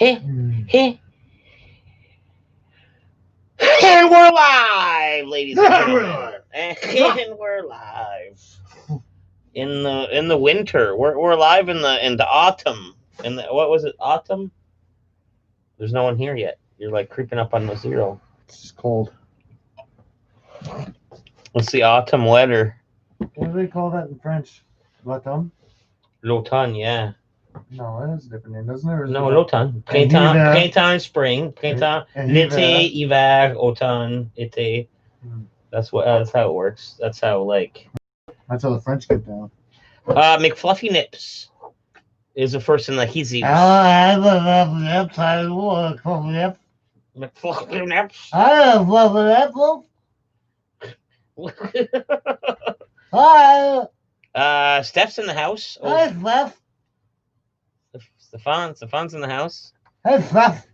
Hey, hey. And we're live, ladies and gentlemen. And we're live in the winter. We're live in the autumn. In the what was it? Autumn. There's no one here yet. You're like creeping up on the zero. It's just cold. What's the autumn weather? What do they call that in French? L'automne? L'automne, yeah. No, it has a different name, doesn't it? No, l'automne. Printemps, hiver. printemps, spring, printemps, l'été, hiver, automne, été. That's how it works. That's how That's how the French get down. McFluffy Nips is the first in the hizzies. I love nips. I love nips. McFluffy Nips. I love nips. Hi. Steph's in the house. Hi, Steph. Stefan's in the house. Hey, Steph.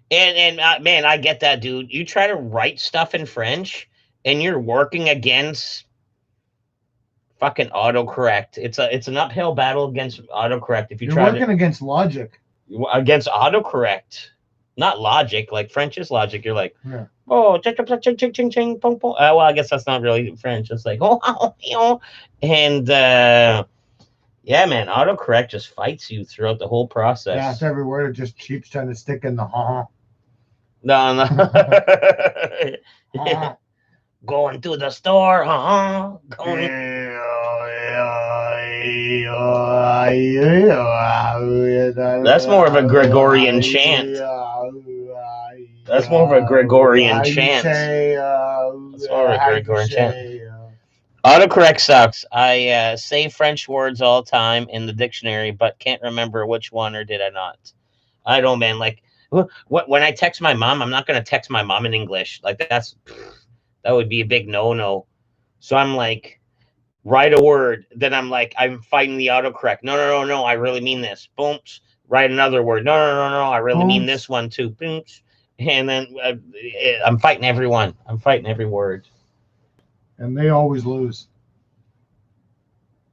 And man, I get that, dude. You try to write stuff in French, and you're working against fucking autocorrect. It's an uphill battle against autocorrect. If you're working against logic. Against autocorrect, not logic. Like French is logic. You're like, yeah. Oh, ching, ching, ching, ching, ching, pong, pong. Well, I guess that's not really French. It's like, and yeah, man, autocorrect just fights you throughout the whole process. Yeah, it's every word. It just keeps trying to stick in the No. Going to the store, Going. That's more of a Gregorian chant. That's more of a Gregorian chant. That's more of a Gregorian chant. Autocorrect sucks. I say French words all the time in the dictionary, but can't remember which one, or did I not? I don't, man. Like, when I text my mom, I'm not going to text my mom in English. Like, that would be a big no-no. So I'm like, write a word. Then I'm like, I'm fighting the autocorrect. No. I really mean this. Boom. Write another word. No. I really mean this one too. Boom. And then I'm fighting everyone. I'm fighting every word. And they always lose.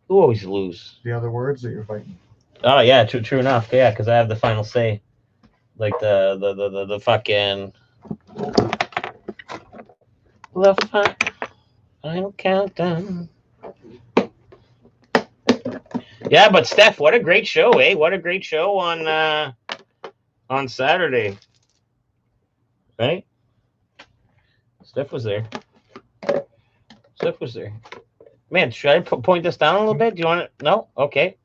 Who always lose? The other words that you're fighting. Oh yeah, true enough. Yeah, because I have the final say. Like the fucking the final countdown. Yeah, but Steph, what a great show, eh? What a great show on Saturday. Right? Steph was there. Man, should I point this down a little bit? Do you want to? No? Okay.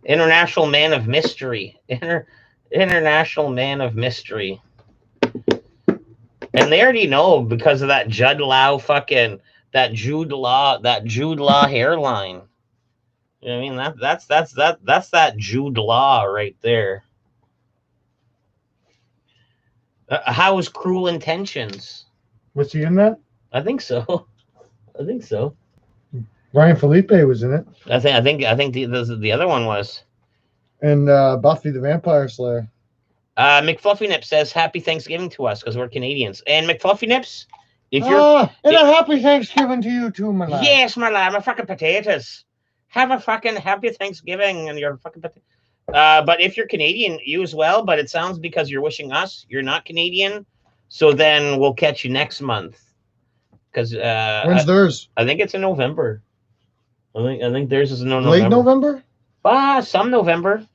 International Man of Mystery. International Man of Mystery. And they already know because of that Jude Law hairline. You know what I mean? That's that Jude Law right there. How was Cruel Intentions? Was he in that? I think so. Ryan Felipe was in it. I think the other one was. And Buffy the Vampire Slayer. McFluffy Nips says happy Thanksgiving to us because we're Canadians. And McFluffy Nips, a happy Thanksgiving to you too, my lad. Yes, my lad, my fucking potatoes. Have a fucking happy Thanksgiving and your fucking potatoes. But if you're Canadian, you as well. But it sounds because you're wishing us, you're not Canadian. So then we'll catch you next month. Because when's theirs? I think it's in November. I think theirs is in November. Late November? Some November.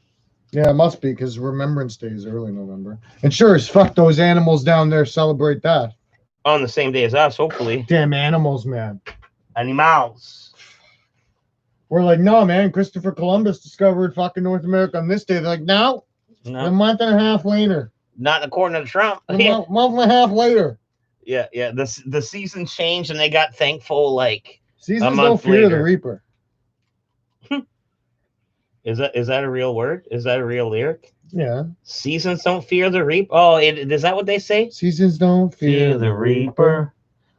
Yeah, it must be because Remembrance Day is early November. And sure as fuck, those animals down there celebrate that on the same day as us. Hopefully, damn animals, man. Animals. We're like, no, man. Christopher Columbus discovered fucking North America on this day. They're like, no. A month and a half later. Not according to Trump. A month and a half later. Yeah. The season changed and they got thankful. Like seasons don't fear the reaper. Is that a real word? Is that a real lyric? Yeah. Seasons don't fear the reaper. Oh, is that what they say? Seasons don't fear the reaper.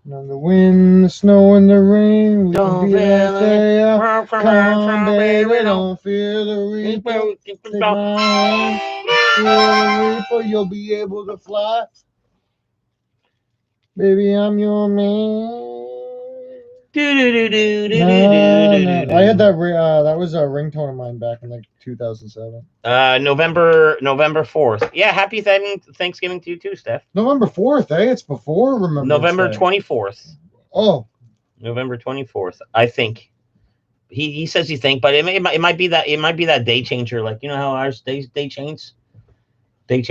None the wind, the snow, and the rain. We don't fear the come on, baby, don't fear the reaper. Take my hand, fear the reaper. You'll be able to fly. Baby, I'm your man. I had that. That was a ringtone of mine back in like 2007. November 4th. Yeah, happy Thanksgiving to you too, Steph. November 4th, eh? It's before Remembrance November Day. 24th. Oh, November 24th. I think. He says he think, but it might be that day changer. Like, you know how ours day changes. You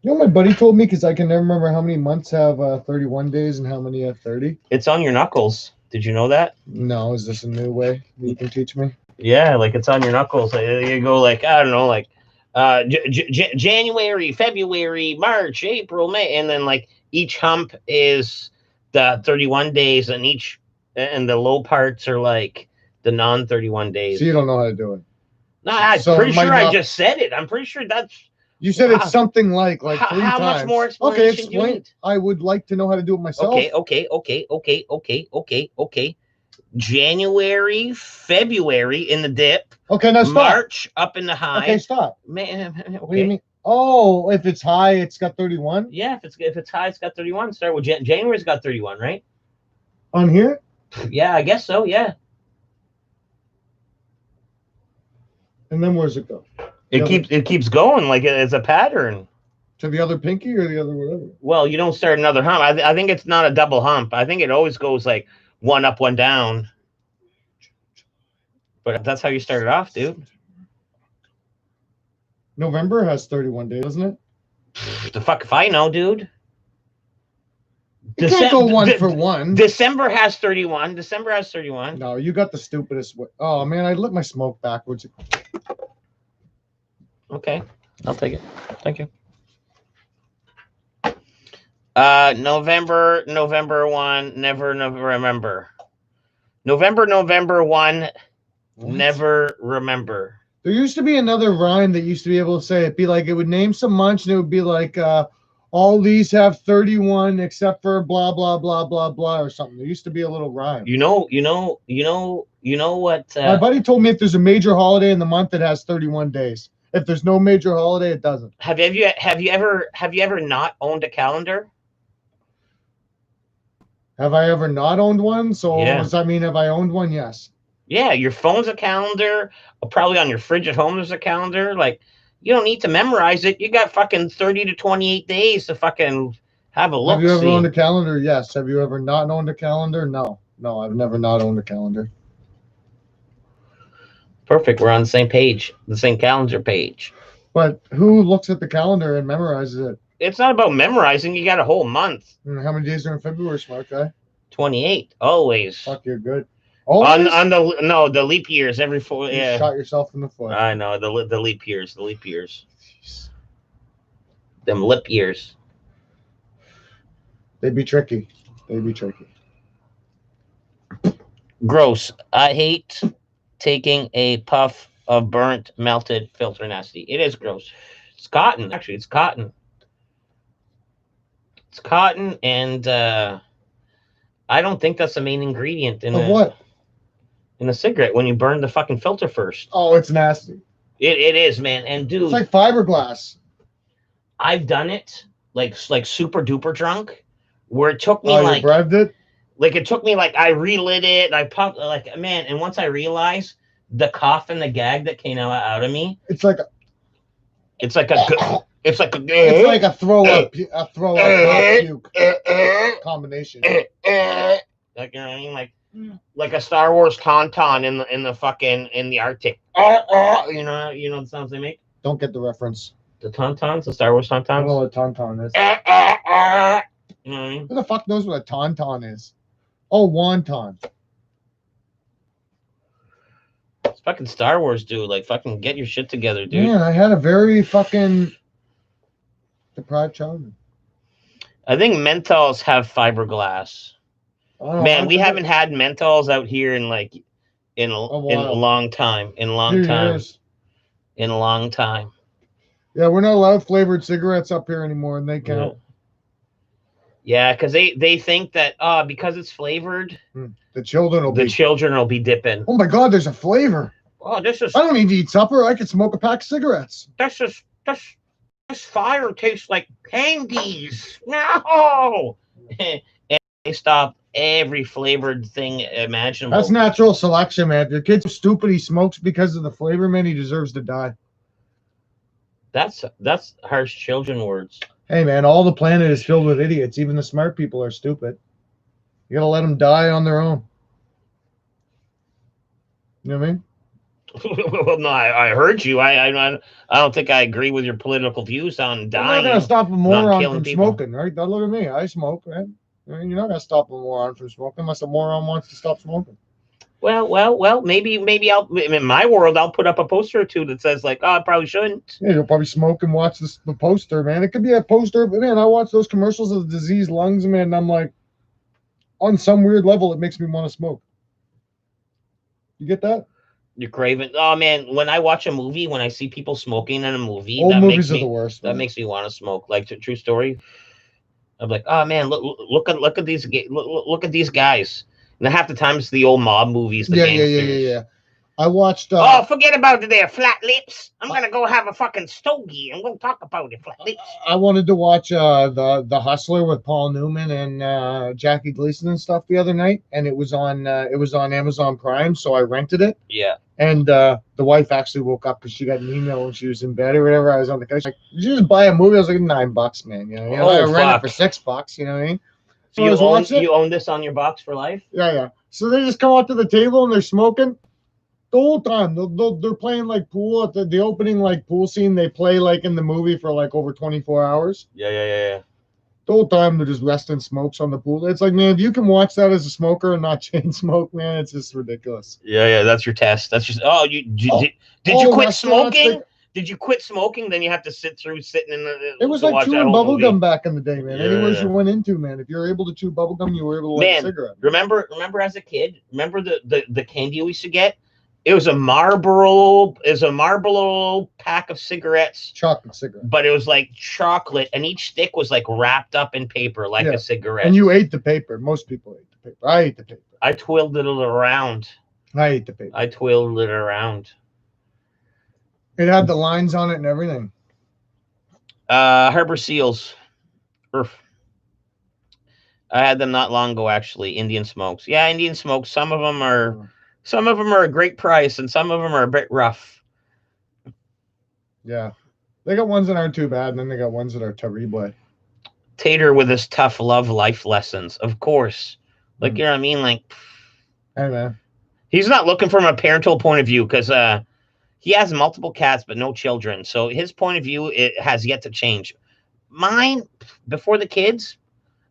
know, my buddy told me, because I can never remember how many months have 31 days and how many have 30. It's on your knuckles. Did you know that? No, is this a new way you can teach me? Yeah, like it's on your knuckles. You go like, I don't know, like January, February, March, April, May, and then like each hump is the 31 days, and the low parts are like the non-31 days. So you don't know how to do it? No, I'm pretty sure I just said it. I'm pretty sure that's. You said it's something like 3 times. How much more explanation? Okay, explain. I would like to know how to do it myself. Okay. January, February in the dip. Okay, now stop. March up in the high. Okay, stop. Man, okay. What do you mean? Oh, if it's high, it's got 31? Yeah, if it's high, it's got 31. Start with January's got 31, right? On here? Yeah, I guess so, yeah. And then where's it go? It keeps going like it's a pattern. To the other pinky or the other whatever? Well, you don't start another hump. I think it's not a double hump. I think it always goes like one up, one down. But that's how you started off, dude. November has 31 days, doesn't it? The fuck if I know, dude. You can't go one for one. December has 31. No, you got the stupidest way. Oh, man, I lit my smoke backwards. Okay, I'll take it. Thank you. November 1, never remember. November 1, what? Never remember. There used to be another rhyme that used to be able to say, it'd be like, it would name some munch and it would be like, all these have 31 except for blah, blah, blah, blah, blah, or something. There used to be a little rhyme. You know what? My buddy told me if there's a major holiday in the month, it has 31 days. If there's no major holiday, it doesn't. Have you ever not owned a calendar? Have I ever not owned one? So yeah. Does that mean have I owned one? Yes. Yeah, your phone's a calendar. Probably on your fridge at home there's a calendar. Like, you don't need to memorize it. You got fucking 30 to 28 days to fucking have a look. Have you ever owned a calendar? Yes. Have you ever not owned a calendar? No. No, I've never not owned a calendar. Perfect. We're on the same page, the same calendar page. But who looks at the calendar and memorizes it? It's not about memorizing. You got a whole month. And how many days are in February, smart guy? 28. Always. Fuck, you're good. Always? On the leap years every 4. Yeah. Shot yourself in the foot. I know the leap years. Them lip years. They'd be tricky. Gross. I hate taking a puff of burnt melted filter nasty. It is gross. It's cotton. Actually, it's cotton. It's cotton, and I don't think that's the main ingredient in what? In a cigarette when you burn the fucking filter first. Oh, it's nasty. It is, man. And dude, it's like fiberglass. I've done it like super duper drunk, where it took me you bribed it? Like it took me like I relit it, I pumped like man, and once I realized the cough and the gag that came out of me, it's like a throw up puke combination. Like, you know what I mean? Like a Star Wars tauntaun in the Arctic. You know the sounds they make? Don't get the reference. The tauntauns, the Star Wars tauntauns. I don't know what a tauntaun is. You know what I mean? Who the fuck knows what a tauntaun is? Oh, wonton. It's fucking Star Wars, dude. Like, fucking get your shit together, dude. Man, I had a very fucking deprived childhood. I think menthols have fiberglass. Man, we haven't had menthols out here in like in a long time. In a long time. Yeah, we're not allowed flavored cigarettes up here anymore, and they count. Yeah, because they think that because it's flavored, the children will be dipping. Oh my God, there's a flavor. Oh, this is. I don't need to eat supper. I could smoke a pack of cigarettes. This fire tastes like candies. No. They stopped every flavored thing imaginable. That's natural selection, man. If your kid's so stupid he smokes because of the flavor, man, he deserves to die. That's harsh children words. Hey, man, all the planet is filled with idiots. Even the smart people are stupid. You gotta let them die on their own. You know what I mean? Well, no, I heard you. I don't think I agree with your political views on dying. You're not gonna stop a moron from smoking, right? Don't look at me. I smoke, man. You're not gonna stop a moron from smoking unless a moron wants to stop smoking. Well. Maybe in my world I'll put up a poster or two that says like, oh, I probably shouldn't. Yeah, you'll probably smoke and watch the poster, man. It could be a poster, but man, I watch those commercials of the diseased lungs, man, and I'm like, on some weird level, it makes me want to smoke. You get that? You're craving. Oh man, when I watch a movie, when I see people smoking in a movie, old movies are the worst. That makes me want to smoke. Like true story. I'm like, oh man, look at these guys. And half the time it's the old mob movies. Yeah. I watched. Oh, forget about their flat lips. I'm gonna go have a fucking stogie and we'll talk about it. Flat lips. I wanted to watch the Hustler with Paul Newman and Jackie Gleason and stuff the other night, and it was on Amazon Prime, so I rented it. Yeah. And the wife actually woke up because she got an email when she was in bed or whatever. I was on the couch. Like, did you just buy a movie? I was like, $9, man. You know, I rented it for $6. You know what I mean? So you own this on your box for life? Yeah. So they just come up to the table and they're smoking the whole time. They're playing like pool at the opening like pool scene. They play like in the movie for like over 24 hours. Yeah. The whole time they're just resting smokes on the pool. It's like, man, if you can watch that as a smoker and not chain smoke, man, it's just ridiculous. Yeah. That's your test. That's just. Oh, did you quit smoking? Did you quit smoking? Then you have to sitting in the. It was like chewing bubblegum back in the day, man. Anywhere you went into, man, if you're able to chew bubblegum, you were able to light a cigarette. Remember as a kid? Remember the candy we used to get? It was a Marlboro pack of cigarettes. Chocolate cigarette. But it was like chocolate, and each stick was like wrapped up in paper like a cigarette. And you ate the paper. Most people ate the paper. I ate the paper. I twirled it around. I ate the paper. I twirled it around. It had the lines on it and everything. Harbor Seals. I had them not long ago, actually. Indian Smokes. Yeah, Indian Smokes. Some of them are a great price, and some of them are a bit rough. Yeah. They got ones that aren't too bad, and then they got ones that are terrible. Tater with his tough love life lessons, of course. Like, you know what I mean? Like, hey, man. He's not looking from a parental point of view because he has multiple cats but no children. So his point of view has yet to change. Mine, before the kids,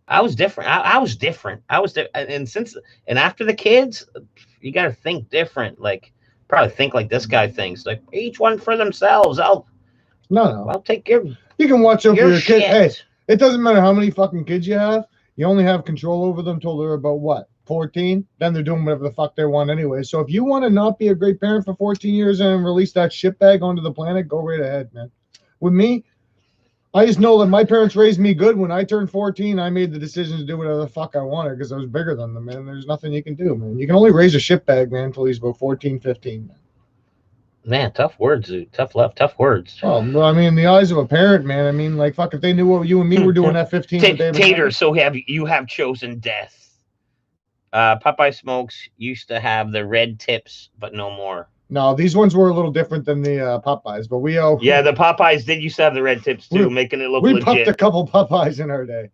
I was different. I was different. And after the kids, you got to think different. Like, probably think like this guy thinks. Like, each one for themselves. I'll take your. You can watch over your kid. Hey, it doesn't matter how many fucking kids you have. You only have control over them till they're about what? 14, then they're doing whatever the fuck they want anyway. So if you want to not be a great parent for 14 years and release that shitbag onto the planet, go right ahead, man. With me, I just know that my parents raised me good. When I turned 14, I made the decision to do whatever the fuck I wanted because I was bigger than them, man. There's nothing you can do, man. You can only raise a shitbag, man, until he's about 14, 15, man. Man, tough words, dude. Tough love, tough words. Oh, well, I mean, in the eyes of a parent, man, I mean, like, fuck, if they knew what you and me were doing at 15. Tater, so you have chosen death. Popeye Smokes used to have the red tips, but no more. No, these ones were a little different than the Popeyes, but yeah, the Popeyes did used to have the red tips too, making it look legit. We puffed a couple Popeyes in our day.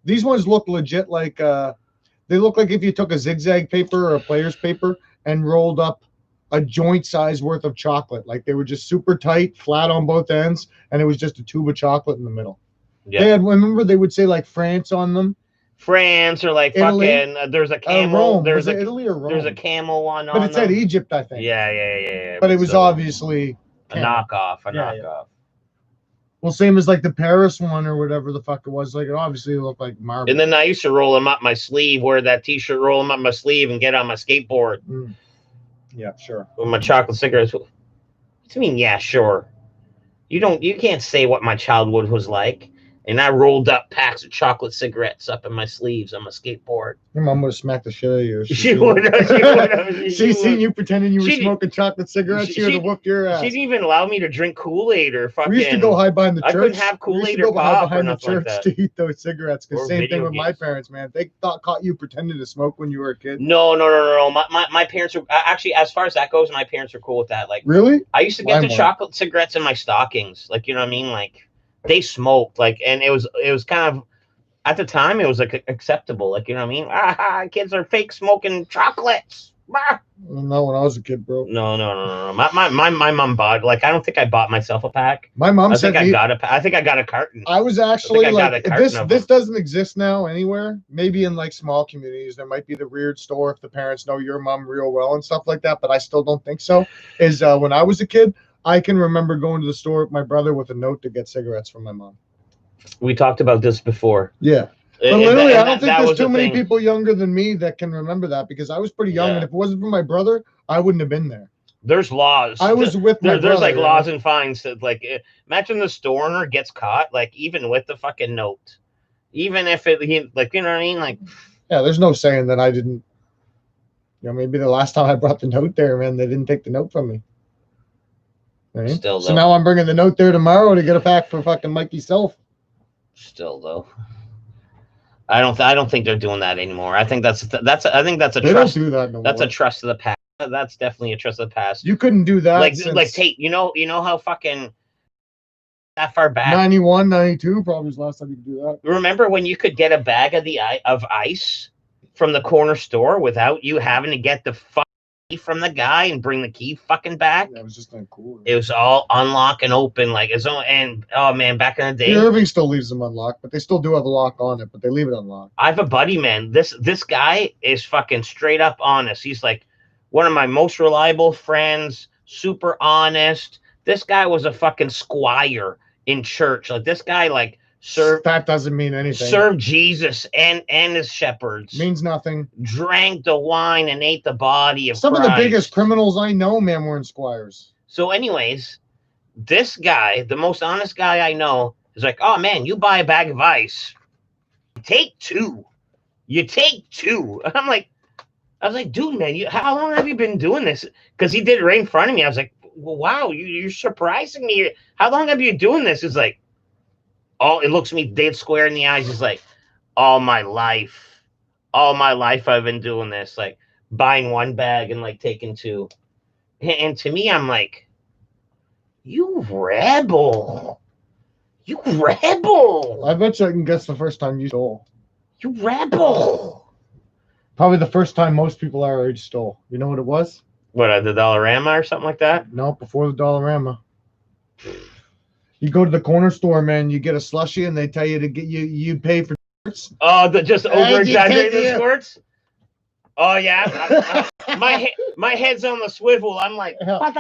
These ones look legit, like they look like if you took a zigzag paper or a player's paper and rolled up a joint size worth of chocolate. Like they were just super tight, flat on both ends, and it was just a tube of chocolate in the middle. Yeah. Remember they would say like France on them. France or like Italy? Fucking there's a camel. Rome. There's Italy or Rome? There's a camel one. But it said Egypt, I think. Yeah. But it was obviously a knockoff. Knockoff. Well, same as like the Paris one or whatever the fuck it was. Like it obviously looked like marble. And then I used to roll them up my sleeve, wear that T-shirt, roll them up my sleeve, and get on my skateboard. Yeah, sure. With my chocolate cigarettes. What do you mean? Yeah, sure. You can't say what my childhood was like. And I rolled up packs of chocolate cigarettes up in my sleeves on my skateboard. Your mom would have smacked the shit out of you. She would have. She seen you pretending you were smoking chocolate cigarettes. She would have whooped your ass. She didn't even allow me to drink Kool-Aid or fucking. We used to go hide behind the church. I couldn't have Kool-Aid or pop or nothing like that. To eat those cigarettes. Because same thing with my parents, man. They caught you pretending to smoke when you were a kid. No. My parents were actually, as far as that goes, my parents were cool with that. Like, really? I used to get the chocolate cigarettes in my stockings. Like, you know what I mean? Like, they smoked. Like, and it was kind of. At the time, it was like acceptable. Like, you know what I mean? Kids are fake smoking chocolates. No, when I was a kid, bro. No. My mom bought. Like, I don't think I bought myself a pack. My mom I think I got a carton. I was actually like, this doesn't exist now anywhere. Maybe in like small communities, there might be the weird store if the parents know your mom real well and stuff like that. But I still don't think so. Is when I was a kid, I can remember going to the store with my brother with a note to get cigarettes from my mom. We talked about this before. Yeah. But literally, I don't think there's too many people younger than me that can remember that because I was pretty young. And if it wasn't for my brother, I wouldn't have been there. There's laws. I was with my brother. There's like laws and fines that, like, imagine the store owner gets caught, like, even with the fucking note. Even if like, you know what I mean? Like, yeah, there's no saying that I didn't. You know, maybe the last time I brought the note there, man, they didn't take the note from me. Right? Still, though. So now I'm bringing the note there tomorrow to get a pack for fucking Mikey Self. Still, though, I don't think they're doing that anymore. I think that's a they trust. Don't do that no that's more. A trust of the past. That's definitely a trust of the past. You couldn't do that. Like Tate. You know how fucking that far back. 91, 92 probably was the last time you could do that. Remember when you could get a bag of ice from the corner store without you having to get the key from the guy and bring the key fucking back? That was just like cool. It was all unlock and open, like it's all, and oh man, back in the day, Irving still leaves them unlocked, but they still do have a lock on it, but they leave it unlocked. I have a buddy, man. This guy is fucking straight up honest. He's like one of my most reliable friends, super honest. This guy was a fucking squire in church. Like this guy, like served. That doesn't mean anything. Served Jesus and his shepherds. Means nothing. Drank the wine and ate the body of some Christ. Of the biggest criminals I know, man, were in squires. So, anyways, this guy, the most honest guy I know, is like, oh man, you buy a bag of ice, take two. You take two. I was like, dude, man, how long have you been doing this? Because he did it right in front of me. I was like, well, wow, you're surprising me. How long have you been doing this? It's like, it looks me dead square in the eyes. It's like, all my life I've been doing this, like buying one bag and like taking two. And to me, I'm like, you rebel. I bet you I can guess the first time you stole. You rebel. Probably the first time most people our age stole. You know what it was? What, the Dollarama or something like that? No, before the Dollarama. You go to the corner store, man. You get a slushie, and they tell you to get you pay for squirts. Oh, just over exaggerated squirts. Oh yeah, my head's on the swivel. I'm like, 1,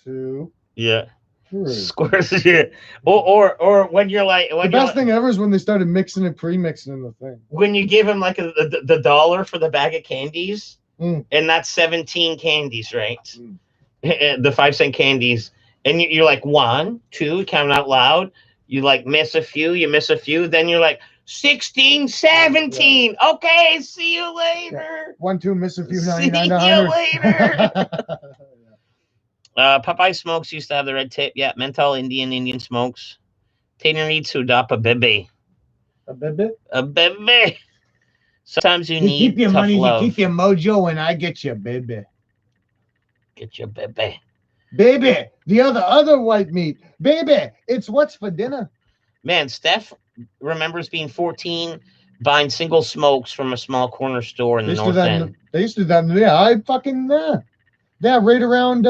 2, yeah, 3. Squirts. Yeah. Or when you're like, the best thing ever is when they started mixing and pre-mixing in the thing. When you give him like the $1 for the bag of candies, and that's 17 candies, right? The 5-cent candies, and you're like 1, 2, count out loud. You like miss a few, then you're like 16, 17. Yeah. Okay, see you later. 1, 2, miss a few. 99, see you later. Popeye Smokes used to have the red tape. Yeah, menthol Indian smokes. Tater needs to adopt a bebe. A bebe? A bebe. Sometimes you need keep your tough money, love. You keep your mojo, and I get your bebe. Get your bebe. Baby, the other white meat. Baby, it's what's for dinner. Man, Steph remembers being 14, buying single smokes from a small corner store in the North End. They used to do that. Yeah, yeah, right around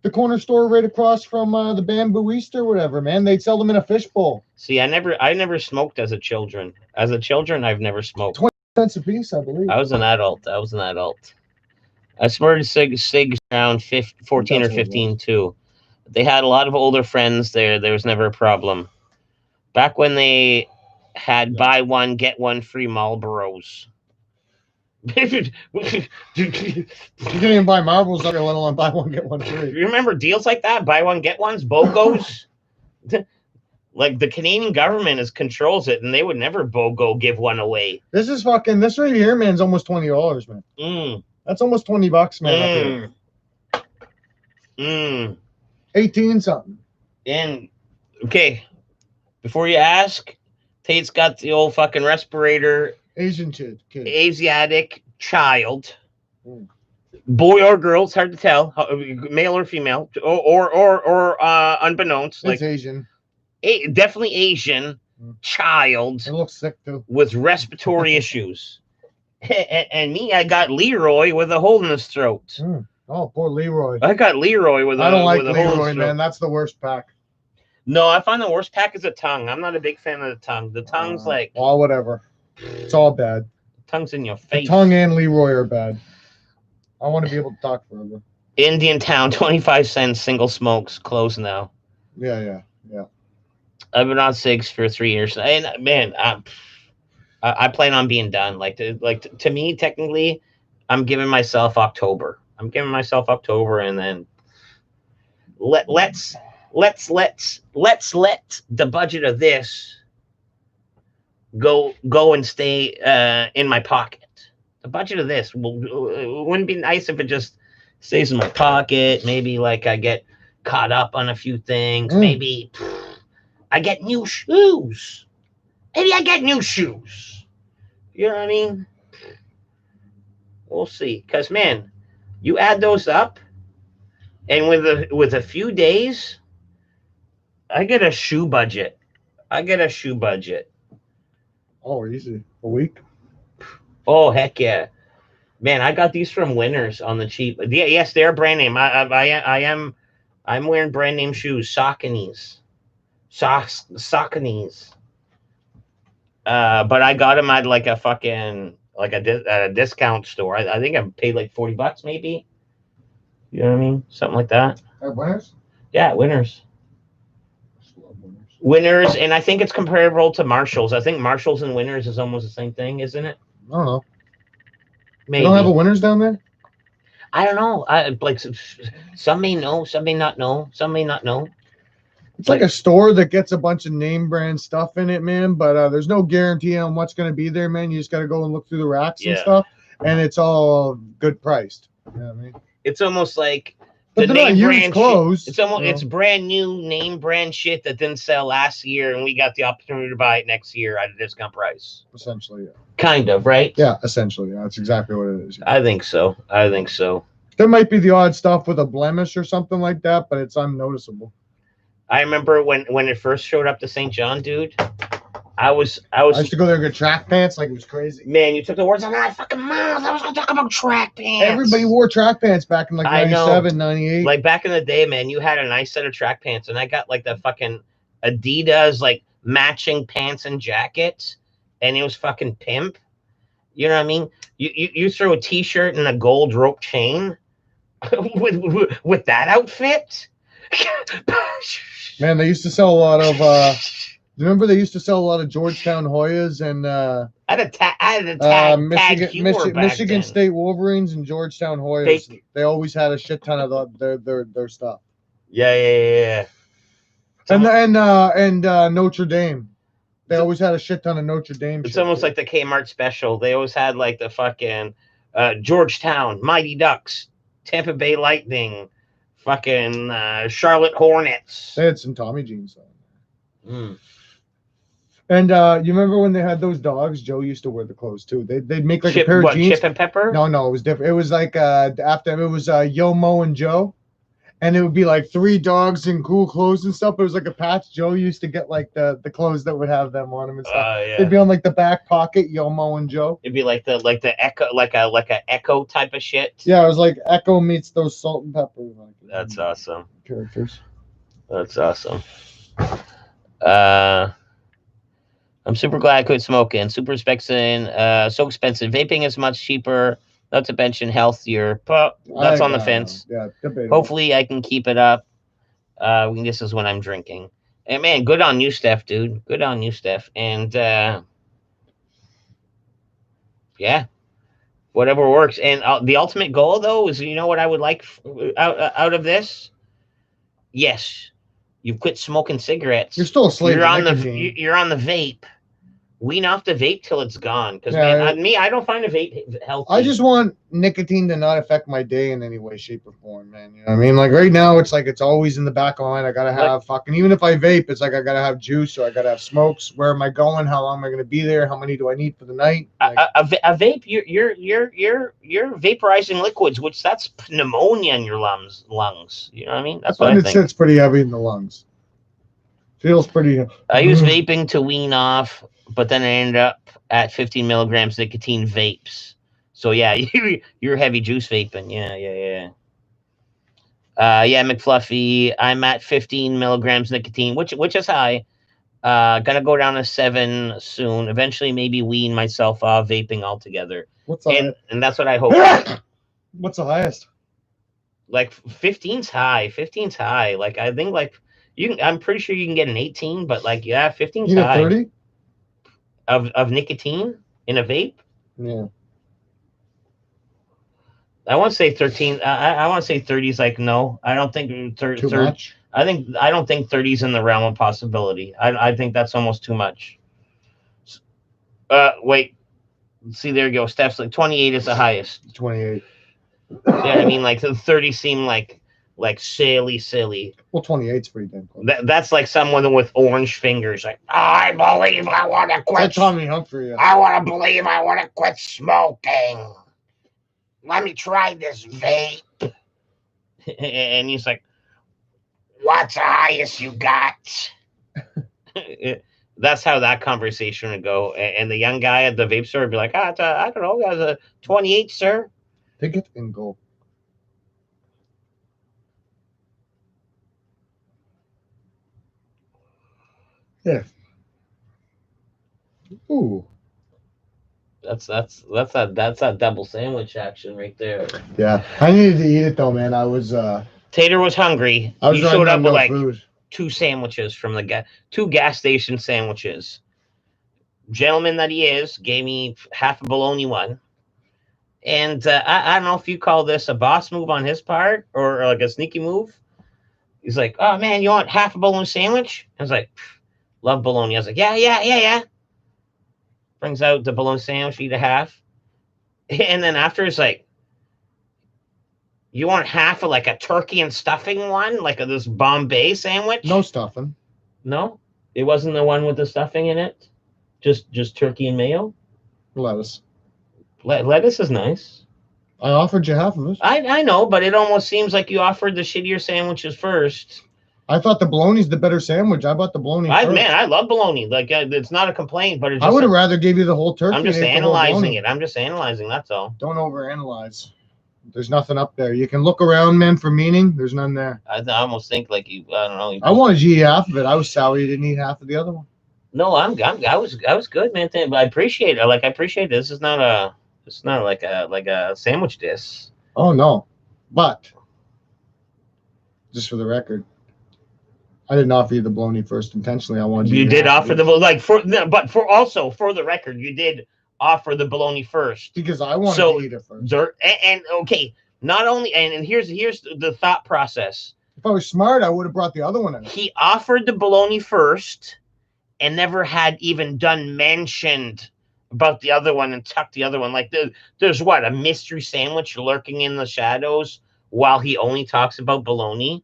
the corner store right across from the Bamboo East or whatever, man. They'd sell them in a fishbowl. See, I never smoked as a children. As a children, I've never smoked. 20 cents a piece, I believe. I was an adult. I snorted cigs around 14 or 15 too. They had a lot of older friends there. There was never a problem. Back when they had buy one, get one free Marlboros. You can't even buy marbles up here, let alone buy one, get one free. You remember deals like that? Buy one, get ones? BOGOs? Like, the Canadian government controls it, and they would never BOGO give one away. This right here, man, is almost $20, man. That's almost $20, man. 18 something. And, okay, before you ask, Tate's got the old fucking respirator. Asian kid. Asiatic child. Boy or girl, it's hard to tell, male or female, or unbeknownst. It's like Asian. Definitely Asian child. It looks sick too. With respiratory issues. And me, I got Leroy with a hole in his throat. Oh, poor Leroy. I got Leroy with I don't like Leroy, man. That's the worst pack. No, I find the worst pack is the tongue. I'm not a big fan of the tongue. The tongue's like... Oh, whatever. It's all bad. The tongue's in your face. The tongue and Leroy are bad. I want to be able to talk forever. Indian Town, 25 cents, single smokes, closed now. Yeah. I've been on cigs for 3 years. And, man, I plan on being done. To me, technically, I'm giving myself October. And then let's let the budget of this go and stay in my pocket. The budget of this wouldn't be nice if it just stays in my pocket. Maybe like I get caught up on a few things. Maybe I get new shoes. You know what I mean? We'll see. Because, man, you add those up, and with a few days, I get a shoe budget. Oh, easy. A week? Oh, heck yeah. Man, I got these from Winners on the cheap. Yes, they're brand name. I'm wearing brand name shoes. Saucony's. But I got them at like a fucking a discount store. I think I paid like $40 maybe. You know what I mean? Something like that. At Winners? Yeah, Winners. Winners, and I think it's comparable to Marshalls. I think Marshalls and Winners is almost the same thing, isn't it? I don't know. Maybe. You don't have a Winners down there? I don't know. Some may know, some may not know. It's like a store that gets a bunch of name brand stuff in it, man. But there's no guarantee on what's going to be there, man. You just got to go and look through the racks and stuff, and it's all good priced. You know what I mean? It's almost like the name brand clothes. It's brand new name brand shit that didn't sell last year, and we got the opportunity to buy it next year at a discount price. Essentially, yeah. Kind of, right? Yeah, essentially, yeah. That's exactly what it is. Yeah. I think so. There might be the odd stuff with a blemish or something like that, but it's unnoticeable. I remember when it first showed up to St. John, dude. I used to go there and get track pants like it was crazy. Man, you took the words out of my fucking mouth. I was going to talk about track pants. Everybody wore track pants back in like 97, 98. Like back in the day, man, you had a nice set of track pants, and I got like the fucking Adidas like matching pants and jackets, and it was fucking pimp. You know what I mean? You throw a t-shirt and a gold rope chain with that outfit. Man, they used to sell a lot of remember they used to sell a lot of Georgetown Hoyas and Michigan State Wolverines and Georgetown Hoyas. They always had a shit ton of their stuff. Yeah. And Notre Dame. They always had a shit ton of Notre Dame. It's almost like the Kmart special. They always had like the fucking Georgetown Mighty Ducks, Tampa Bay Lightning, fucking Charlotte Hornets. They had some Tommy jeans on. And you remember when they had those dogs? Joe used to wear the clothes too. They'd make like a pair of jeans. Chip and Pepper? No, it was different. It was like after it was Yo, Mo, and Joe, and it would be like 3 dogs in cool clothes and stuff. It was like a patch. Joe used to get like the clothes that would have them on them and stuff. Yeah. They'd be on like the back pocket, Yo, Mo, and Joe. It'd be like the Echo, like a Echo type of shit. Yeah, it was like Echo meets those Salt and Pepper. That's awesome. Characters. That's awesome. I'm super glad I quit smoking. Super expensive, so expensive. Vaping is much cheaper, not to mention healthier. But that's on the fence. Yeah, debatable. Hopefully I can keep it up. This is when I'm drinking. And man, good on you, Steph, dude. Good on you, Steph. And yeah. Whatever works. And the ultimate goal, though, is, you know what I would like out of this? Yes, you've quit smoking cigarettes. You're still a slave. You're on the vape. Wean off the vape till it's gone. Because I don't find a vape healthy. I just want nicotine to not affect my day in any way, shape, or form, man. You know what I mean? Like right now, it's like it's always in the back of my mind. I gotta have fucking. Even if I vape, it's like I gotta have juice or I gotta have smokes. Where am I going? How long am I gonna be there? How many do I need for the night? Like, a vape, you're vaporizing liquids, which that's pneumonia in your lungs. You know what I mean? That's what I think. It sits pretty heavy in the lungs. Feels pretty. I use vaping to wean off, but then I ended up at 15 milligrams nicotine vapes. So yeah, you're heavy juice vaping. Yeah. McFluffy, I'm at 15 milligrams nicotine, which is high. Gonna go down to 7 soon. Eventually, maybe wean myself off vaping altogether. And that's what I hope. What's the highest? Like 15's high. 15's high. Like I think like I'm pretty sure you can get an 18, but like 15's high. 30 of nicotine in a vape. Yeah. I want to say 13. I want to say 30's like no. I don't think too much. I don't think 30's in the realm of possibility. I think that's almost too much. Wait. See, there you go. Steph's like 28 is the highest. 28. Yeah, I mean, like the 30 seem like silly. Well, 28's pretty damn close. That's like someone with orange fingers. Like, I believe I want to quit. That's Tommy Humphrey. I want to believe I want to quit smoking. Let me try this vape. And he's like, what's the highest you got? That's how that conversation would go. And the young guy at the vape store would be like, I don't know, that's a 28, sir. Take it and go. Yeah. Ooh. That's that double sandwich action right there. Yeah, I needed to eat it though, man. I was Tater was hungry. He showed up with like food. 2 sandwiches from the 2 gas station sandwiches. Gentleman that he is, gave me half a bologna one. And I don't know if you call this a boss move on his part or like a sneaky move. He's like, oh man, you want half a bologna sandwich? I was like, love bologna. I was like, yeah. Brings out the bologna sandwich, eat a half. And then after it's like, you want half of like a turkey and stuffing one? Like this Bombay sandwich? No stuffing. No? It wasn't the one with the stuffing in it? Just turkey and mayo? Lettuce. Lettuce is nice. I offered you half of it. I know, but it almost seems like you offered the shittier sandwiches first. I thought the bologna's the better sandwich. I bought the bologna first. Man, I love bologna. Like it's not a complaint, but it's just I would have rather gave you the whole turkey. I'm just analyzing it. I'm just analyzing. That's all. Don't overanalyze. There's nothing up there. You can look around, man, for meaning. There's none there. I almost think like you. I don't know. I wanted you to eat half of it. I was sour. You didn't eat half of the other one. No, I was good, man. But I appreciate it. Like I appreciate this. It's not like a sandwich dish. Oh no, but just for the record, I didn't offer you the bologna first intentionally. I wanted you. You did offer the like for the record, you did offer the bologna first because I wanted to eat it first. And okay, not only and here's the thought process. If I was smart, I would have brought the other one in. He offered the bologna first, and never had even mentioned about the other one and tucked the other one. Like there's what, a mystery sandwich lurking in the shadows while he only talks about bologna.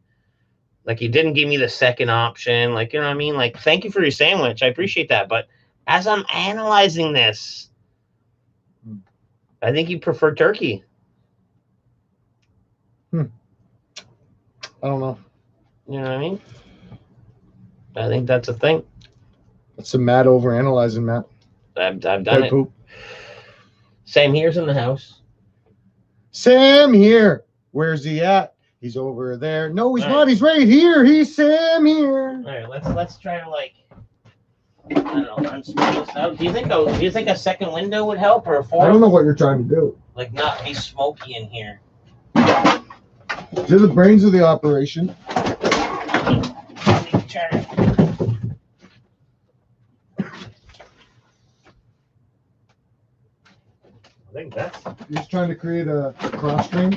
Like he didn't give me the second option. Like, you know what I mean? Like, thank you for your sandwich. I appreciate that. But as I'm analyzing this, I think you prefer turkey. I don't know. You know what I mean? I think that's a thing. That's some mad overanalyzing, Matt. I've done it. Poop. Sam here's in the house. Sam here. Where's he at? He's over there. No, he's not. He's right here. He's Sam here. All right, let's try to like, I don't know, unsmoke this out. Do you think a second window would help or a fourth? I don't know what you're trying to do. Like not be smoky in here. You're the brains of the operation. think that's. He's trying to create a cross stream.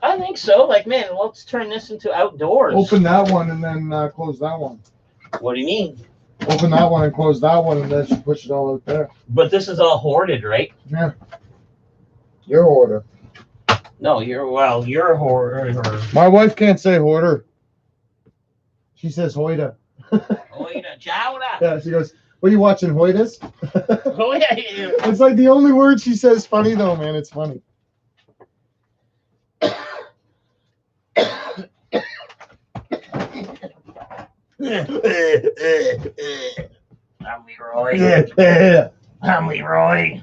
I think so. Like, man, let's turn this into outdoors. Open that one and then close that one. What do you mean? Open that one and close that one, and then you push it all out there. But this is all hoarded, right? Yeah. Your order. No, you're a hoarder. My wife can't say hoarder. She says hoida. Hoida, chowda. Yeah, she goes, what are you watching, hoidas? Oh, yeah. It's like the only word she says funny, though, man. It's funny. I'm Leroy. I'm Leroy.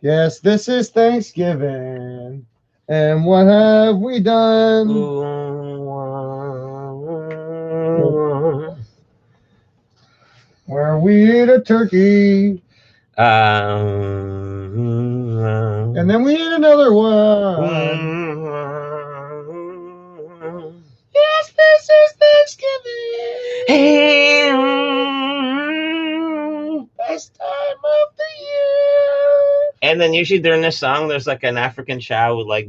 Yes, this is Thanksgiving. And what have we done? Where we eat a turkey. And then we eat another one. Yes, this is Thanksgiving. Best time of the year. And then usually during this song, there's like an African chow with like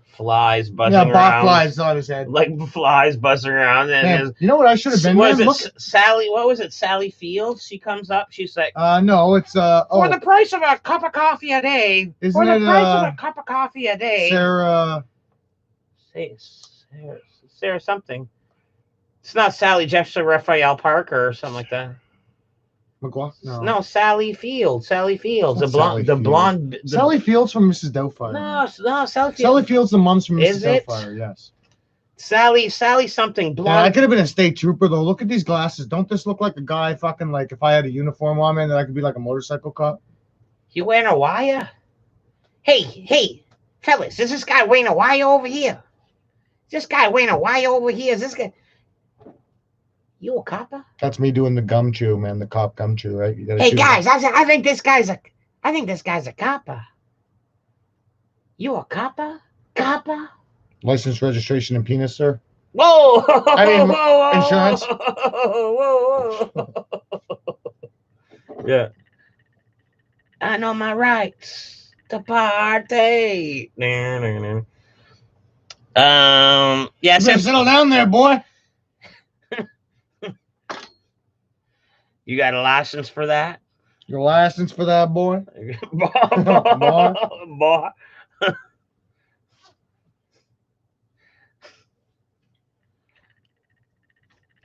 flies buzzing around. Yeah, flies on his head. Like flies buzzing around. And man, you know what I should have been? What was it? Sally, what was it? Sally Fields? She comes up. She's like, no, it's for the price of a cup of coffee a day. Isn't for the it, price of a cup of coffee a day. Sarah something. It's not Sally Jefferson Raphael Parker or something like that. No, Sally Fields. Sally Fields. The blonde. Sally Fields from Mrs. Doubtfire. No, Sally Fields. Sally Fields, the mom's from Mrs. Doubtfire, yes. Sally something blonde. Yeah, I could have been a state trooper though. Look at these glasses. Don't this look like a guy fucking like if I had a uniform on, man, then I could be like a motorcycle cop? You wearing a wire? Hey, fellas, is this guy wearing a wire over here? Is this guy wearing a wire over here? Is this guy? You a copper? That's me doing the gum chew, man. The cop gum chew, right? Hey guys, I think this guy's a copper. You a copper? Copper? License, registration, and penis, sir. Whoa! I mean, insurance. Whoa! Yeah. I know my rights to party. Yeah. Settle down there, boy. You got a license for that? Your license for that, boy? Boy.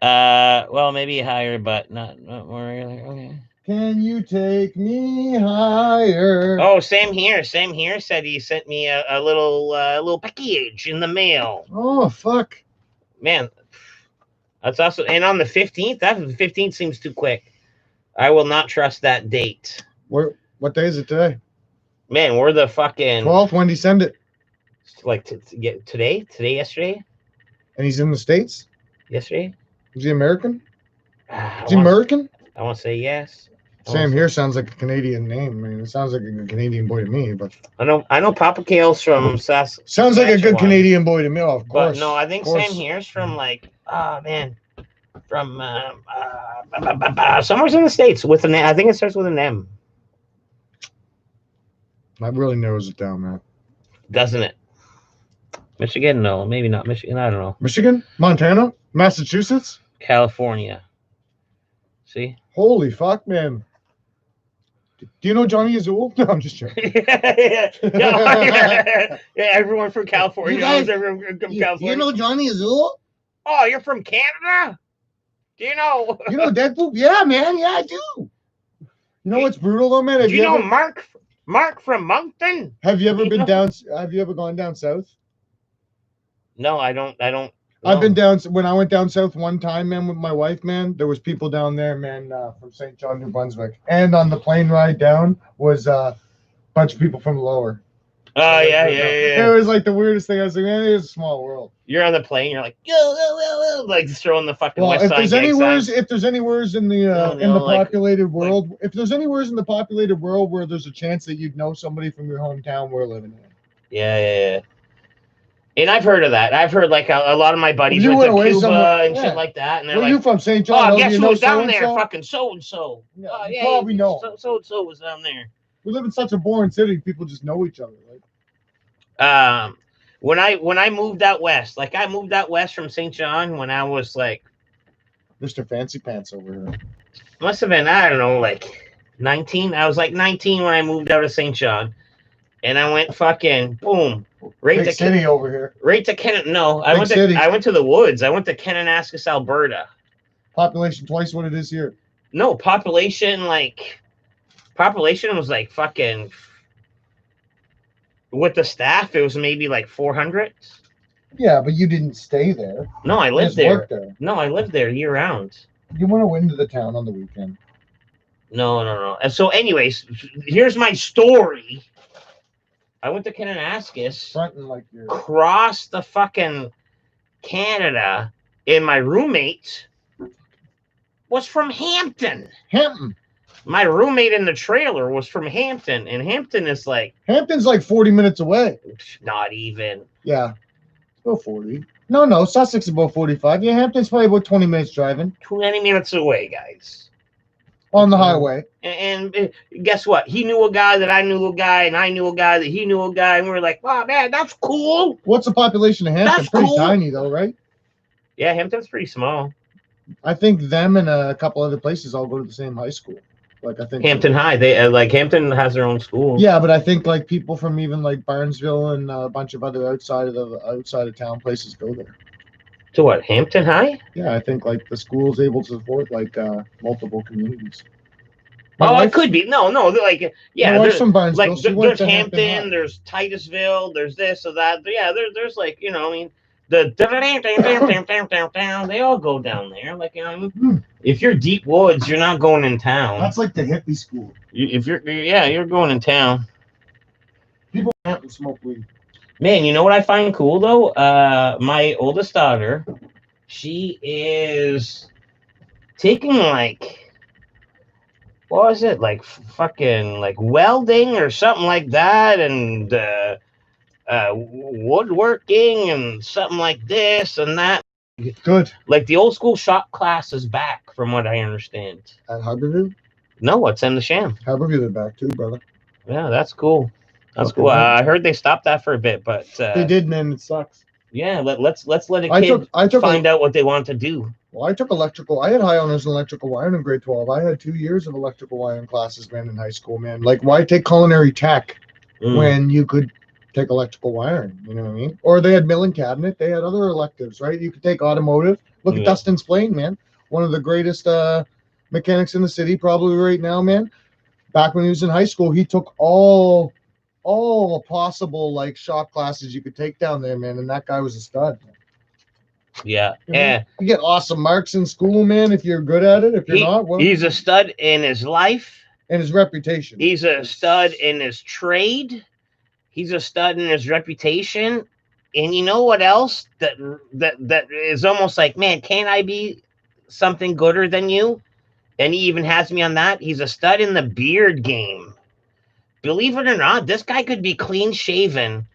Well, maybe higher, but not more regular. Okay. Can you take me higher? Oh, same here. Said he sent me a little package in the mail. Oh, fuck. Man, that's also, and on the 15th, the 15th seems too quick. I will not trust that date. What day is it today? Man, we're the fucking 12th. When did he send it? Like today, yesterday. And he's in the States? Yesterday. Is he American? Is he American? I want to say yes. Same here. Sounds like a Canadian name. I mean, it sounds like a good Canadian boy to me, but I know Papa Kale's from Saskatchewan. Sounds like a good Canadian boy to me, of course. But no, I think Sam here's from like, from somewhere in the States with an. I think it starts with an M. That really narrows it down, man. Doesn't it? Michigan? No, maybe not Michigan. I don't know. Michigan, Montana, Massachusetts, California. See? Holy fuck, man. Do you know Johnny Azul? No, I'm just joking. Yeah, everyone from California knows everyone from California. You know Johnny Azul? Oh, you're from Canada? Do you know? You know Deadpool? Yeah, man. Yeah, I do. You know what's brutal though, man? Do you know Mark from Moncton? Have you ever been down? Have you ever gone down south? No, I don't. I've been down when I went down south one time, man, with my wife, man. There was people down there, man, from St. John, New Brunswick, and on the plane ride down was a bunch of people from lower. Oh yeah. It was like the weirdest thing. I was like, man, it is a small world. You're on the plane, you're like, yo, like throwing the fucking West Side. If there's anywhere in the populated world, if there's anywhere in the populated world where there's a chance that you'd know somebody from your hometown, we're living in. Yeah. And I've heard of that. I've heard like a lot of my buddies went to Cuba and shit like that. And they're Where you from, St. John? Oh, guess who was down there? Fucking so and so. Yeah, you probably know. So and so was down there. We live in such a boring city. People just know each other. Like, when I moved out west, like I moved out west from St. John when I was like Mr. Fancy Pants over here. Must have been, I don't know, like 19. I was like 19 when I moved out of St. John. And I went fucking boom. Right to city over here. Right to Ken. No, I went to the woods. I went to Kananaskis, Alberta. Population twice what it is here. No, population was like fucking, with the staff, it was maybe like 400. Yeah, but you didn't stay there. No, I lived there. No, I lived there year round. You want to go into the town on the weekend. No. And so anyways, here's my story. I went to Kananaskis, crossed the fucking Canada, and my roommate was from Hampton. My roommate in the trailer was from Hampton, and Hampton's like 40 minutes away. Not even. Yeah, about 40. No, Sussex is about 45. Yeah, Hampton's probably about 20 minutes driving. 20 minutes away, guys. On the highway. And guess what? He knew a guy that I knew a guy, and I knew a guy that he knew a guy, and we were like, "Wow, man, that's cool." What's the population of Hampton? That's pretty tiny, though, right? Yeah, Hampton's pretty small. I think them and a couple other places all go to the same high school. Like I think Hampton High. They like Hampton has their own school. Yeah, but I think like people from even like Barnesville and a bunch of other outside of town places go there. To what? Hampton High? Yeah, I think like the school's able to support like multiple communities. It could be. No, like yeah, there's some Barnesville. Like there's Hampton, there's Titusville, there's this or that. Yeah, there's like, you know, I mean, the they all go down there. Like, you know, if you're deep woods, you're not going in town. That's like the hippie school. You're going in town. People have to smoke weed. Man, you know what I find cool though? My oldest daughter, she is taking like, what was it? Like fucking like welding or something like that, and woodworking and something like this and that. Good. Like the old school shop class is back, from what I understand. At Harborview? No, it's in the Sham. Harborview, they're back too, brother. Yeah, that's cool. That's cool. I heard they stopped that for a bit, but they did, man. It sucks. Yeah, let's let a kid find out what they want to do. Well, I took electrical. I had high honors in electrical wiring in grade 12. I had 2 years of electrical wiring classes, man, in high school, man. Like, why take culinary tech when you could take electrical wiring? You know what I mean? Or they had mill and cabinet. They had other electives, right? You could take automotive. Look at Dustin Splain, man. One of the greatest mechanics in the city, probably right now, man. Back when he was in high school, he took all possible like shop classes you could take down there, man, and that guy was a stud. Yeah. You get awesome marks in school, man, if you're good at it. If you're not, well, he's a stud in his life and his reputation. He's a stud in his trade. He's a stud in his reputation. And you know what else that is almost like, man, can't I be something gooder than you? And he even has me on that. He's a stud in the beard game. Believe it or not, this guy could be clean shaven,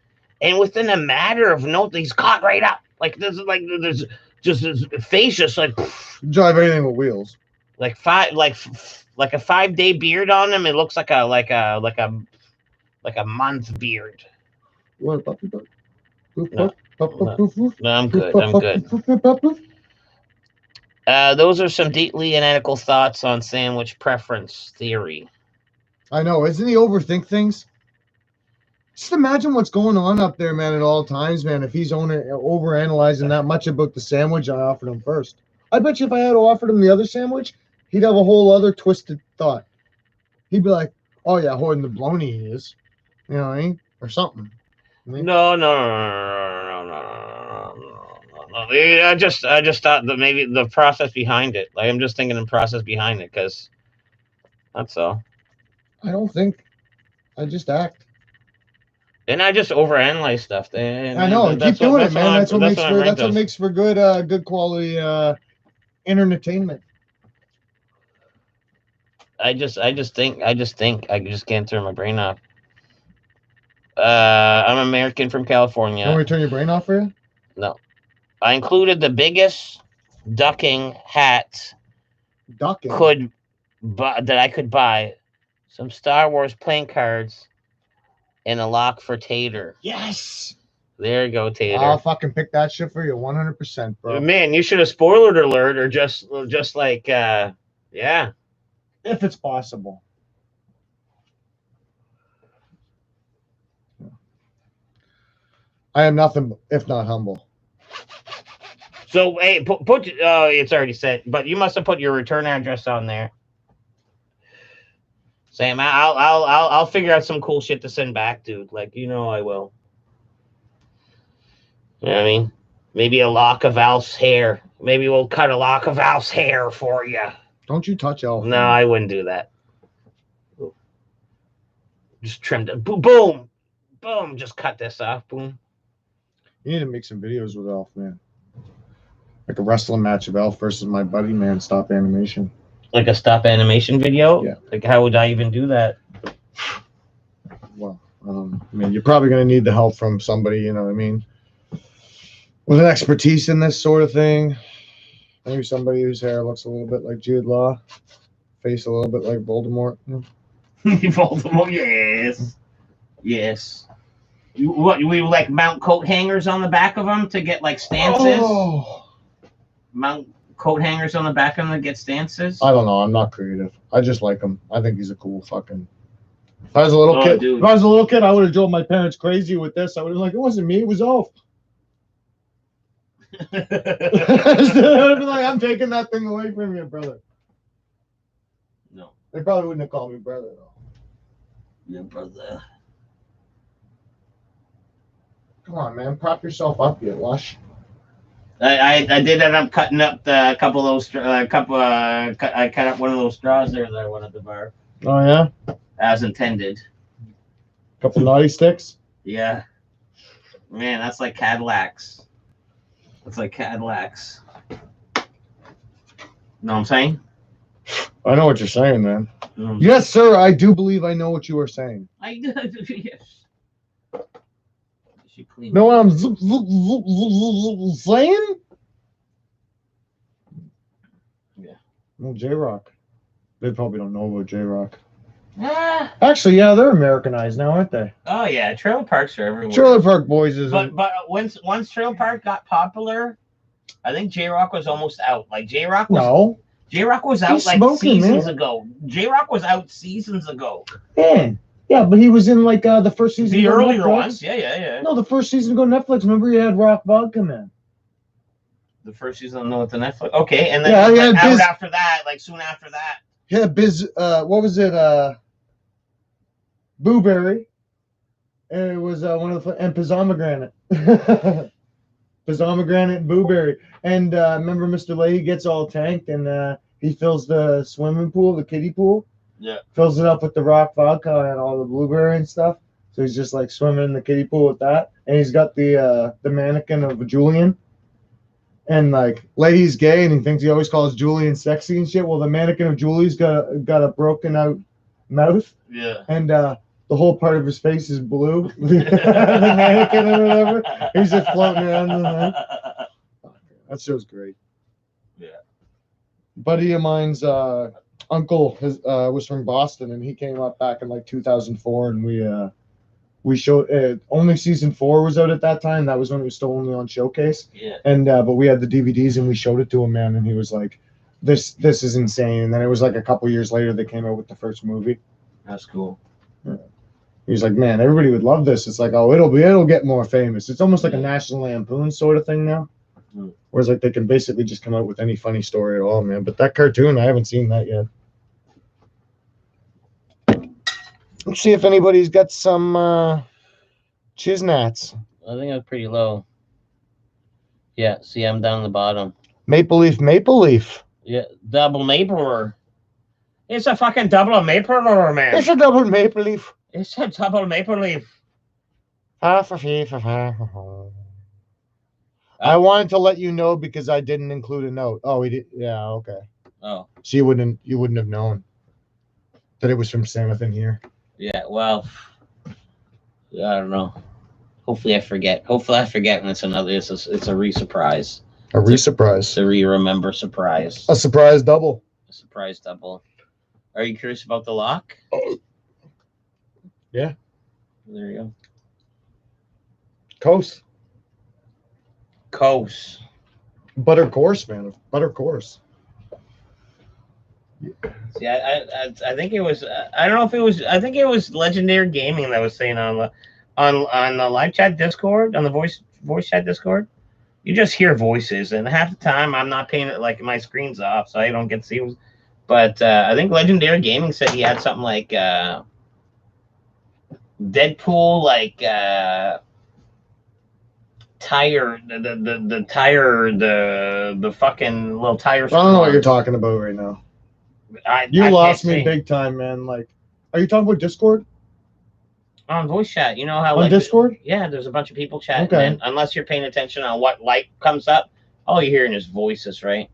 and within a matter of he's caught right up. There's just his face just like drive anything with wheels. Like a 5-day beard on him. It looks like a month beard. You want a puppy dog? No, I'm good. Those are some deeply analytical thoughts on sandwich preference theory. I know. Isn't he overthink things? Just imagine what's going on up there, man, at all times, man. If he's overanalyzing that much about the sandwich I offered him first. I bet you if I had offered him the other sandwich, he'd have a whole other twisted thought. He'd be like, oh, yeah, hoarding the bologna he is. You know what I mean? Or something. No. I just thought that maybe the process behind it. Like, I'm just thinking the process behind it, because that's all. I don't think. I just act. And I just overanalyze stuff. I know. Keep doing it, man. That's what makes for good quality entertainment. I just think I just can't turn my brain off. I'm American from California. Can we turn your brain off for you? No. I included the biggest ducking hat Ducking? that I could buy, some Star Wars playing cards, and a lock for Tater. Yes! There you go, Tater. I'll fucking pick that shit for you 100%, bro. Man, you should have spoiler alert or just like, yeah. If it's possible. I am nothing if not humble. So, hey, put it's already said, but you must have put your return address on there. Sam, I'll figure out some cool shit to send back, dude. Like, I will. You know what I mean? Maybe a lock of Alf's hair. Maybe we'll cut a lock of Alf's hair for you. Don't you touch Alf. No, I wouldn't do that. Just trimmed it. Boom. Boom. Just cut this off. Boom. You need to make some videos with Alf, man. Like a wrestling match of Alf versus my buddy, man. Stop animation. Like a stop animation video? Yeah. Like, how would I even do that? Well, I mean, you're probably going to need the help from somebody, you know what I mean, with an expertise in this sort of thing. Maybe somebody whose hair looks a little bit like Jude Law, face a little bit like Voldemort. Voldemort, yes. Yes. We like mount coat hangers on the back of them to get like stances? Oh. Mount coat hangers on the back of them to get stances? I don't know. I'm not creative. I just like him. I think he's a cool fucking... If I was a little kid, dude. If I was a little kid, I would have drove my parents crazy with this. I would have been like, it wasn't me, it was Alf. I would have been like, I'm taking that thing away from you, brother. No. They probably wouldn't have called me brother, though. Yeah, brother. Come on, man. Prop yourself up, you lush. I did end up cutting up a couple of those, I cut up one of those straws there that I wanted to bar. Oh, yeah? As intended. Couple naughty sticks? Yeah. Man, that's like Cadillacs. That's like Cadillacs. Know what I'm saying? I know what you're saying, man. Yes, sir. I do believe I know what you are saying. I do. Yes. Know what I'm saying? Yeah. Well, J-Rock. They probably don't know about J-Rock. Actually, yeah, they're Americanized now, aren't they? Oh yeah, trailer parks are everywhere. Trailer Park Boys is. But once Trailer Park got popular, I think J-Rock was almost out. Like J-Rock was. No. J-Rock was out like seasons ago. J-Rock was out seasons ago. Yeah, but he was in like the first season. The earlier ones. Yeah. No, the first season go Netflix. Remember, he had Rock Vodka Man. The first season, no, the Netflix. Okay, and then out after that, like soon after that. Yeah, what was it? Booberry. And it was one of the and Pizzomegranate. Pizzomegranate and Booberry. And remember, Mr. Leahy gets all tanked and he fills the swimming pool, the kiddie pool. Yeah. Fills it up with the Rock Vodka and all the blueberry and stuff. So he's just like swimming in the kiddie pool with that. And he's got the mannequin of Julian. And like Leahy's gay and he thinks he always calls Julian sexy and shit. Well, the mannequin of Julie's got a broken out mouth. Yeah. And the whole part of his face is blue. The mannequin or whatever. He's just floating around in the That show's great. Yeah. Buddy of mine's uncle was from Boston, and he came up back in like 2004, and we showed only season 4 was out at that time. That was when it was still only on Showcase. Yeah. And but we had the DVDs, and we showed it to him, man, and he was like, "This is insane." And then it was like a couple years later they came out with the first movie. That's cool. Yeah. He was like, "Man, everybody would love this." It's like, oh, it'll get more famous. It's almost like a National Lampoon sort of thing now. Whereas like they can basically just come out with any funny story at all, man. But that cartoon, I haven't seen that yet. Let's see if anybody's got some Chiznats. I think I'm pretty low. Yeah, see, I'm down the bottom. Maple Leaf. Yeah, double maple. It's a fucking double maple, man. It's a double Maple Leaf. It's a double maple leaf. I wanted to let you know because I didn't include a note. Oh, we did. Yeah, okay. Oh. So you wouldn't have known that it was from Samathan here. Yeah, well, I don't know. Hopefully I forget. Hopefully I forget when it's another. It's a re-surprise. A re-surprise. It's a re-remember surprise. A surprise double. A surprise double. Are you curious about the lock? Yeah. There you go. Coast. Butter course, man. Butter course. See, I think it was. I don't know if it was. I think it was Legendary Gaming that was saying on the live chat Discord, on the voice chat Discord. You just hear voices, and half the time I'm not paying it. Like my screen's off, so I don't get to see. But I think Legendary Gaming said he had something like Deadpool, like tire, the tire, the fucking little tire. I don't know what you're talking about right now. You lost me big time, man. Like, are you talking about Discord? On voice chat, you know how on Discord? Yeah, there's a bunch of people chatting. Okay. And unless you're paying attention on what light comes up, all you're hearing is voices, right?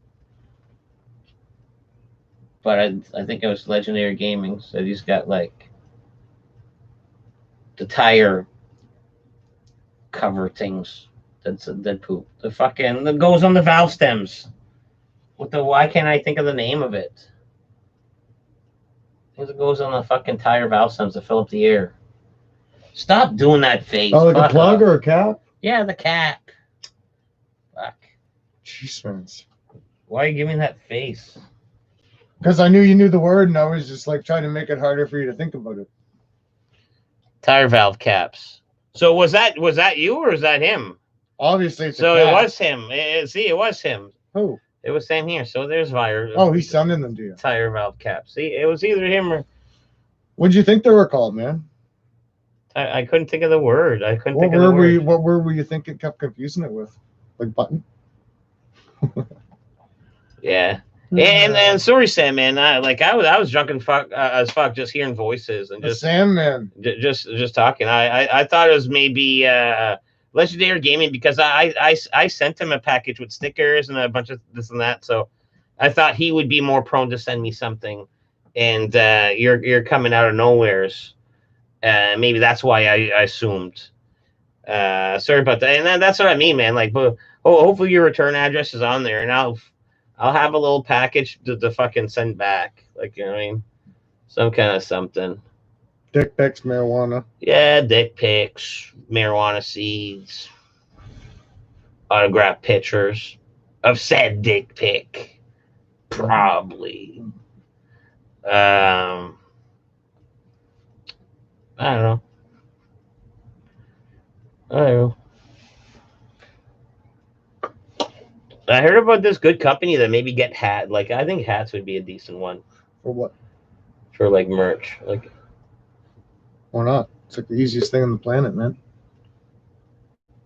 But I think it was Legendary Gaming said he's got like the tire cover things. That's a Deadpool. The fucking that goes on the valve stems. Why can't I think of the name of it? It goes on the fucking tire valve stems to fill up the air. Stop doing that face. Oh, like a plug or a cap? Yeah, the cap. Fuck. Jeez, man. Why are you giving that face? Because I knew you knew the word, and I was just like trying to make it harder for you to think about it. Tire valve caps. So was that you or is that him? Obviously, it's so it was him. See, it was him. Who? It was same here. So there's virus. Oh, he's sending them to you. Tire valve caps. See, it was either him or. What'd you think they were called, man? I couldn't think of the word. I couldn't think of the word. What word were you thinking kept confusing it with? Like button? Yeah. And sorry, Sam, man. I was drunk as fuck just hearing voices and just Sam, man. Just talking. I thought it was maybe Legendary Gaming because I sent him a package with stickers and a bunch of this and that. So I thought he would be more prone to send me something. And you're coming out of nowheres. Maybe that's why I assumed. Sorry about that. And that's what I mean, man. Like, but hopefully your return address is on there, and I'll have a little package to fucking send back. Like, you know what I mean? Some kind of something. Dick pics, marijuana. Yeah, dick pics, marijuana seeds, autographed pictures of said dick pic. Probably. I don't know. I heard about this good company that maybe get hat. Like, I think hats would be a decent one. For what? For like merch. Like, why not? It's like the easiest thing on the planet, man.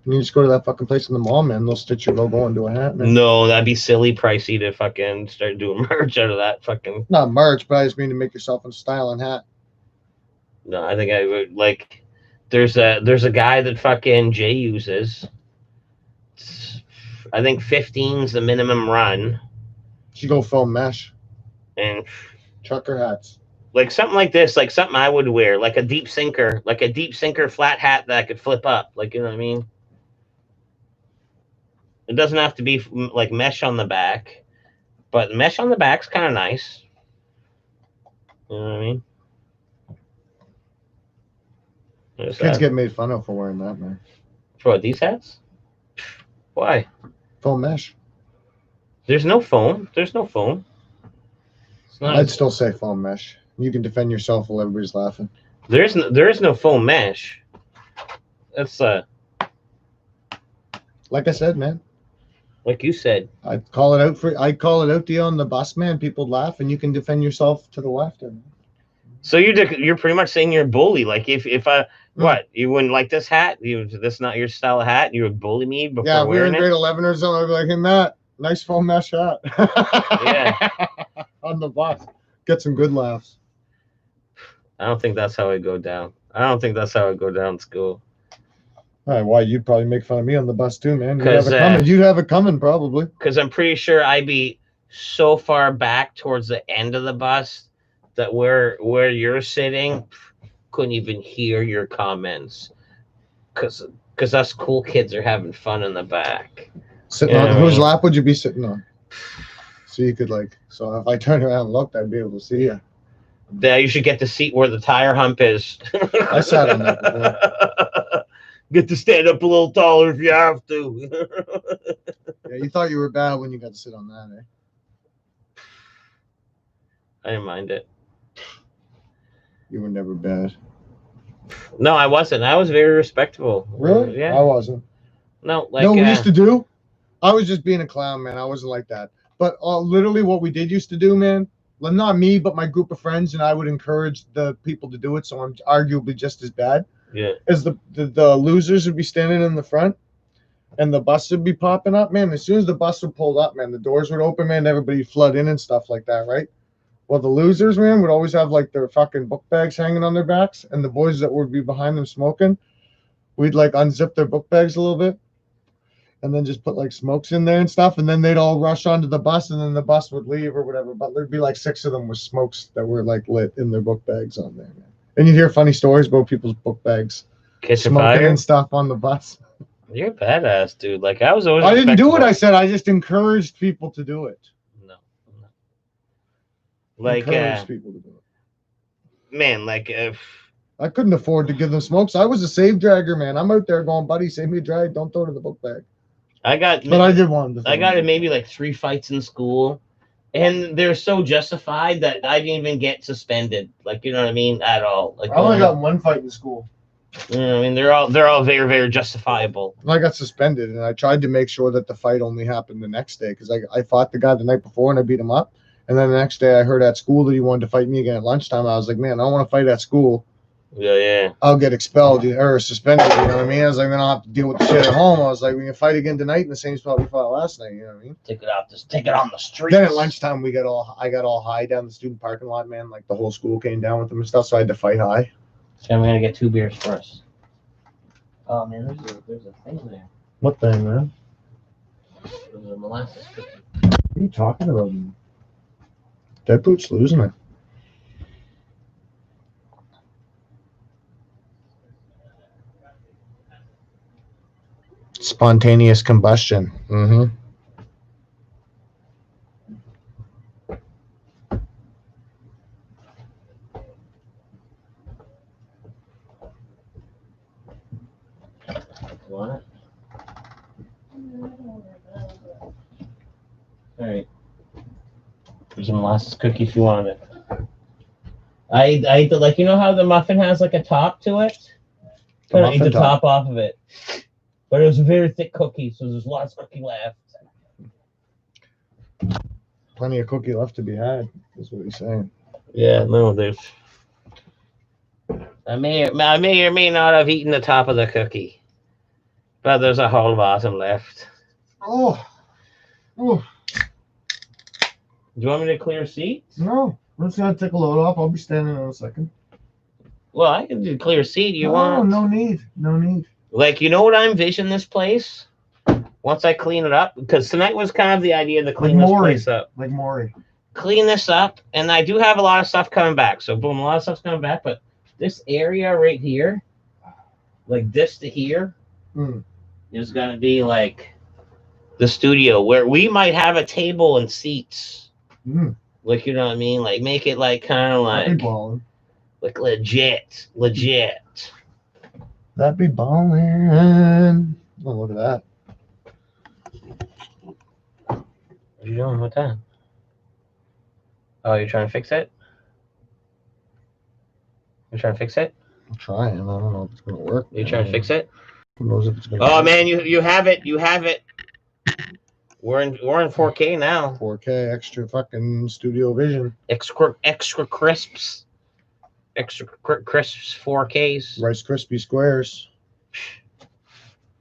You just go to that fucking place in the mall, man. They'll stitch your logo into a hat, man. No, that'd be silly pricey to fucking start doing merch out of that fucking. Not merch, but I just mean to make yourself a styling hat. No, I think I would like. There's a guy that fucking Jay uses. I think 15's the minimum run. You go foam mesh. And trucker hats. Like something like this, like something I would wear, like a deep sinker flat hat that I could flip up. Like, you know what I mean? It doesn't have to be like mesh on the back, but mesh on the back's kind of nice. You know what I mean? Kids get made fun of for wearing that, man. For what, these hats? Why? Foam mesh. There's no foam. There's no foam. I'd still say foam mesh. You can defend yourself while everybody's laughing. There is no foam mesh. That's like I said, man. Like you said. I'd call it out to you on the bus, man. People laugh, and you can defend yourself to the left. So you're pretty much saying you're a bully. Like if I what, you wouldn't like this hat? This not your style of hat? You would bully me before wearing it? Yeah, we were in grade 11 or something. I'd be like, hey Matt, nice foam mesh hat. Yeah. On the bus. Get some good laughs. I don't think that's how it go down. I don't think that's how it go down in school. All right, why? You'd probably make fun of me on the bus too, man. You'd have it coming probably. Because I'm pretty sure I'd be so far back towards the end of the bus that where you're sitting, couldn't even hear your comments. Because us cool kids are having fun in the back. Sitting on whose lap would you be sitting on? So you could so if I turned around and looked, I'd be able to see you. Yeah, you should get the seat where the tire hump is. I sat on that before. Get to stand up a little taller if you have to. Yeah, you thought you were bad when you got to sit on that, eh? I didn't mind it. You were never bad. No, I wasn't. I was very respectable. Really? Yeah. I wasn't. No, we used to do? I was just being a clown, man. I wasn't like that. But literally what we did used to do, man, well, not me, but my group of friends, and I would encourage the people to do it, so I'm arguably just as bad. Yeah. Is the losers would be standing in the front, and the bus would be popping up, man. As soon as the bus would pull up, man, the doors would open, man, everybody would flood in and stuff like that, right? Well, the losers, man, would always have their fucking book bags hanging on their backs, and the boys that would be behind them smoking, we'd unzip their book bags a little bit, and then just put smokes in there and stuff, and then they'd all rush onto the bus, and then the bus would leave or whatever. But there'd be 6 of them with smokes that were lit in their book bags on there, man. And you'd hear funny stories about people's book bags smoking and stuff on the bus. You're a badass, dude. I was always. I didn't do it. I said I just encouraged people to do it. No. Encouraged people to do it. Man, if I couldn't afford to give them smokes. I was a save dragger, man. I'm out there going, buddy, save me a drag. Don't throw it in the book bag. I got maybe 3 fights in school, and they're so justified that I didn't even get suspended. You know what I mean? At all. I only got 1 fight in school. You know what I mean? They're all very, very justifiable. I got suspended, and I tried to make sure that the fight only happened the next day, because I fought the guy the night before and I beat him up, and then the next day I heard at school that he wanted to fight me again at lunchtime. I was like, man, I don't want to fight at school. Yeah. I'll get expelled or suspended. You know what I mean? I was like, then I'll have to deal with the shit at home. I was like, we can fight again tonight in the same spot we fought last night. You know what I mean? Take it on the streets. Then at lunchtime I got all high down the student parking lot, man. The whole school came down with them and stuff, so I had to fight high. So I'm gonna get 2 beers for us. Oh man, there's a thing there. What thing, man? There's a molasses cookie. What are you talking about? Deadpoot's losing it. Spontaneous combustion. Mm-hmm. Want it? All right. There's a molasses cookie if you want it. I ate the, you know how the muffin has a top to it? I ate the top off of it. But it was a very thick cookie, so there's lots of cookie left. Plenty of cookie left to be had, is what he's saying. Yeah, no, there's. I may or may not have eaten the top of the cookie, but there's a whole bottom left. Oh. Do you want me to clear seats? No, I'm just gonna take a load off. I'll be standing in a second. Well, I can do clear seat. You want? No need. You know what I envision this place? Once I clean it up, because tonight was kind of the idea to clean this place up. Like Maury. Clean this up, and I do have a lot of stuff coming back. So boom, a lot of stuff's coming back, but this area right here, this to here, is gonna be the studio where we might have a table and seats. You know what I mean? Make it kind of legit. That'd be ballin'. Oh, look at that. What are you doing with that? Oh, you're trying to fix it? You're trying to fix it? I'm trying. I don't know if it's gonna work. You're trying to fix it? Who knows if it's gonna work? Man, you have it. You have it. We're in 4K now. 4K, extra fucking studio vision. Extra crisps. Extra crisps 4Ks. Rice Krispie squares.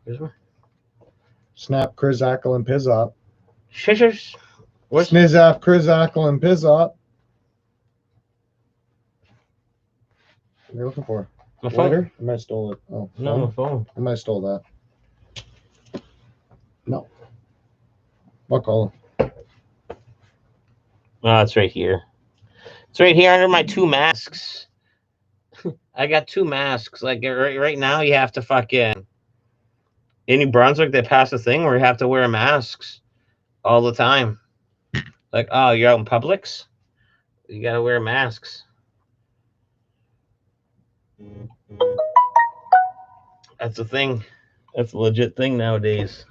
Here's one. Snap, Krizackle, and Pizzop. Shishers. Snizzap, Krizackle, and Pizzop. What are you looking for? My phone. Later? I might have stole it. Oh, no, my phone. I might have stole that. No. I'll call him. Oh, it's right here. It's right here under my 2 masks. I got 2 masks. Right now, you have to fucking in New Brunswick, they passed a thing where you have to wear masks all the time. Like, oh, you're out in Publix, you gotta wear masks. That's a thing. That's a legit thing nowadays.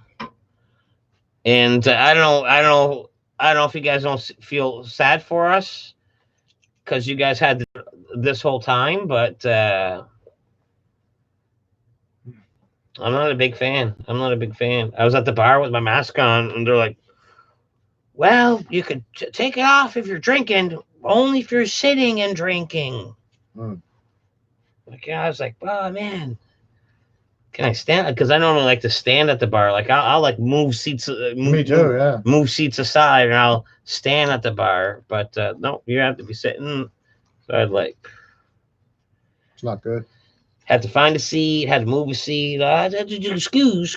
And I don't know if you guys don't feel sad for us because you guys had this whole time, but I'm not a big fan. I was at the bar with my mask on, and they're like, well, you could take it off if you're drinking, only if you're sitting and drinking. Like, I was like, oh, man. Can I stand? Because I normally like to stand at the bar. Like, I'll like move seats. Me too, yeah. Move seats aside, and I'll stand at the bar. But no, you have to be sitting. So I'd like. It's not good. Had to find a seat. Had to move a seat. I had to do excuse,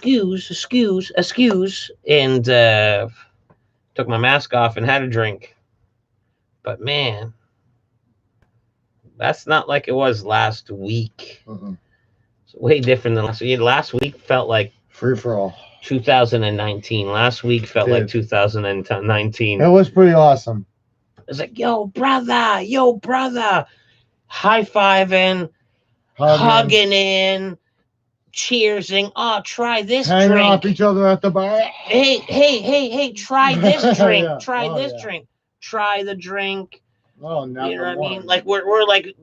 and took my mask off and had a drink. But man, that's not like it was last week. It's way different than last week. Last week felt like free for all. 2019. Last week felt like 2019. It was pretty awesome. It's like, yo, brother, high-fiving, hugging in, cheersing. Oh, try this hanging drink. off each other at the bar. Hey, try this drink. Try this drink. Try the drink. Oh, no. You know what I mean? Like we're like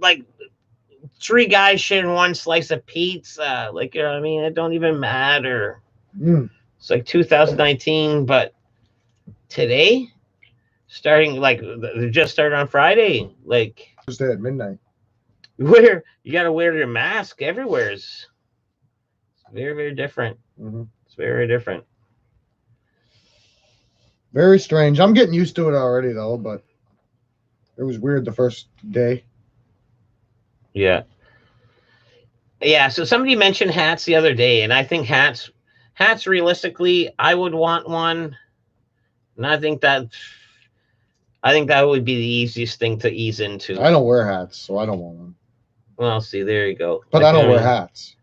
three guys sharing one slice of pizza. Like, you know what I mean? It don't even matter. It's like 2019, but today, starting like they just started on Friday. Like Thursday at midnight. Where you got to wear your mask everywhere. It's very, very different. It's very, very different. Very strange. I'm getting used to it already, though, but it was weird the first day. Yeah. So somebody mentioned hats the other day, and I think hats realistically, I would want one, and I think that would be the easiest thing to ease into. I don't wear hats, so I don't want one. Well, see, there you go. But I don't wear hats.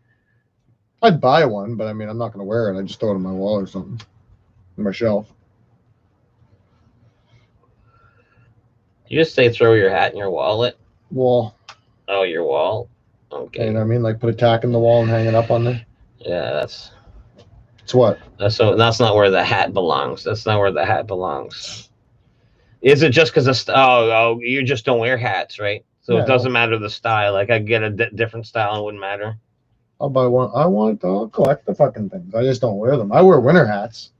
I'd buy one, but I mean, I'm not going to wear it. I just throw it on my wall or something, on my shelf. You just say throw your hat in your wallet? Wall. Oh, your wall? Okay. You know what I mean? Like put a tack in the wall and hang it up on there? Yeah, that's... It's what? That's not where the hat belongs. That's not where the hat belongs. Is it just because of... you just don't wear hats, right? So it doesn't matter the style. Like, I get a different style and it wouldn't matter. I'll buy one. I'll collect the fucking things. I just don't wear them. I wear winter hats.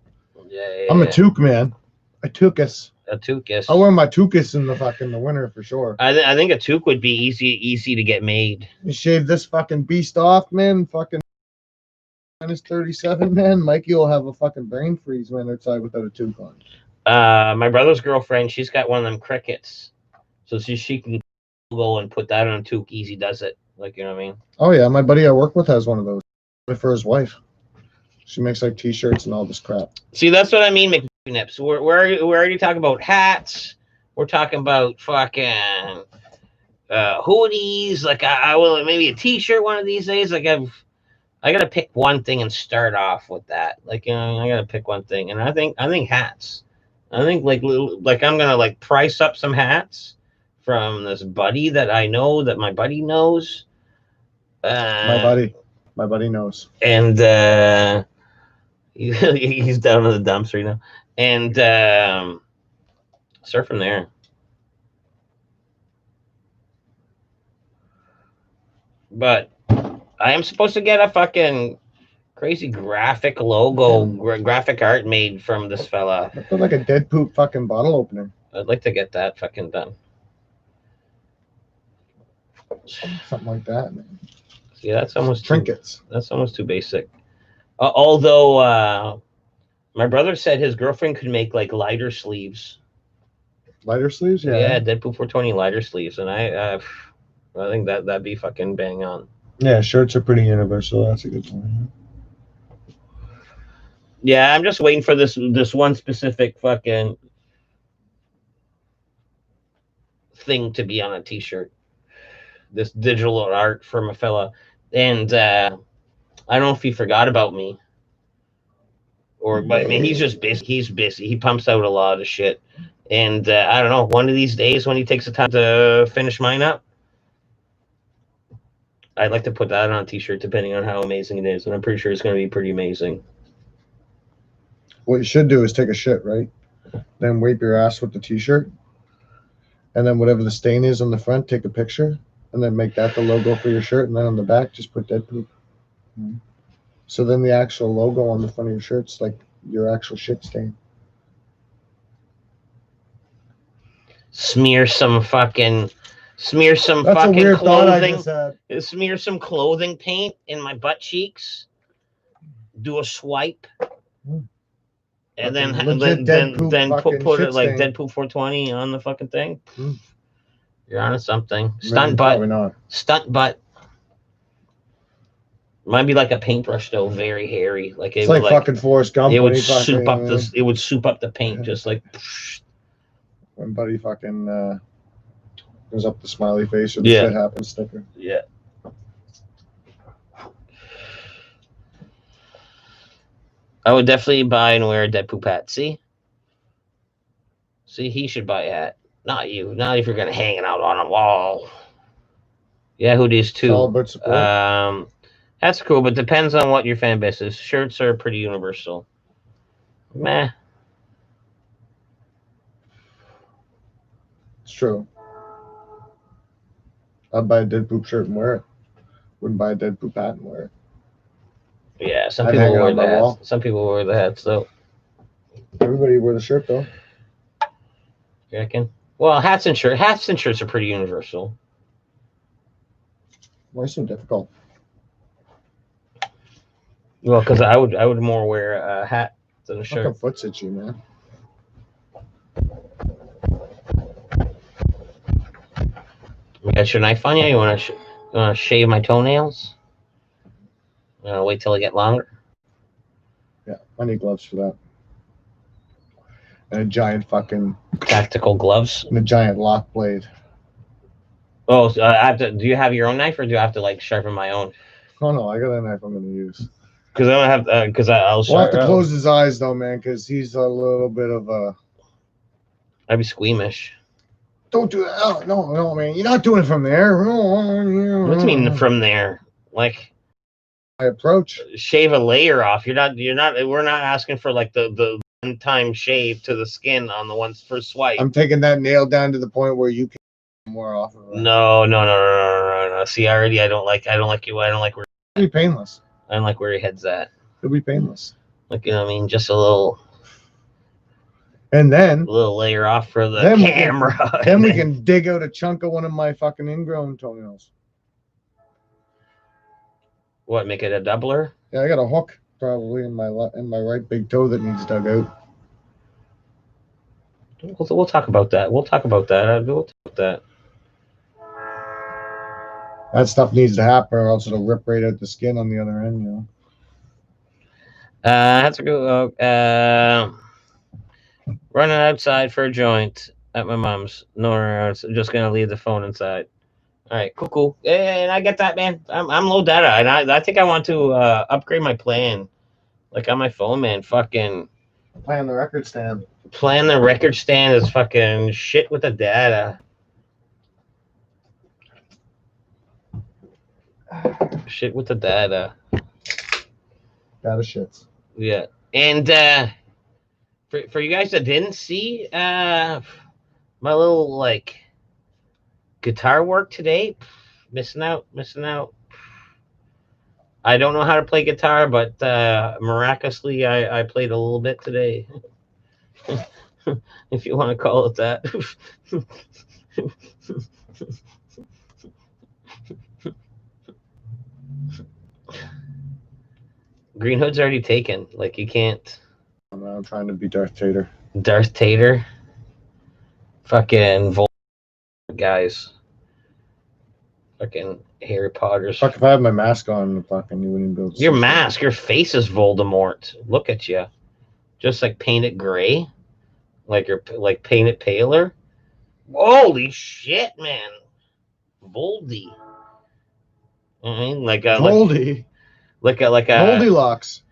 Yeah. I'm a toque man. A toque-us. A toque-us. I wear my toque-us in the winter for sure. I think a toque would be easy to get made. You shave this fucking beast off, man. Fucking minus 37, man. Mikey will have a fucking brain freeze when outside without a toque on. My brother's girlfriend, she's got one of them crickets, so she can go and put that on a toque. Easy does it. Like, you know what I mean? Oh yeah, my buddy I work with has one of those for his wife. She makes like t-shirts and all this crap. See, that's what I mean, McNips. We're already talking about hats. We're talking about fucking hoodies. Like, I will maybe a t-shirt one of these days. Like, I gotta pick one thing and start off with that. Like, you know, I gotta pick one thing, and I think hats. I think like I'm gonna like price up some hats from this buddy that I know that my buddy knows. My buddy knows. And he's down in the dumps right now. And start from there. But I am supposed to get a fucking crazy graphic logo, graphic art made from this fella. I feel like a dead poop fucking bottle opener. I'd like to get that fucking done. Something like that, man. Yeah, that's almost trinkets. That's almost too basic. Although my brother said his girlfriend could make like lighter sleeves. Lighter sleeves, yeah. Yeah, Deadpool 420 lighter sleeves, and I think that'd be fucking bang on. Yeah, shirts are pretty universal. That's a good one. Yeah, I'm just waiting for this one specific fucking thing to be on a t-shirt. This digital art from a fella. And I don't know if he forgot about me, But I mean, he's just busy. He's busy. He pumps out a lot of shit. And I don't know, one of these days when he takes the time to finish mine up, I'd like to put that on a t-shirt depending on how amazing it is. And I'm pretty sure it's going to be pretty amazing. What you should do is take a shit, right? Then wipe your ass with the t-shirt. And then whatever the stain is on the front, take a picture. And then make that the logo for your shirt. And then on the back, just put dead poop. Mm-hmm. So then the actual logo on the front of your shirt's like your actual shit stain. Smear some fucking That's a weird thought I just had. Smear some clothing paint in my butt cheeks. Do a swipe. And then put it like Deadpool 420 on the fucking thing. You're onto something. Stunt butt. Probably not. Stunt butt. Might be like a paintbrush though, very hairy. Like it's like fucking Forrest Gump. It would soup up this. It would soup up the paint just like. When Buddy fucking goes up the smiley face or the shit happens sticker. Yeah. I would definitely buy and wear a Deadpool hat. See, he should buy a hat. Not you. Not if you're gonna hang it out on a wall. Yeah, hoodies too. All about support. That's cool, but depends on what your fan base is. Shirts are pretty universal. Meh. It's true. I'd buy a Deadpool shirt and wear it. Wouldn't buy a Deadpool hat and wear it. Yeah, some people wear the hats. Some people wear the hats, though. Everybody wear the shirt, though. You reckon? Well, hats and shirts are pretty universal. Why so difficult? Well, because I would more wear a hat than a shirt. Fucking foot's itchy, man. You got your knife on you? You want to shave my toenails? Wait till they get longer? Yeah, I need gloves for that. And a giant fucking... tactical gloves? And a giant lock blade. Oh, so I have to... Do you have your own knife, or do I have to, like, sharpen my own? Oh, no, I got a knife I'm going to use. Because I don't have... Because I'll... We'll have to close his eyes, though, man, because he's a little bit of a... I'd be squeamish. Don't do that. Oh, no, man. You're not doing it from there. What do you mean from there? Like... I approach. Shave a layer off. We're not asking for, like, the one-time shave to the skin on the one's first swipe. I'm taking that nail down to the point where you can more off of it. No. See, I don't like you. I don't like where... It'll be painless. I don't like where your head's at. It'll be painless. Like, you know what I mean? Just a little... And then... A little layer off for the camera. Then we can dig out a chunk of one of my fucking ingrown toenails. What, make it a doubler? Yeah, I got a hook probably in my right big toe that needs dug out. We'll talk about that. We'll talk about that. That stuff needs to happen, or else it'll rip right out the skin on the other end, you know. That's a good. Running outside for a joint at my mom's. No, I'm just gonna leave the phone inside. All right, cool. And I get that, man. I'm low data, and I think I want to upgrade my plan, like on my phone, man. Fucking playing the record stand. Playing the record stand is fucking shit with the data. Shit with the data. Data shits. Yeah, and for you guys that didn't see my little like guitar work today, missing out. I don't know how to play guitar, but miraculously I played a little bit today. If you want to call it that. Green Hood's already taken. Like, you can't. I'm trying to be Darth Tater. Darth Tater? Fucking guys. Fucking Harry Potter's. Fuck, if I had my mask on, fucking you wouldn't be able to see your mask, your face is Voldemort. Look at you. Just like paint it gray. Like you're like paint it paler. Holy shit, man. Voldy. I mean, like a Voldy. Like a Goldilocks.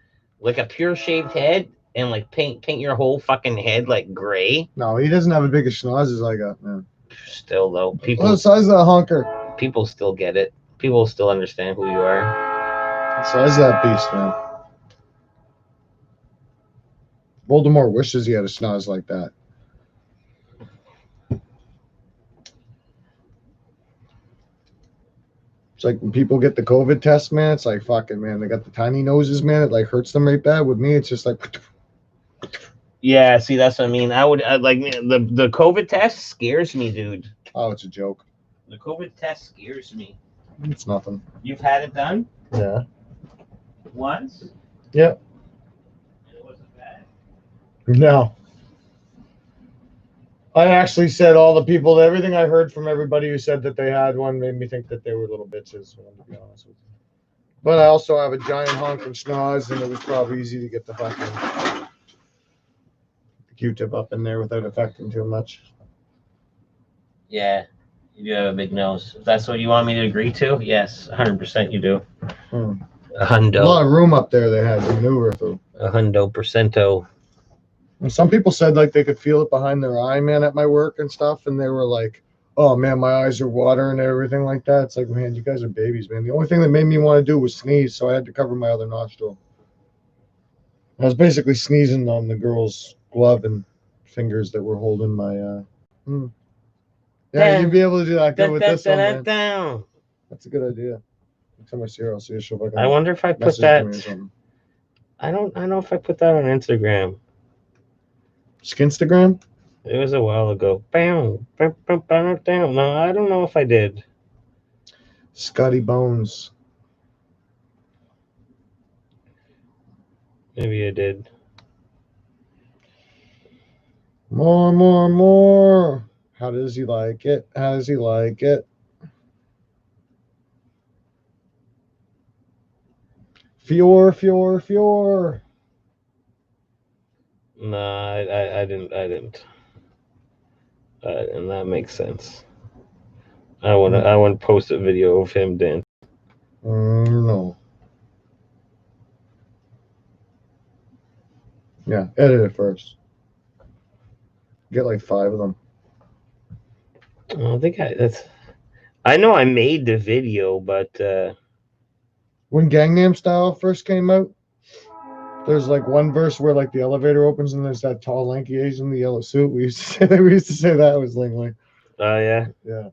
Like a pure shaved head and like paint your whole fucking head like gray. No, he doesn't have as big a schnoz as I got, man. Still though, What people size is that honker? people still get it. People still understand who you are. What size is that beast, man? Voldemort wishes he had a schnoz like that. It's like when people get the COVID test, man. It's like fucking, man. They got the tiny noses, man. It like hurts them right bad. With me, it's just like. Yeah, see, that's what I mean. I'd like the COVID test scares me, dude. Oh, it's a joke. The COVID test scares me. It's nothing. You've had it done? Yeah. Once? Yep. It wasn't bad? No. I actually said all the people, everything I heard from everybody who said that they had one made me think that they were little bitches, to be honest with you. But I also have a giant honking schnoz, and it was probably easy to get the fucking Q-tip up in there without affecting too much. Yeah, you do have a big nose. If that's what you want me to agree to, yes, 100% you do. A hundo. A lot of room up there they had to maneuver through. A hundo percento. And some people said like they could feel it behind their eye, man, at my work and stuff, and they were like, "Oh man, my eyes are watering and everything like that." It's like, man, you guys are babies, man. The only thing that made me want to do was sneeze, so I had to cover my other nostril. I was basically sneezing on the girl's glove and fingers that were holding my. Yeah, you'd be able to do that good with this one, man. That's a good idea. Next time I see her, I'll see if she'll I wonder if I put that. I don't know if I put that on Instagram. Skinstagram? It was a while ago. Bam, bam, bam, bam, bam. No, I don't know if I did. Scotty Bones. Maybe I did. More, more, more. How does he like it? How does he like it? Fior, Fior, Fior. No, I didn't. And that makes sense. I want to post a video of him dancing. No. Yeah, edit it first. Get like 5 of them. I think I know I made the video, but when Gangnam Style first came out, there's like one verse where like the elevator opens and there's that tall, lanky Asian in the yellow suit. We used to say that was Ling Ling. Oh yeah. Yeah.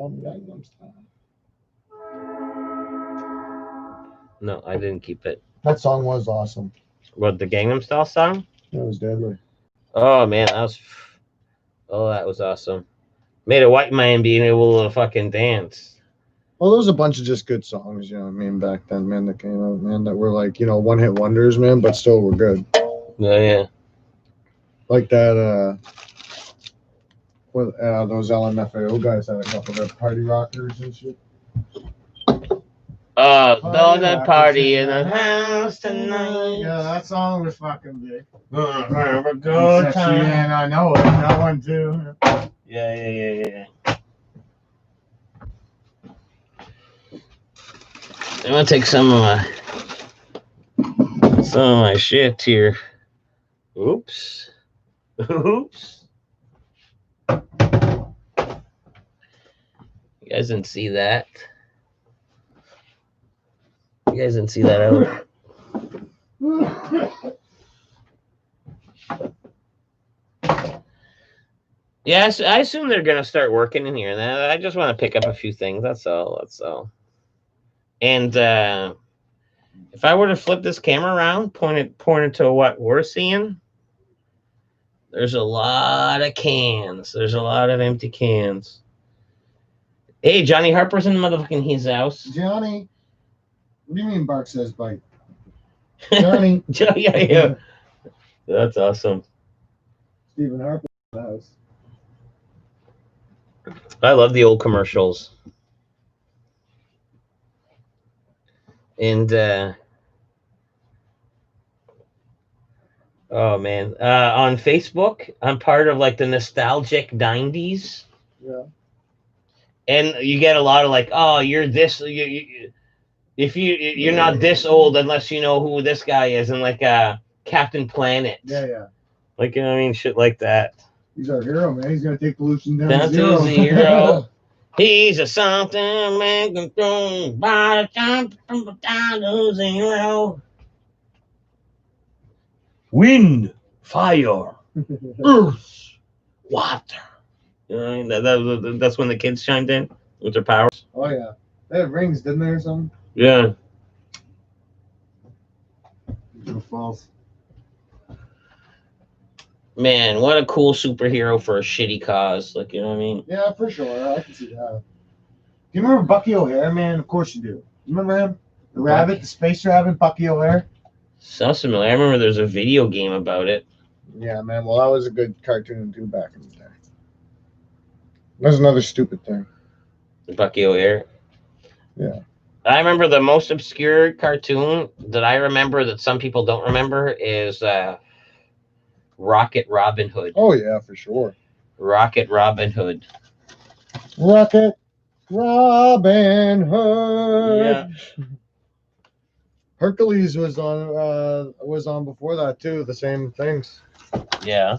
Gangnam Style. No, I didn't keep it. That song was awesome. What, the Gangnam Style song? It was deadly. Oh man, that was awesome. Made a white man being able to fucking dance. Well, there was a bunch of just good songs, you know what I mean, back then, man, that came out, man, that were like, you know, one-hit wonders, man, but still were good. Yeah. Like that, those LMFAO guys had a couple of party rockers and shit. The party in the house tonight. Yeah, that song was fucking big. Gonna have a good time. And I know it. That one too. Yeah. I'm gonna take some of my shit here. Oops. You guys didn't see that. Out. Yeah, I assume they're gonna start working in here. I just want to pick up a few things. That's all. And if I were to flip this camera around, point it to what we're seeing, there's a lot of cans. There's a lot of empty cans. Hey, Johnny Harper's in motherfucking his house. Johnny. What do you mean Bark says bite? Johnny. Yeah. That's awesome. Stephen Harper's in the house. I love the old commercials. And Oh man, on Facebook, I'm part of like the nostalgic 90s. Yeah. And you get a lot of like, oh, you're this. If you're not this old unless you know who this guy is, and like Captain Planet. Yeah. Like, you know what I mean, shit like that. He's our hero, man. He's gonna take pollution down Down to zero. He's a something man control by the time down to zero. Wind, fire, earth, water. You know, that's when the kids chimed in with their powers. Oh yeah, they had rings, didn't they, or something? Yeah. False. Man, what a cool superhero for a shitty cause. Like, you know what I mean? Yeah, for sure. I can see that. Do you remember Bucky O'Hare, man? Of course you do. You remember him? The rabbit, the space rabbit, Bucky O'Hare? Sounds familiar. I remember there's a video game about it. Yeah, man. Well, that was a good cartoon too back in the day. There's another stupid thing. Bucky O'Hare. Yeah. I remember the most obscure cartoon that I remember that some people don't remember is Rocket Robin Hood. Oh, yeah, for sure. Rocket Robin Hood. Rocket Robin Hood. Yeah. Hercules was on before that too. The same things. Yeah.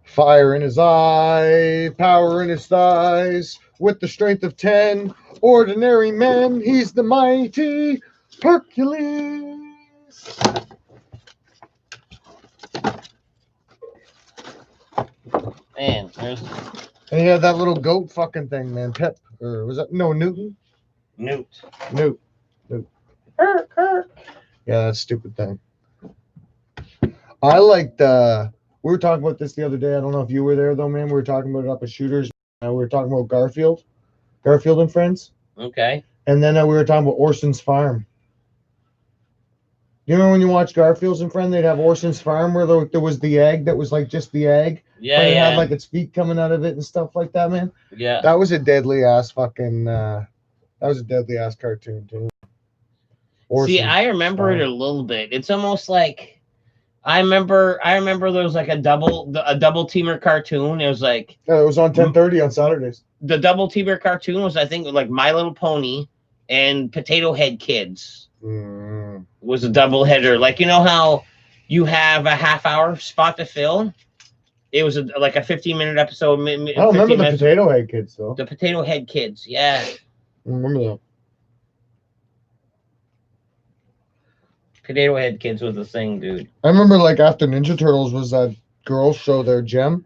Fire in his eye, power in his thighs, with the strength of 10 ordinary men, he's the mighty Hercules. Man, and he had that little goat fucking thing, man. Pep, or was that Newton? Newt. Yeah, that stupid thing. I liked we were talking about this the other day. I don't know if you were there though, man. We were talking about it up at Shooters. We were talking about Garfield and Friends. Okay. And then we were talking about Orson's Farm. You remember when you watched Garfield's and Friends, they'd have Orson's Farm where there was the egg that was like just the egg. Yeah, but it yeah. had like its feet coming out of it and stuff like that, man. Yeah. That was a deadly ass fucking. That was a deadly ass cartoon too. See, I remember it a little bit. It's almost like I remember there was like a double teamer cartoon. It was like it was on 10:30 on Saturdays. The double teamer cartoon was, I think, like My Little Pony and Potato Head Kids. Was a double header. Like, you know how you have a half-hour spot to fill? It was like a 15-minute episode. I don't remember the Potato Head Kids though. The Potato Head Kids, yeah. I remember that. Potato Head Kids was the thing, dude. I remember like after Ninja Turtles was that girl show there, Gem.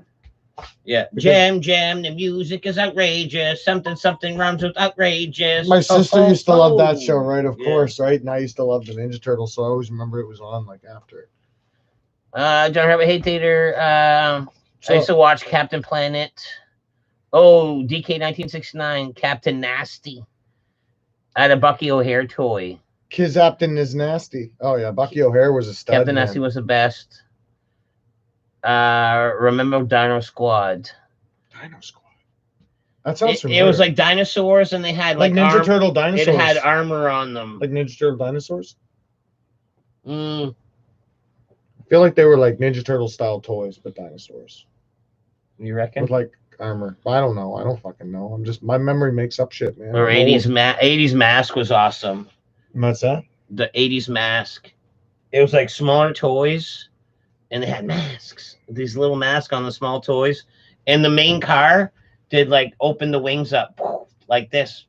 Yeah, Gem, the music is outrageous. Something rhymes with outrageous. My sister used to love that show, right? Of course, right? And I used to love the Ninja Turtles, so I always remember it was on like after it. John Herbert Hate Theater. I used to watch Captain Planet. Oh, DK 1969, Captain Nasty. I had a Bucky O'Hare toy. Captain is nasty. Oh yeah, Bucky O'Hare was a stud. Captain Nasty was the best. Remember Dino Squad? Dino Squad. That sounds familiar. It was like dinosaurs, and they had like Ninja Turtle dinosaurs. It had armor on them. Like Ninja Turtle dinosaurs. I feel like they were like Ninja Turtle style toys, but dinosaurs. You reckon? With like armor. I don't know. I don't fucking know. I'm just, my memory makes up shit, man. Or 80s Mask was awesome. What's that? The 80s Mask. It was like smaller toys, and they had masks. These little masks on the small toys, and the main car did like open the wings up like this.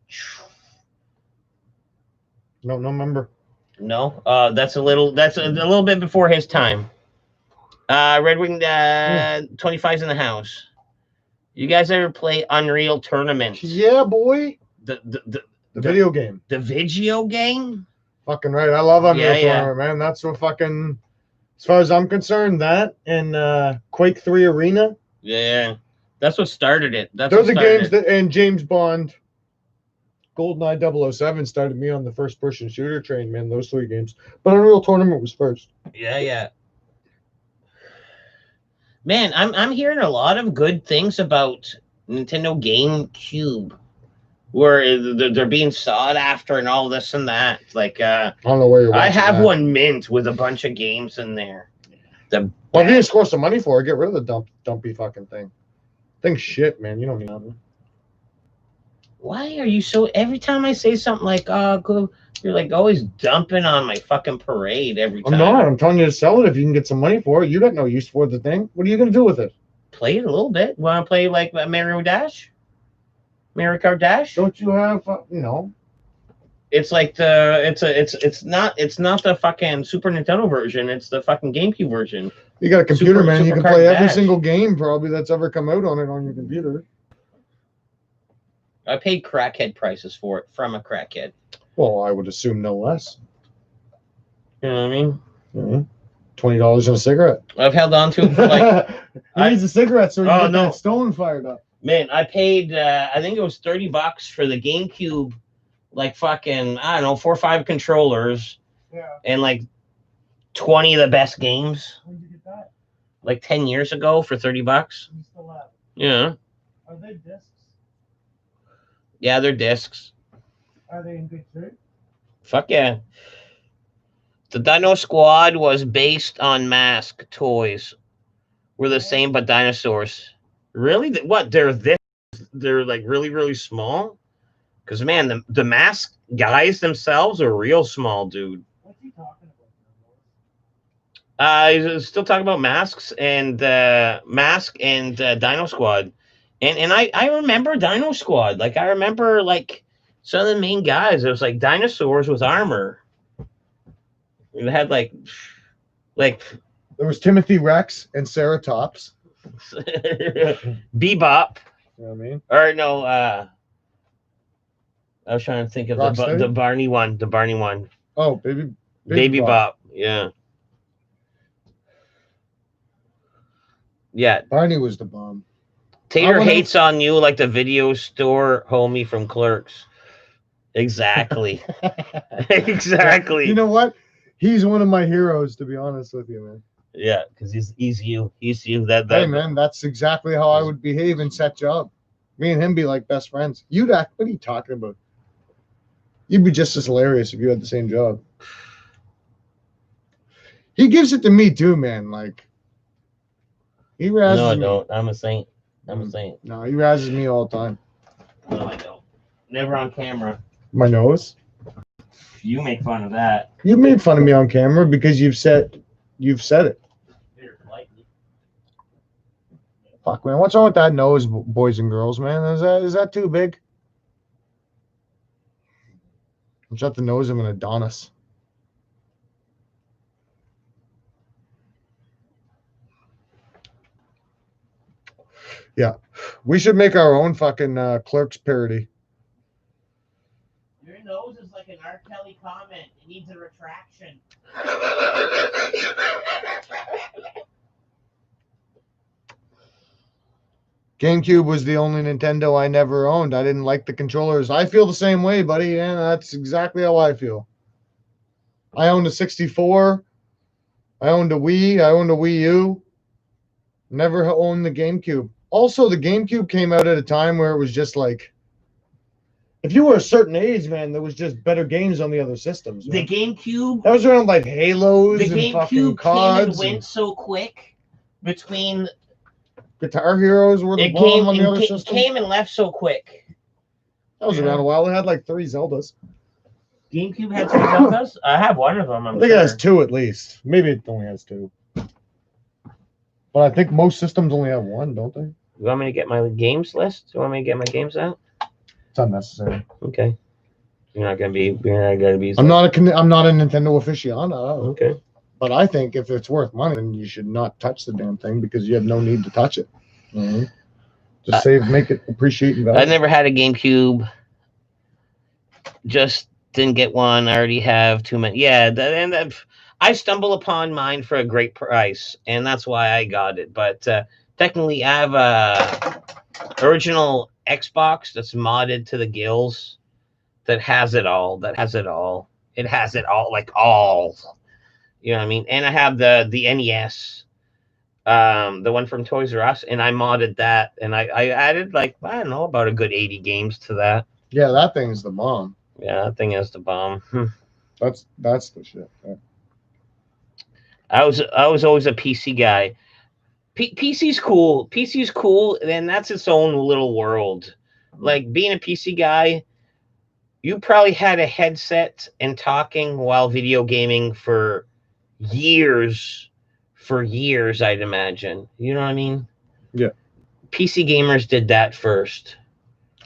No remember. No, that's a little bit before his time. Red Wing 25's in the house. You guys ever play Unreal Tournament? Yeah, boy. The video game. The video game? Fucking right. I love Unreal Tournament, man. That's what fucking, as far as I'm concerned, that and Quake 3 Arena. Yeah. That's what started it. Those are games that, and James Bond, GoldenEye 007 started me on the first person shooter train, man. Those three games. But Unreal Tournament was first. Yeah. Man, I'm hearing a lot of good things about Nintendo GameCube. where they're being sought after and all this and that. Like, I don't know where you're I watching have that. one mint with a bunch of games in there. Well, if you score some money for it, get rid of the dumpy fucking thing. Thing's shit, man. You don't need nothing. Why are you so? Every time I say something like, "Oh, go," you're like always dumping on my fucking parade every time. I'm not. I'm telling you to sell it if you can get some money for it. You got no use for the thing. What are you gonna do with it? Play it a little bit. Want to play like Mario Dash? Mario Kart Dash? Don't you have? You know. It's like it's not the fucking Super Nintendo version. It's the fucking GameCube version. You got a computer, man. You can Super play Kart every Dash. single game probably that's ever come out on it on your computer. I paid crackhead prices for it from a crackhead. Well, I would assume no less. You know what I mean? Mm-hmm. $20 in a cigarette. I've held on to it for like. He needs a cigarette so he can get that stone fired up. Man, I paid. I think it was $30 for the GameCube. Like fucking, I don't know, 4 or 5 controllers. Yeah. And like 20 of the best games. When did you get that? Like 10 years ago for $30. You still have it? Yeah. Are they discs? Yeah, they're discs. Are they in good shape? Fuck yeah. The Dino Squad was based on Mask toys. We're the same, but dinosaurs. Really? What? They're like really, really small? Because, man, the Mask guys themselves are real small, dude. What's he talking about? He's still talking about Mask and Dino Squad. And I remember Dino Squad. Like, I remember, like, some of the main guys. It was, like, dinosaurs with armor. It had, like... There was Timothy Rex and Ceratops. Bebop. You know what I mean? Or, no, I was trying to think of the Barney one. The Barney one. Oh, Baby Bop. Yeah. Yeah. Barney was the bomb. Tater hates on you like the video store homie from Clerks. Exactly. Exactly. You know what? He's one of my heroes, to be honest with you, man. Yeah, because he's you. He's you. That Hey, man, that's exactly how I would behave in set job. Me and him be like best friends. What are you talking about? You'd be just as hilarious if you had the same job. He gives it to me too, man. Like, he razzes me. No, I don't. I'm a saint. I'm a saint. No, he razzes me all the time. No, I don't. Never on camera. My nose? You make fun of that. You made fun of me on camera because you've said it. Fuck, man. What's wrong with that nose, boys and girls, man? Is that too big? I'm shut the nose of an Adonis. Yeah. We should make our own fucking Clerks parody. Your nose is like an R. Kelly comment. It needs a retraction. GameCube was the only Nintendo I never owned. I didn't like the controllers. I feel the same way, buddy. Yeah, that's exactly how I feel. I owned a 64. I owned a Wii. I owned a Wii U. Never owned the GameCube. Also, the GameCube came out at a time where it was just like, if you were a certain age, man, there was just better games on the other systems. Man. The GameCube. That was around like Halos the and GameCube fucking CODs. Came and went so quick between. Guitar Heroes were the bomb on the other system. Came and left so quick. That was around a while. It had like 3 Zeldas. GameCube had 3 Zeldas? I have one of them. I think it has 2 at least. Maybe it only has 2. But I think most systems only have 1, don't they? You want me to get my games list? You want me to get my games out? It's unnecessary. Okay. You're not gonna be. I'm not a Nintendo aficionado. Okay. But I think if it's worth money, then you should not touch the damn thing because you have no need to touch it. Mm-hmm. Just make it appreciate value. I never had a GameCube. Just didn't get one. I already have too many. Yeah, I stumbled upon mine for a great price, and that's why I got it. But technically, I have a original Xbox that's modded to the gills that has it all. It has it all, like all. You know what I mean? And I have the NES, the one from Toys R Us, and I modded that, and I added like, I don't know, about a good 80 games to that. Yeah, that thing's the bomb. Yeah, that thing is the bomb. That's the shit. Yeah. I was always a PC guy. PC's cool. PC's cool, and that's its own little world. Like being a PC guy, you probably had a headset and talking while video gaming for years. For years, I'd imagine. You know what I mean? Yeah. PC gamers did that first.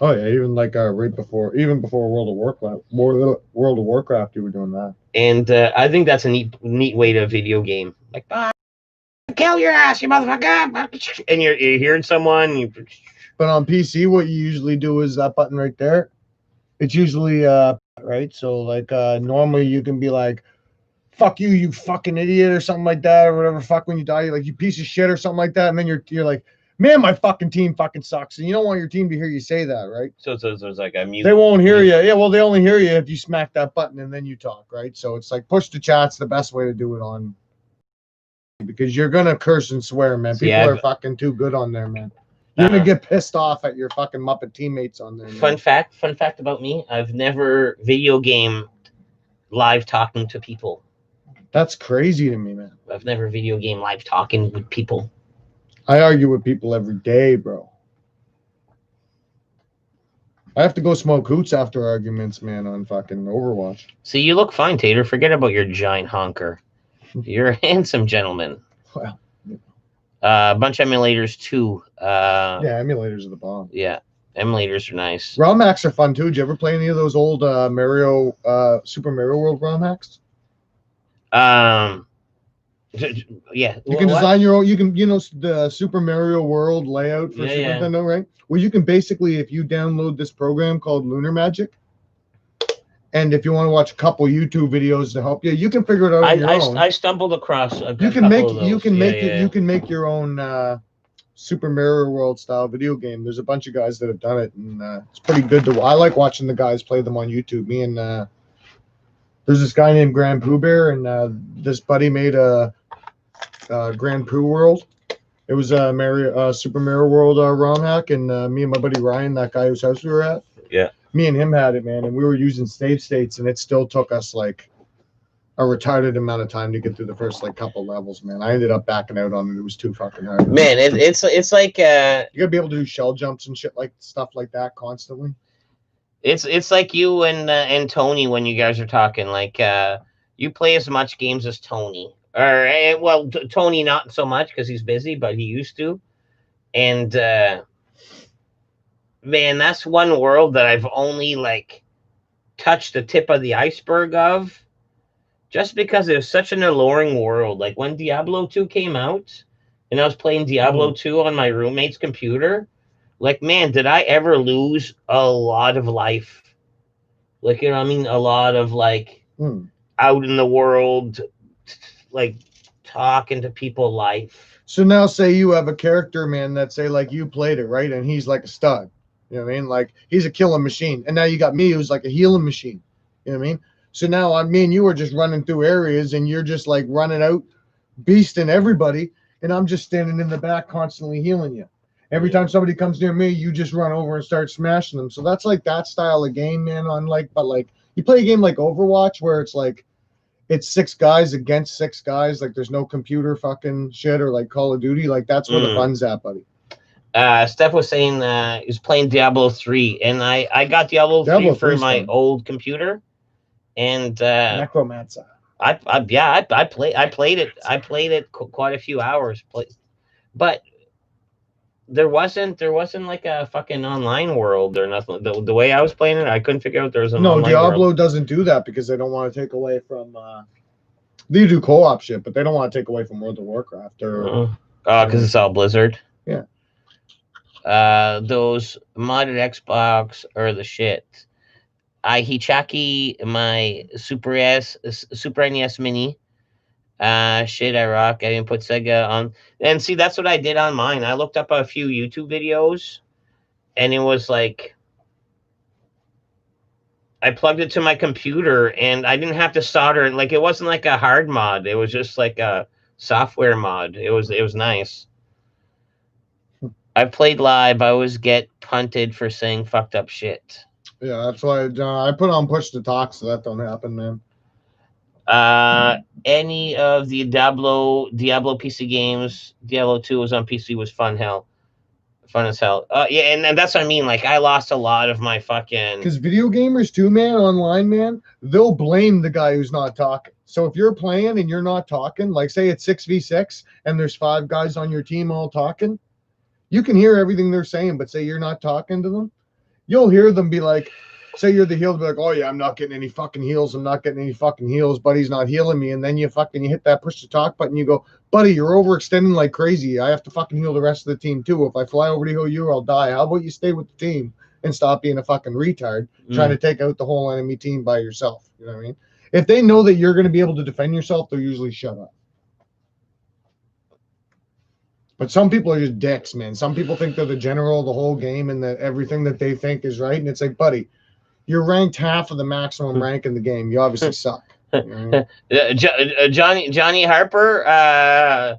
Oh yeah, even like right before, even before World of Warcraft, you were doing that. And I think that's a neat way to video game. Like, kill your ass, you motherfucker! And you're hearing someone. But on PC, what you usually do is that button right there. It's usually right. So like normally you can be like, "Fuck you, you fucking idiot," or something like that, or whatever. Fuck when you die, you're like, "You piece of shit," or something like that, and then you're like, "Man, my fucking team fucking sucks," and you don't want your team to hear you say that, right? So there's like a mute. They won't hear you. Yeah, well, they only hear you if you smack that button and then you talk, right? So it's like push to chat's the best way to do it on, because you're gonna curse and swear, man. People are fucking too good on there, man. You're gonna get pissed off at your fucking Muppet teammates on there. Fun fact about me: I've never video game live talking to people. That's crazy to me, man. I've never video game live talking with people. I argue with people every day, bro. I have to go smoke hoots after arguments, man, on fucking Overwatch. See, you look fine, Tater. Forget about your giant honker. You're a handsome gentleman. Well, a bunch of emulators too. Yeah, emulators are the bomb. Yeah, emulators are nice. ROM hacks are fun too. Did you ever play any of those old Mario, Super Mario World ROM hacks? Yeah. You can design your own. You can, the Super Mario World layout for Super Nintendo, right? Well, you can basically, if you download this program called Lunar Magic, and if you want to watch a couple YouTube videos to help you, you can figure it out on your own. I stumbled across a you can make your own Super Mario World style video game. There's a bunch of guys that have done it, and it's pretty good to. I like watching the guys play them on YouTube. Me and there's this guy named Grand Pooh Bear, and this buddy made a Grand Pooh World. It was a Super Mario World ROM hack, and me and my buddy Ryan, that guy whose house we were at. Yeah. Me and him had it, man, and we were using save states, and it still took us like a retarded amount of time to get through the first like couple levels, man. I ended up backing out on it. It was too fucking hard. Man, it's like you gotta be able to do shell jumps and shit like stuff like that constantly. It's like you and Tony when you guys are talking. Like you play as much games as Tony, or Tony not so much because he's busy, but he used to. And man, that's one world that I've only like touched the tip of the iceberg of, just because it was such an alluring world. Like when Diablo 2 came out, and I was playing Diablo 2 on my roommate's computer. Like, man, did I ever lose a lot of life? Like, you know what I mean? A lot of, like, out in the world, like, talking to people life. So now say you have a character, man, that say, like, you played it, right? And he's like a stud. You know what I mean? Like, he's a killing machine. And now you got me who's like a healing machine. You know what I mean? So now me and you are just running through areas, and you're just, like, running out, beasting everybody. And I'm just standing in the back constantly healing you. Every time somebody comes near me, you just run over and start smashing them. So that's like that style of game, man. But like you play a game like Overwatch where it's like it's 6 guys against 6 guys. Like there's no computer fucking shit, or like Call of Duty. Like that's where the fun's at, buddy. Steph was saying he was playing Diablo 3, and I got Diablo 3 for my old computer, and Necromancer. I played it. I played it quite a few hours, but. There wasn't like a fucking online world or nothing. The way I was playing it, I couldn't figure out there was an online Diablo world. Doesn't do that because they don't want to take away from. They do co-op shit, but they don't want to take away from World of Warcraft or. Because it's all Blizzard. Yeah. Those modded Xbox are the shit. I Hichaki my Super NES Mini. Shit, I rock. I didn't put Sega on. And see, that's what I did on mine. I looked up a few YouTube videos, and it was like I plugged it to my computer, and I didn't have to solder it. Like it wasn't like a hard mod. It was just like a software mod. It was nice. I played live. I always get punted for saying fucked up shit. Yeah, that's why I put on push to talk so that don't happen, man. Any of the Diablo PC games, Diablo 2 was on PC, was fun as hell. Yeah, and that's what I mean. Like, I lost a lot of my fucking. Because video gamers too, man, online, man, they'll blame the guy who's not talking. So if you're playing and you're not talking, like say it's 6v6 and there's 5 guys on your team all talking, you can hear everything they're saying, but say you're not talking to them, you'll hear them be like, say you're the heal, be like, oh yeah, I'm not getting any fucking heals. I'm not getting any fucking heals. Buddy's not healing me. And then you hit that push to talk button. You go, buddy, you're overextending like crazy. I have to fucking heal the rest of the team too. If I fly over to heal you, I'll die. How about you stay with the team and stop being a fucking retard trying to take out the whole enemy team by yourself? You know what I mean? If they know that you're going to be able to defend yourself, they'll usually shut up. But some people are just dicks, man. Some people think they're the general of the whole game and that everything that they think is right. And it's like, buddy, you're ranked half of the maximum rank in the game. You obviously suck. You know Johnny Harper,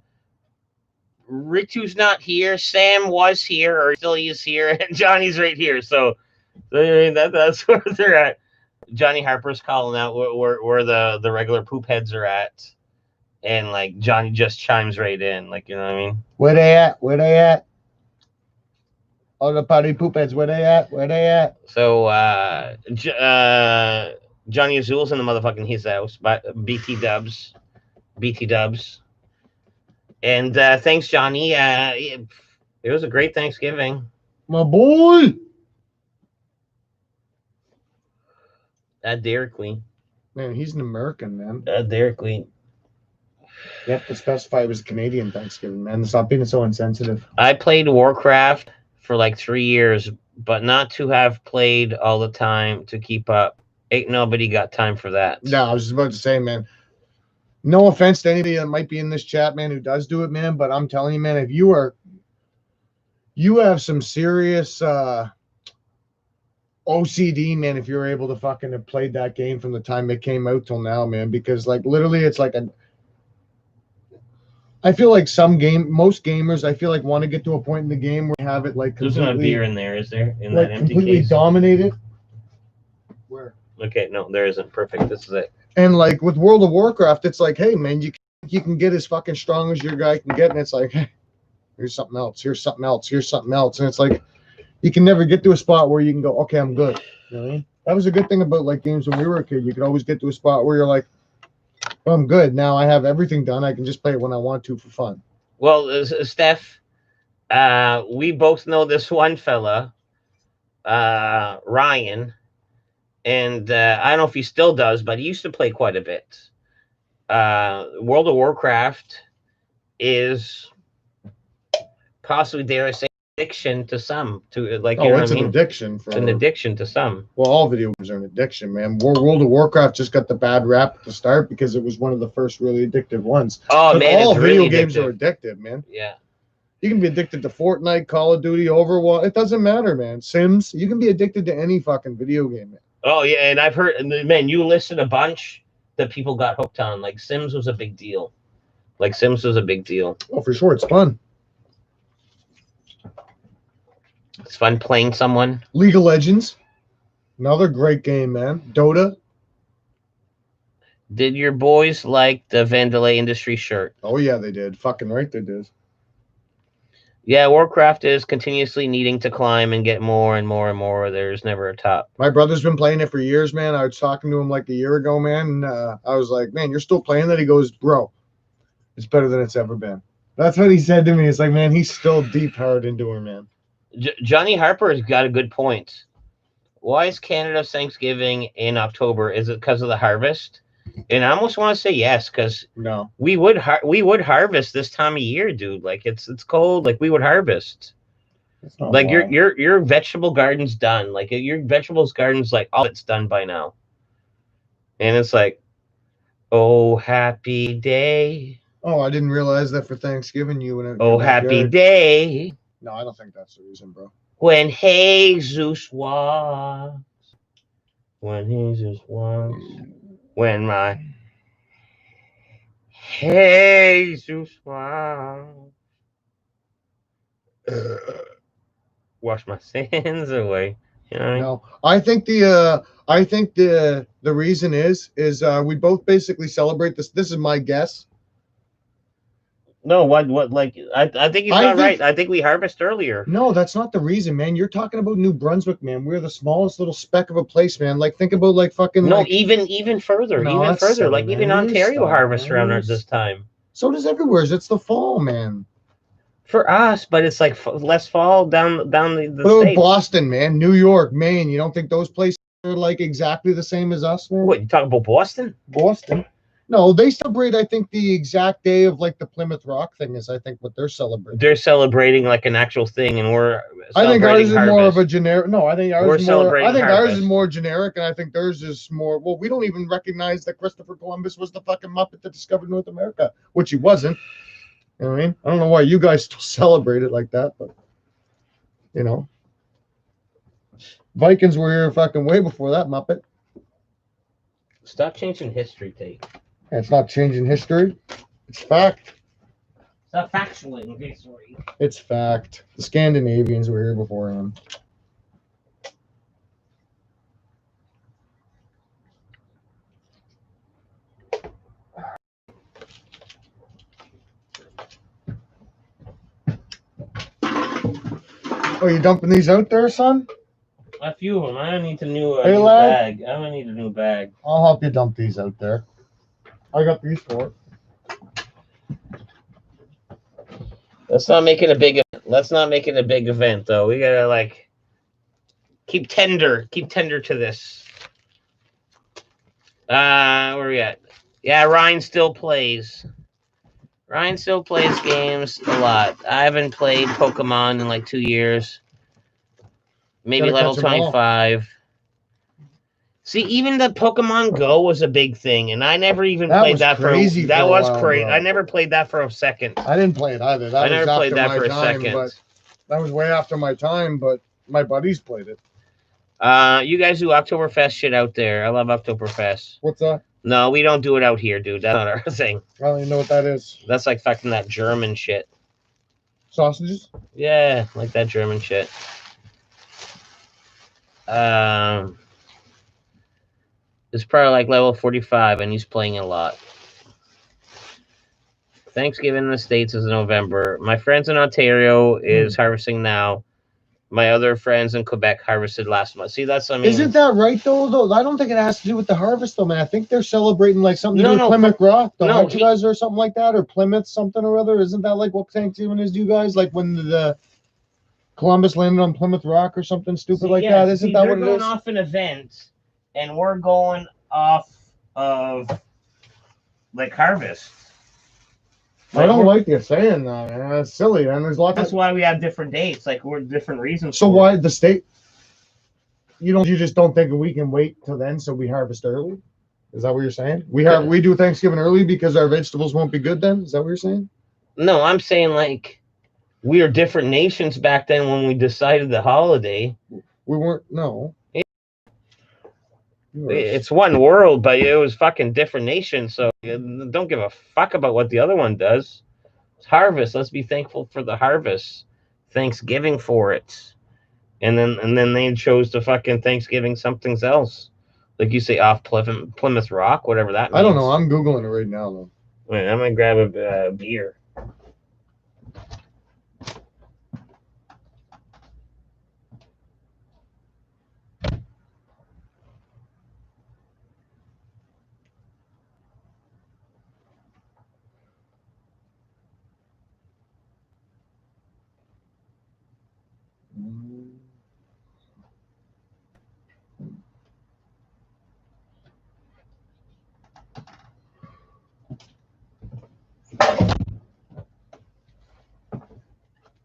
Ritu's not here. Sam was here, or still is here, and Johnny's right here. So that's where they're at. Johnny Harper's calling out where the regular poop heads are at. And like Johnny just chimes right in, like, you know what I mean? Where they at? Where they at? All the party poop heads, where they at? Where they at? So Johnny Azul's in the motherfucking his house, but BT Dubs. And thanks, Johnny. It was a great Thanksgiving. My boy. Dairy Queen. Man, he's an American, man. Dairy Queen. You have to specify it was a Canadian Thanksgiving, man. Stop being so insensitive. I played Warcraft for like 3 years, but not to have played all the time to keep up. Ain't nobody got time for that. No, I was just about to say, man. No offense to anybody that might be in this chat, man, who does do it, man. But I'm telling you, man, if you have some serious OCD, man, if you're able to fucking have played that game from the time it came out till now, man, because like literally it's like I feel like most gamers, I feel like want to get to a point in the game where you have it like completely. There's no beer in there, is there? In like that empty completely case? Dominated. Where? Okay, no, there isn't. Perfect. This is it. And like with World of Warcraft, it's like, hey man, you can get as fucking strong as your guy can get, and it's like, hey, here's something else, here's something else, here's something else, and it's like you can never get to a spot where you can go, okay, I'm good. You know what I mean? That was a good thing about like games when we were a kid. You could always get to a spot where you're like, oh, I'm good. Now I have everything done. I can just play it when I want to for fun. Well, Steph, we both know this one fella, Ryan, and I don't know if he still does, but he used to play quite a bit. World of Warcraft is possibly, dare I say, addiction to some. To like, you know it's an addiction. It's an addiction to some. Well, all video games are an addiction, man. World of Warcraft just got the bad rap at the start because it was one of the first really addictive ones. Oh, man, all it's video really games addictive. are addictive, man. Yeah. You can be addicted to Fortnite, Call of Duty, Overwatch. It doesn't matter, man. Sims. You can be addicted to any fucking video game, man. Oh, yeah, and I've heard, man, you listed a bunch that people got hooked on. Like, Sims was a big deal. Oh, for sure. It's fun. It's fun playing someone. League of Legends. Another great game, man. Dota. Did your boys like the Vandelay Industries shirt? Oh, yeah, they did. Fucking right they did. Yeah, Warcraft is continuously needing to climb and get more and more and more. There's never a top. My brother's been playing it for years, man. I was talking to him like a year ago, man. And I was like, man, you're still playing that? He goes, bro, it's better than it's ever been. That's what he said to me. It's like, man, he's still deep hard into her, man. Johnny Harper has got a good point. Why is Canada's Thanksgiving in October? Is it because of the harvest? And I almost want to say yes, because no, we would harvest this time of year, dude. Like it's cold. Like we would harvest. Like your vegetable garden's done. Like your vegetables garden's like all it's done by now. And it's like, oh happy day. Oh, I didn't realize that for Thanksgiving you went. Oh happy day. No, I don't think that's the reason, bro. When Jesus walks. When Jesus walks. When my Jesus walks. Wash my sins away. You know what I mean? No, I think the reason is we both basically celebrate this. This is my guess. No, what like I think he's not right. I think we harvest earlier. No, that's not the reason, man. You're talking about New Brunswick, man. We're the smallest little speck of a place, man. Like think about like fucking no, like, even further, No, even that's further. silly, Like man. even You Ontario stop, harvests man. around this time. So does everywhere. It's the fall, man. For us, but it's like less fall down the What about states. Boston, man? New York, Maine. You don't think those places are like exactly the same as us, man? What, you talking about Boston? Boston. No, they celebrate, I think, the exact day of like the Plymouth Rock thing is, I think, what they're celebrating. They're celebrating like an actual thing, and we're I think ours is harvest. more of a generic. No, I think ours We're is more. celebrating I think harvest. ours is more generic, and I think theirs is more. Well, we don't even recognize that Christopher Columbus was the fucking Muppet that discovered North America, which he wasn't. You know what I mean? I don't know why you guys still celebrate it like that, but you know, Vikings were here fucking way before that Muppet. Stop changing history, Tate. It's not changing history. It's fact. Stop factualing history. It's fact. The Scandinavians were here before him. Oh, you dumping these out there, son? A few of them. I don't need a new Hey, lad. bag. I don't need a new bag. I'll help you dump these out there. I got these for it. Let's not make it a big event though. We gotta like keep tender to this. Where are we at? Yeah, Ryan still plays. Ryan still plays games a lot. I haven't played Pokemon in like 2 years. Maybe Gotta level catch 'em all. 25. See, even the Pokemon Go was a big thing, and I never even That played was that crazy for. That for a was while, crazy. bro. I never played that for a second. I didn't play it either. That I never was played after that my for a time, second. but that was way after my time. But my buddies played it. You guys do Oktoberfest shit out there. I love Oktoberfest. What's that? No, we don't do it out here, dude. That's not our thing. I don't even know what that is. That's like fucking that German shit. Sausages? Yeah, like that German shit. It's probably like level 45, and he's playing a lot. Thanksgiving in the States is in November. My friends in Ontario is harvesting now. My other friends in Quebec harvested last month. See, that's, I mean... Isn't that right, though? I don't think it has to do with the harvest, though, man. I think they're celebrating, like, something to do with Plymouth Rock, though. Aren't you guys or something like that? Or Plymouth something or other? Isn't that, like, what Thanksgiving is to you guys? Like, when the Columbus landed on Plymouth Rock or something stupid like that? Isn't that what it is? They're going off an event, and we're going off of, like, harvest. I don't like you saying that, man. That's silly, man. There's lots. That's why we have different dates. Like we're different reasons. So why the state? You just don't think we can wait till then, so we harvest early? Is that what you're saying? We do Thanksgiving early because our vegetables won't be good then? Is that what you're saying? No, I'm saying like we are different nations back then when we decided the holiday. We weren't. No. It's one world, but it was fucking different nations, so don't give a fuck about what the other one does. It's harvest. Let's be thankful for the harvest. Thanksgiving for it. And then they chose to fucking Thanksgiving something else. Like you say, off Plymouth Rock, whatever that means. I don't know. I'm Googling it right now, though. Wait, I'm going to grab a beer.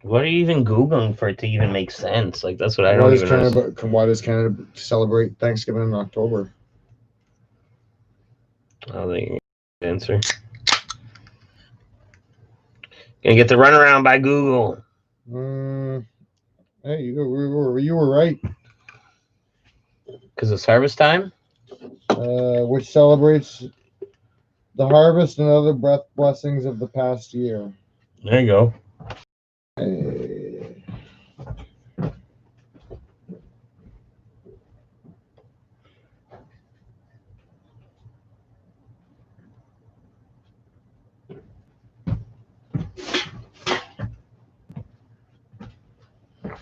What are you even Googling for it to even make sense? Like, that's what I don't even know. Why does Canada celebrate Thanksgiving in October? I think answer. Gonna get the runaround by Google. Hey, you were right. Because it's harvest time? Which celebrates the harvest and other blessings of the past year. There you go.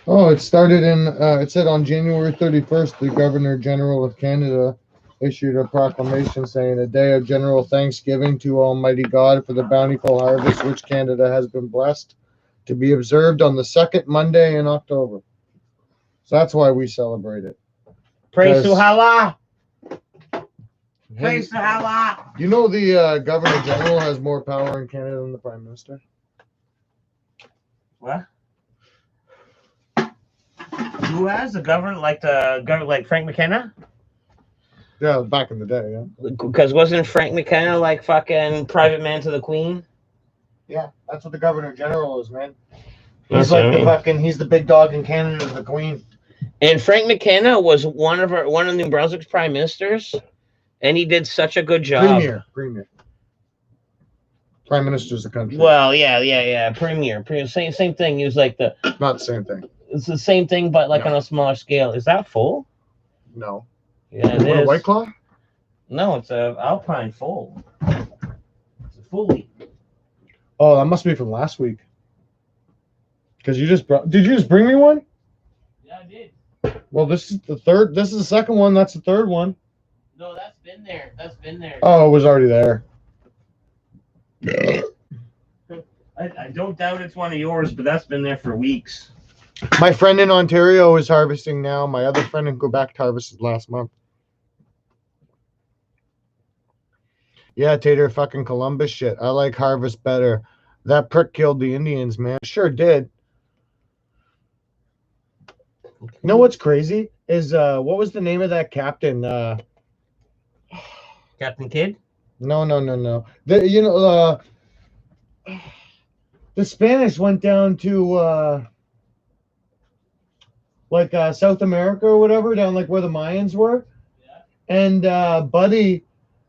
Oh, it started in, it said on January 31st, the Governor General of Canada issued a proclamation saying a day of general thanksgiving to Almighty God for the bountiful harvest which Canada has been blessed, to be observed on the second Monday in October. So that's why we celebrate it. Praise to Allah. Hey, Praise to Allah. you know the Governor General has more power in Canada than the Prime Minister? What? Who has the governor? Like Frank McKenna? Yeah, back in the day, yeah. Because wasn't Frank McKenna like fucking private man to the Queen? Yeah, that's what the Governor General is, man. That's He's like what I the mean. fucking, he's the big dog in Canada, the Queen. And Frank McKenna was one of New Brunswick's prime ministers, and he did such a good job. Premier. Prime Minister's the country. Well, yeah. Premier. Same thing. He was like the. Not the same thing. It's the same thing, but like on a smaller scale. Is that full? No. Yeah, it is. A White Claw? No, it's a Alpine full. It's a fully. Oh, that must be from last week. Because you just brought. Did you just bring me one? Yeah, I did. Well, this is the third. This is the second one. That's the third one. No, that's been there. Oh, it was already there. I don't doubt it's one of yours, but that's been there for weeks. My friend in Ontario is harvesting now. My other friend in Quebec harvested last month. Yeah, Tater, fucking Columbus shit. I like harvest better. That prick killed the Indians, man. Sure did. You know what's crazy is what was the name of that captain? Captain Kidd? No. The Spanish went down to South America or whatever, down like where the Mayans were. Yeah. And Buddy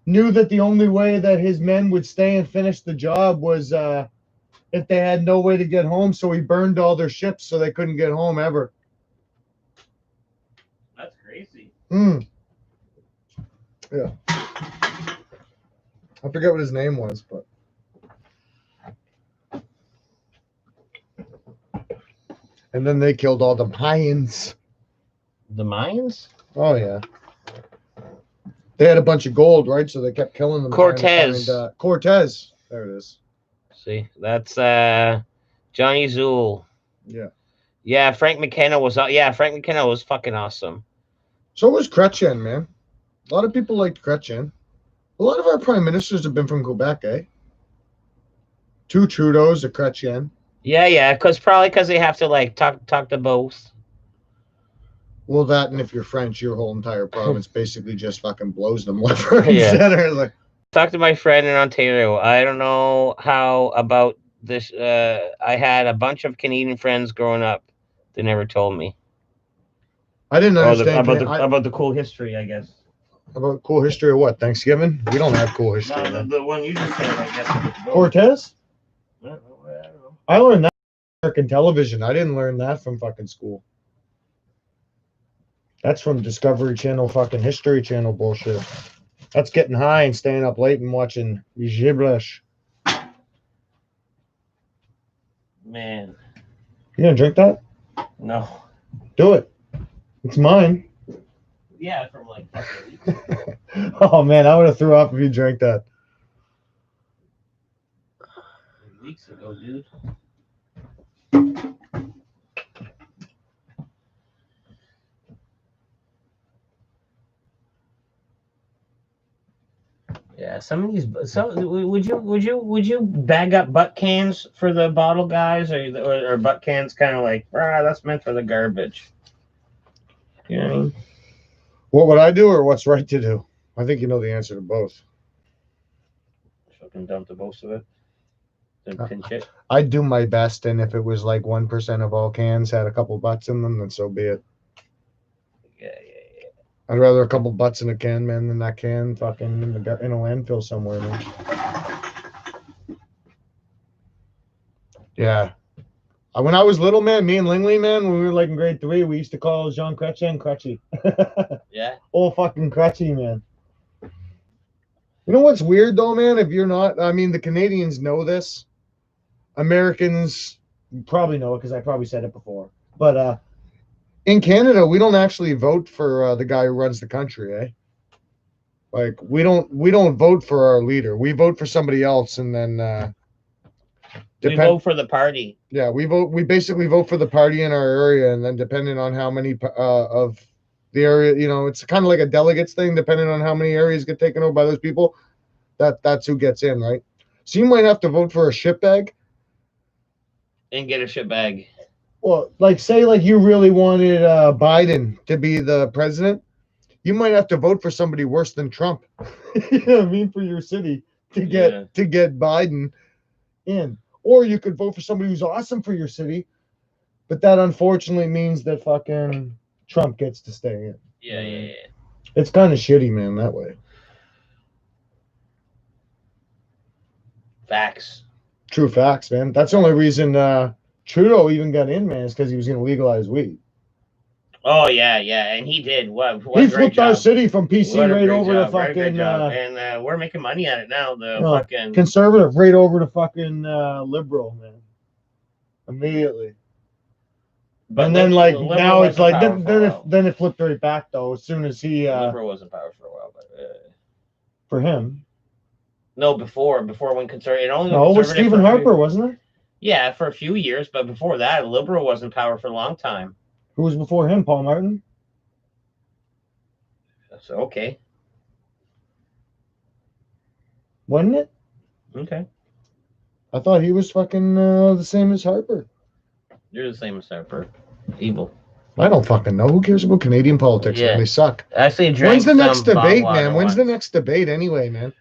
knew that the only way that his men would stay and finish the job was if they had no way to get home, so he burned all their ships so they couldn't get home ever. That's crazy. Yeah. I forget what his name was, but and then they killed all the Mayans. The Mayans? Oh yeah. They had a bunch of gold, right? So they kept killing them. Cortez. Cortez. There it is. See, that's Johnny Zool. Yeah. Yeah, Frank McKenna was. Frank McKenna was fucking awesome. So was Chrétien, man. A lot of people liked Chrétien. A lot of our prime ministers have been from Quebec, eh? 2 Trudeaus, a Chrétien. Yeah, probably because they have to like talk to both. Well, that, and if you're French, your whole entire province basically just fucking blows them left, right, and center. Like, talk to my friend in Ontario. I don't know how about this. I had a bunch of Canadian friends growing up. They never told me. I didn't understand about the cool history, I guess. About cool history of what? Thanksgiving? We don't have cool history. No, the one you just said, I guess. Cortez? I don't know. I learned that on American television. I didn't learn that from fucking school. That's from Discovery Channel, fucking History Channel bullshit. That's getting high and staying up late and watching gibberish. Man. You gonna drink that? No. Do it. It's mine. Yeah, from like fucking weeks. Oh man, I would have threw up if you drank that. Weeks ago, dude. Yeah, some of these. So would you bag up butt cans for the bottle guys, or butt cans kind of like that's meant for the garbage? You know what I mean? What would I do, or what's right to do? I think you know the answer to both. Fucking dump the most of it. Then pinch it. I'd do my best, and if it was like 1% of all cans had a couple butts in them, then so be it. Yeah. I'd rather a couple butts in a can, man, than that can fucking in a landfill somewhere, man. Yeah. When I was little, man, me and Lingley, man, when we were like in grade 3, we used to call Jean Chrétien Crutchy. Yeah. Oh, fucking Crutchy, man. You know what's weird, though, man? If you're not, I mean, the Canadians know this. Americans probably know it because I probably said it before. But in Canada, we don't actually vote for the guy who runs the country, eh? Like we don't vote for our leader. We vote for somebody else, and then we vote for the party. Yeah, we basically vote for the party in our area, and then depending on how many of the area, you know, it's kind of like a delegates thing. Depending on how many areas get taken over by those people, that's who gets in, right? So you might have to vote for a shitbag and get a shitbag. Well, like say like you really wanted Biden to be the president, you might have to vote for somebody worse than Trump. You know what I mean, for your city to get Biden in. Or you could vote for somebody who's awesome for your city, but that unfortunately means that fucking Trump gets to stay in. Yeah. It's kind of shitty, man, that way. Facts. True facts, man. That's the only reason Trudeau even got in, man, is because he was going to legalize weed. Oh yeah, and he did. What he flipped our city from PC right over to fucking. And we're making money at it now. Fucking conservative right over to fucking liberal, man. Immediately. But and then like now it's like then it flipped right back though. As soon as he liberal was in power for a while, but for him. No, before when conservative. It only it was Stephen Harper, wasn't it? Yeah, for a few years, but before that, liberal was in power for a long time. Who was before him? Paul Martin? That's okay. Wasn't it? Okay. I thought he was fucking the same as Harper. You're the same as Harper. Evil. I don't fucking know. Who cares about Canadian politics, man? They suck. Actually, when's the next debate, man? When's the next debate anyway, man?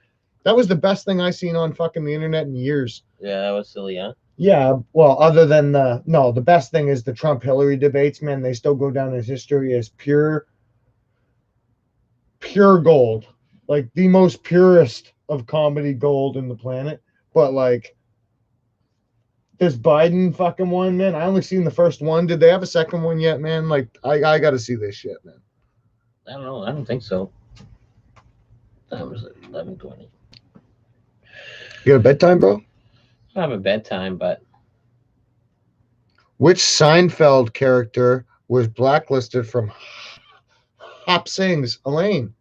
That was the best thing I seen on fucking the internet in years. Yeah, that was silly, huh? Yeah, well, other than the best thing is the Trump-Hillary debates, man. They still go down in history as pure gold. Like the most purest of comedy gold in the planet. But like this Biden fucking one, man, I only seen the first one. Did they have a second one yet, man? Like I gotta see this shit, man. I don't know. I don't think so. That was 11:20. You got a bedtime, bro? I have a bedtime, but which Seinfeld character was blacklisted from Hop Sing's Elaine?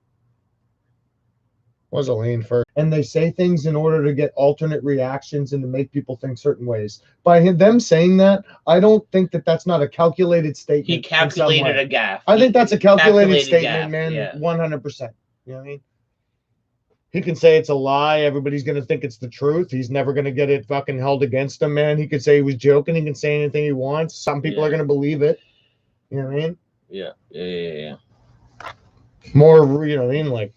Was Elaine first? And they say things in order to get alternate reactions and to make people think certain ways. By them saying that, I don't think that that's not a calculated statement. He calculated a gaffe. I think that's a calculated statement, man. 100%. You know what I mean? He can say it's a lie. Everybody's going to think it's the truth. He's never going to get it fucking held against him, man. He could say he was joking. He can say anything he wants. Some people are going to believe it. You know what I mean? Yeah. More, you know what I mean? Like,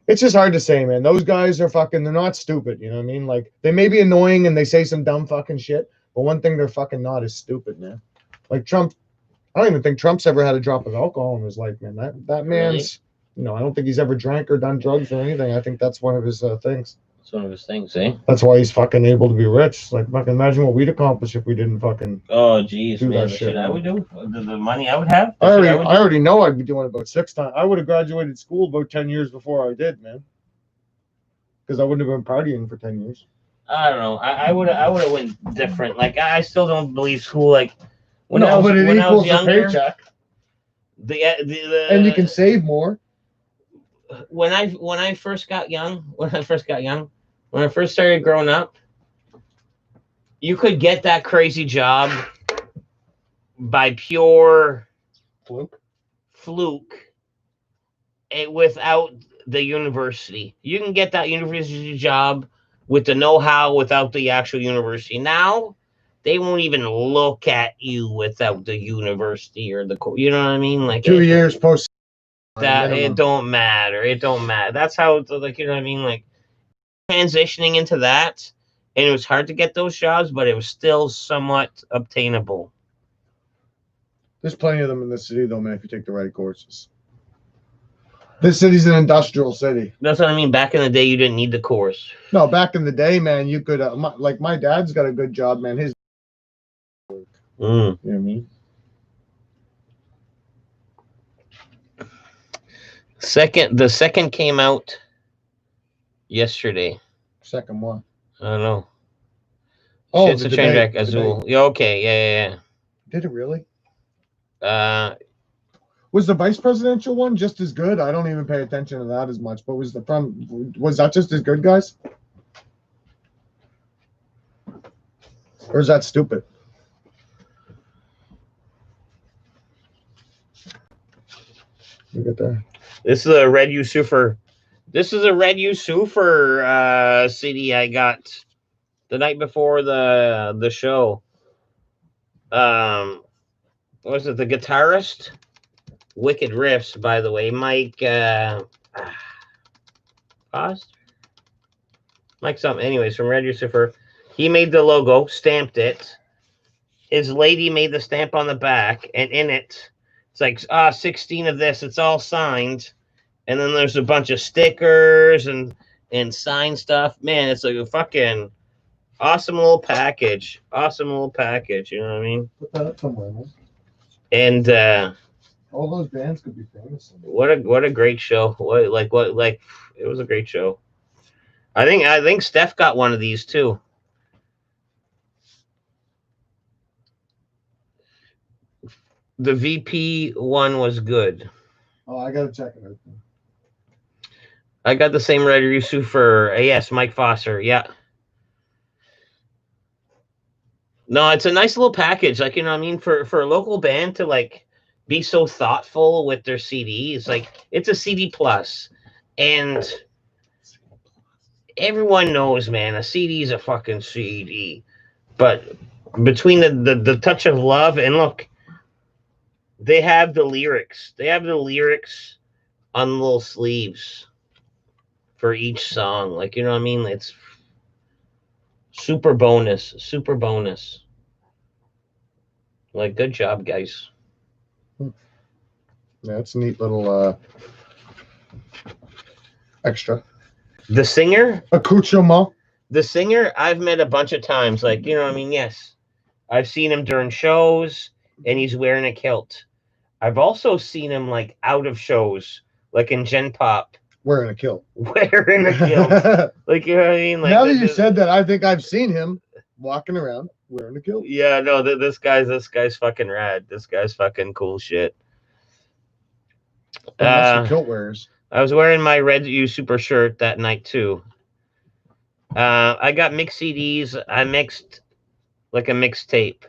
it's just hard to say, man. Those guys are fucking, they're not stupid. You know what I mean? Like, they may be annoying and they say some dumb fucking shit, but one thing they're fucking not is stupid, man. Like Trump, I don't even think Trump's ever had a drop of alcohol in his life, man. That man's... Really? I don't think he's ever drank or done drugs or anything. I think that's one of his things. It's one of his things, eh? That's why he's fucking able to be rich. Like, fucking imagine what we'd accomplish if we didn't fucking. Oh, geez, do man, that shit. I would do the money I would have. I already know I'd be doing about 6 times. I would have graduated school about 10 years before I did, man. Because I wouldn't have been partying for 10 years. I don't know. I would have went different. Like, I still don't believe school. Like, when I was younger, paycheck. The and you can save more. When I first started growing up, you could get that crazy job by pure fluke without the university. You can get that university job with the know-how without the actual university. Now, they won't even look at you without the university or the, you know what I mean? Like 2 years post. That it don't matter. That's how, like, you know what I mean? Like, transitioning into that, and it was hard to get those jobs, but it was still somewhat obtainable. There's plenty of them in the city, though, man, if you take the right courses. This city's an industrial city. That's what I mean. Back in the day, you didn't need the course. No, back in the day, man, you could, like, my dad's got a good job, man. His. You know what I mean? The second came out yesterday. Second one. I don't know. Oh, it's a train wreck. Azul. Yeah, okay. Yeah. Did it really? Was the vice presidential one just as good? I don't even pay attention to that as much. But was that just as good, guys? Or is that stupid? Look at that. This is a Red Yusufer. This is a Red Yusufer CD I got the night before the show. What was it? The guitarist? Wicked riffs, by the way. Mike Foster? Mike something. Anyways, from Red Yusufer. He made the logo, stamped it. His lady made the stamp on the back, and in it, it's like 16 of this. It's all signed. And then there's a bunch of stickers and signed stuff. Man, it's like a fucking awesome little package. Awesome little package. You know what I mean? Put that up somewhere, man. And all those bands could be famous. What a great show. It was a great show. I think Steph got one of these too. The VP one was good. Oh, I gotta check it out. I got the same Red Yusufer. Yes, Mike Foster. Yeah. No, it's a nice little package. Like, you know what I mean? For a local band to like be so thoughtful with their CDs, like it's a CD plus. And everyone knows, man, a CD is a fucking CD. But between the touch of love and look, they have the lyrics. They have the lyrics on little sleeves for each song. Like, you know what I mean? It's super bonus. Super bonus. Like, good job, guys. Yeah, it's a neat little extra. The singer? Accoutrement. The singer, I've met a bunch of times. Like, you know what I mean? Yes. I've seen him during shows, and he's wearing a kilt. I've also seen him, like, out of shows, like in Gen Pop. Wearing a kilt. Wearing a kilt. Like, you know what I mean? Like, now that you said that, I think I've seen him walking around wearing a kilt. Yeah, no, this guy's fucking rad. This guy's fucking cool shit. That's the kilt wearers. I was wearing my Red Yusufer shirt that night too. I got mixed CDs. I mixed like a mixtape.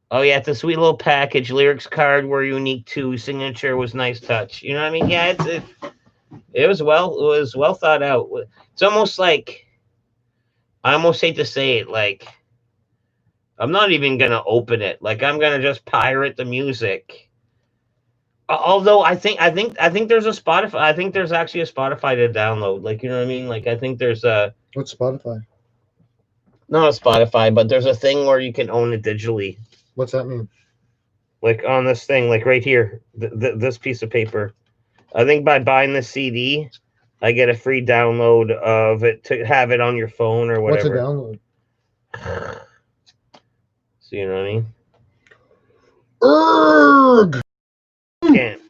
Oh yeah, it's a sweet little package. Lyrics card were unique too. Signature was nice touch. You know what I mean? Yeah, it was well thought out. It's almost like, I almost hate to say it, like I'm not even gonna open it. Like I'm gonna just pirate the music. Although I think there's a Spotify. I think there's actually a Spotify to download. Like, you know what I mean? Like I think there's a. What's Spotify? Not a Spotify, but there's a thing where you can own it digitally. What's that mean? Like on this thing, like right here, this piece of paper. I think by buying the CD, I get a free download of it to have it on your phone or whatever. What's a download? So you know what I mean? Erg! Camp.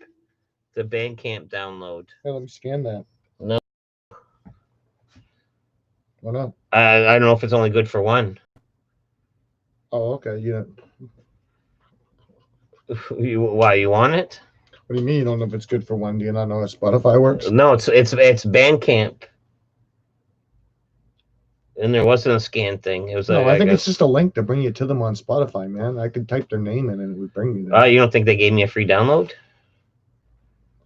The Bandcamp download. Hey, let me scan that. No. Why not? I don't know if it's only good for one. Oh, okay. Yeah. Why you want it? What do you mean you don't know if it's good for one? Do you not know how Spotify works? No, it's Bandcamp. And there wasn't a scan thing. It was. No, I think it's just a link to bring you to them on Spotify, man. I could type their name in and it would bring me there. You don't think they gave me a free download?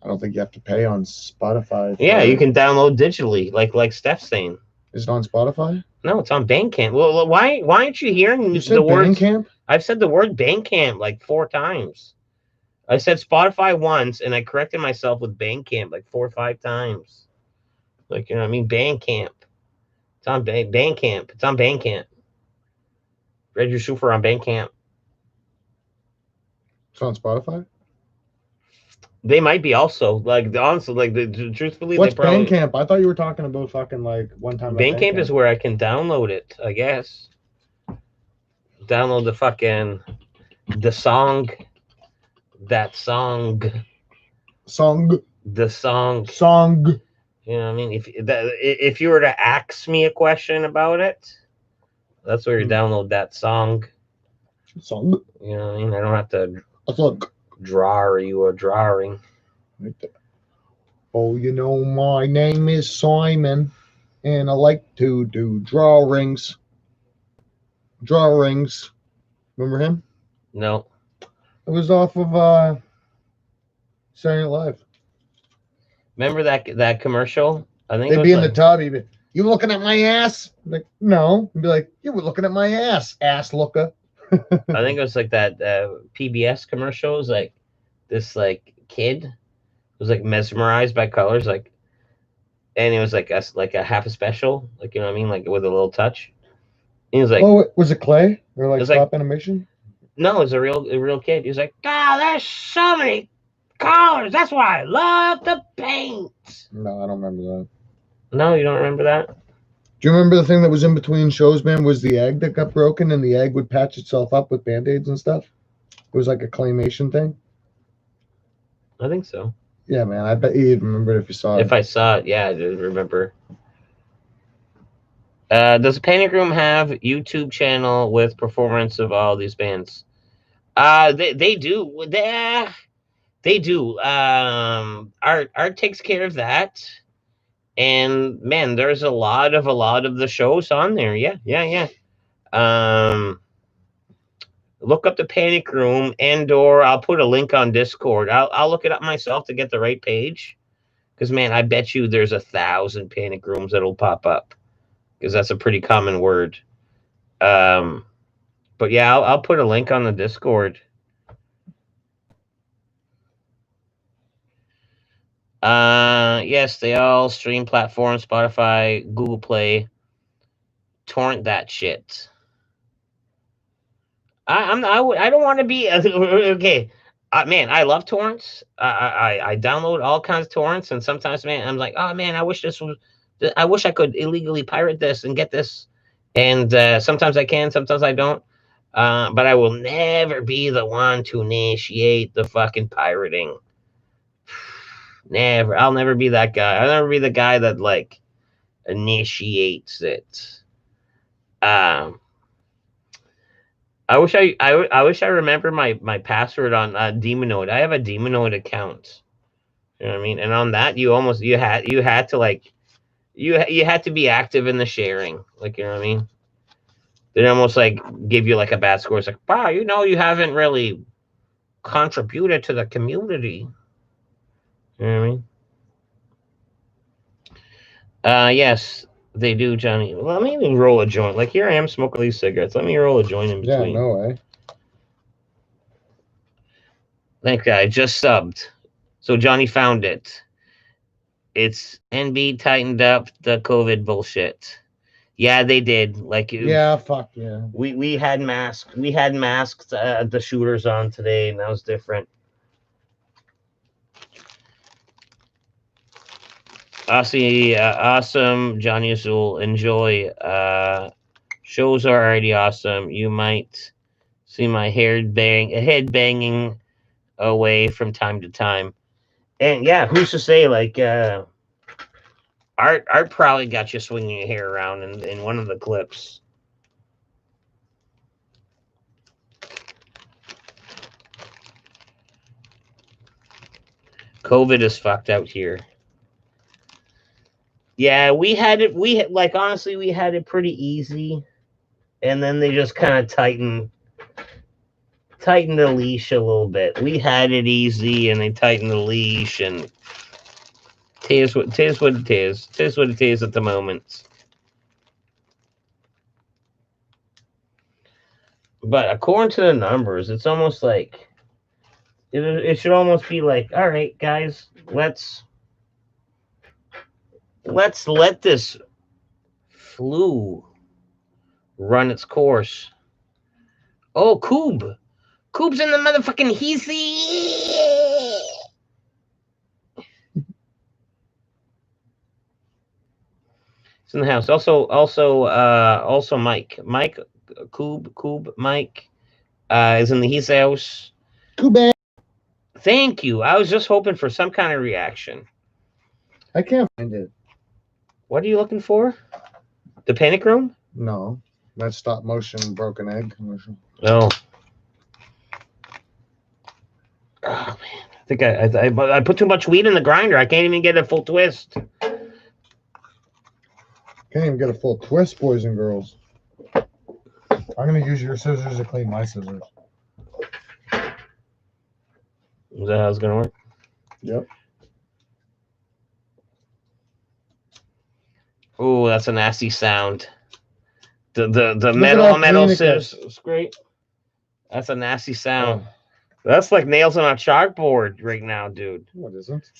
I don't think you have to pay on Spotify. Yeah, you can download digitally, like Steph's saying. Is it on Spotify? No, it's on Bandcamp. Well, why aren't you hearing the word Bandcamp? I've said the word Bandcamp like 4 times. I said Spotify once, and I corrected myself with Bandcamp like 4 or 5 times. Like, you know what I mean? Bandcamp. It's on Bandcamp. It's on Bandcamp. Red Yusufer on Bandcamp. It's on Spotify? They might be also. Like, honestly, like, truthfully, what's Bandcamp? I thought you were talking about fucking, like, one time. Bandcamp is where I can download it, I guess. Download the song. That song. Song. The song. Song. You know what I mean? If you were to ask me a question about it, that's where you download that song. Song. You know what I mean? I don't have to I thought. Drawer, you are drawing. Oh, you know, my name is Simon, and I like to do drawings. Drawings. Remember him? No. It was off of Saturday Night Live. Remember that commercial? I think they'd be in the tub. He'd be, you looking at my ass? I'm like, no. He'd be like, you were looking at my ass looker. I think it was like that PBS commercial. It was like this like kid was like mesmerized by colors, like, and it was like a half a special, like, you know what I mean, like with a little touch. He was like, oh, was it clay or like stop animation? No, it's a real kid. He was like, God, there's so many colors. That's why I love the paint. No, I don't remember that. No, you don't remember that? Do you remember the thing that was in between shows, man? Was the egg that got broken and the egg would patch itself up with Band-Aids and stuff? It was like a claymation thing. I think so. Yeah, man. I bet you'd remember it if you saw it. If I saw it, yeah, I did remember. Does the Panic Room have YouTube channel with performance of all these bands? They do. They do. Art takes care of that. And man, there's a lot of the shows on there. Yeah. Look up the Panic Room, and/or I'll put a link on Discord. I'll look it up myself to get the right page, because man, I bet you there's 1,000 Panic Rooms that'll pop up, because that's a pretty common word. But yeah, I'll put a link on the Discord. Yes, they all stream platforms: Spotify, Google Play. Torrent that shit. I don't want to be okay. Man, I love torrents. I download all kinds of torrents, and sometimes, man, I'm like, oh man, I wish I could illegally pirate this and get this. And sometimes I can, sometimes I don't. But I will never be the one to initiate the fucking pirating. Never. I'll never be that guy. I'll never be the guy that like initiates it. I wish I remember my password on Demonoid. I have a Demonoid account. You know what I mean? And on that, you had to like you had to be active in the sharing. Like, you know what I mean? They almost like give you like a bad score. It's like, wow, you haven't really contributed to the community. You know what I mean? Yes, they do, Johnny. Let me even roll a joint. Like, here I am smoking these cigarettes. Let me roll a joint in between. Yeah, no way. Thank God, I just subbed. So Johnny found it. It's NB tightened up the COVID bullshit. Yeah, they did. Like, yeah, fuck yeah. We had masks. We had masks. The shooters on today, and that was different. Awesome. Johnny Azul, enjoy. Shows are already awesome. You might see my head banging away from time to time. And yeah, who's to say, like, Art probably got you swinging your hair around in one of the clips. COVID is fucked out here. Yeah, we had honestly, we had it pretty easy, and then they just kind of tightened the leash a little bit. We had it easy, and they tightened the leash, and tis what it is. Tis what it is at the moment. But according to the numbers, it's almost like it should almost be like, all right, guys, let's let this flu run its course. Oh, Coob's in the motherfucking heezy. It's in the house. Also Mike. Coob, Mike is in his house. Coob. Thank you. I was just hoping for some kind of reaction. I can't find it. What are you looking for? The Panic Room? No. That stop motion broken egg commercial. No. think I put too much weed in the grinder. I can't even get a full twist. Can't even get a full twist, boys and girls. I'm gonna use your scissors to clean my scissors. Is that how it's gonna work? Yep. Oh, that's a nasty sound. The metal scissors. It's great. That's a nasty sound. Oh. That's like nails on a chalkboard right now, dude. What isn't?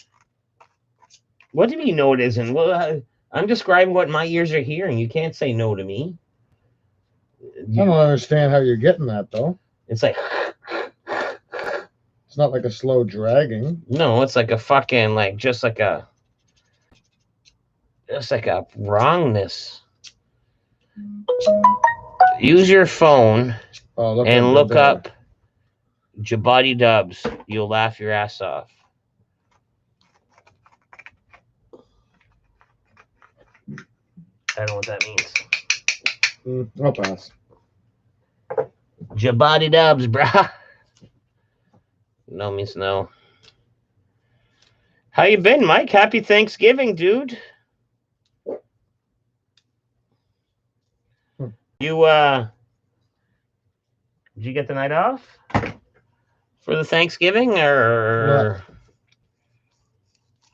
What do you mean no it isn't? Well, I'm describing what my ears are hearing. You can't say no to me. I don't understand how you're getting that, though. It's like... It's not like a slow dragging. No, it's like a fucking, like, just like a wrongness. Use your phone and look up Jabadi Dubs. You'll laugh your ass off. I don't know what that means. I'll pass. Jabadi Dubs, brah. No means no. How you been, Mike? Happy Thanksgiving, dude. You did you get the night off for the Thanksgiving or?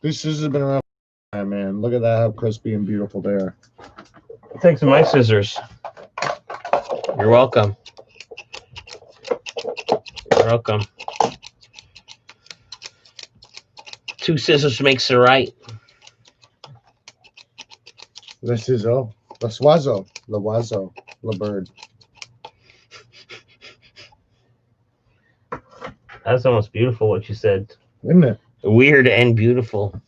These scissors have been around, man. Look at that, how crispy and beautiful they are. Take some of my scissors. You're welcome. You're welcome. Two scissors makes the right. The scissor, the swazo, the wazo, the bird. That's almost beautiful what you said. Isn't it? Weird and beautiful.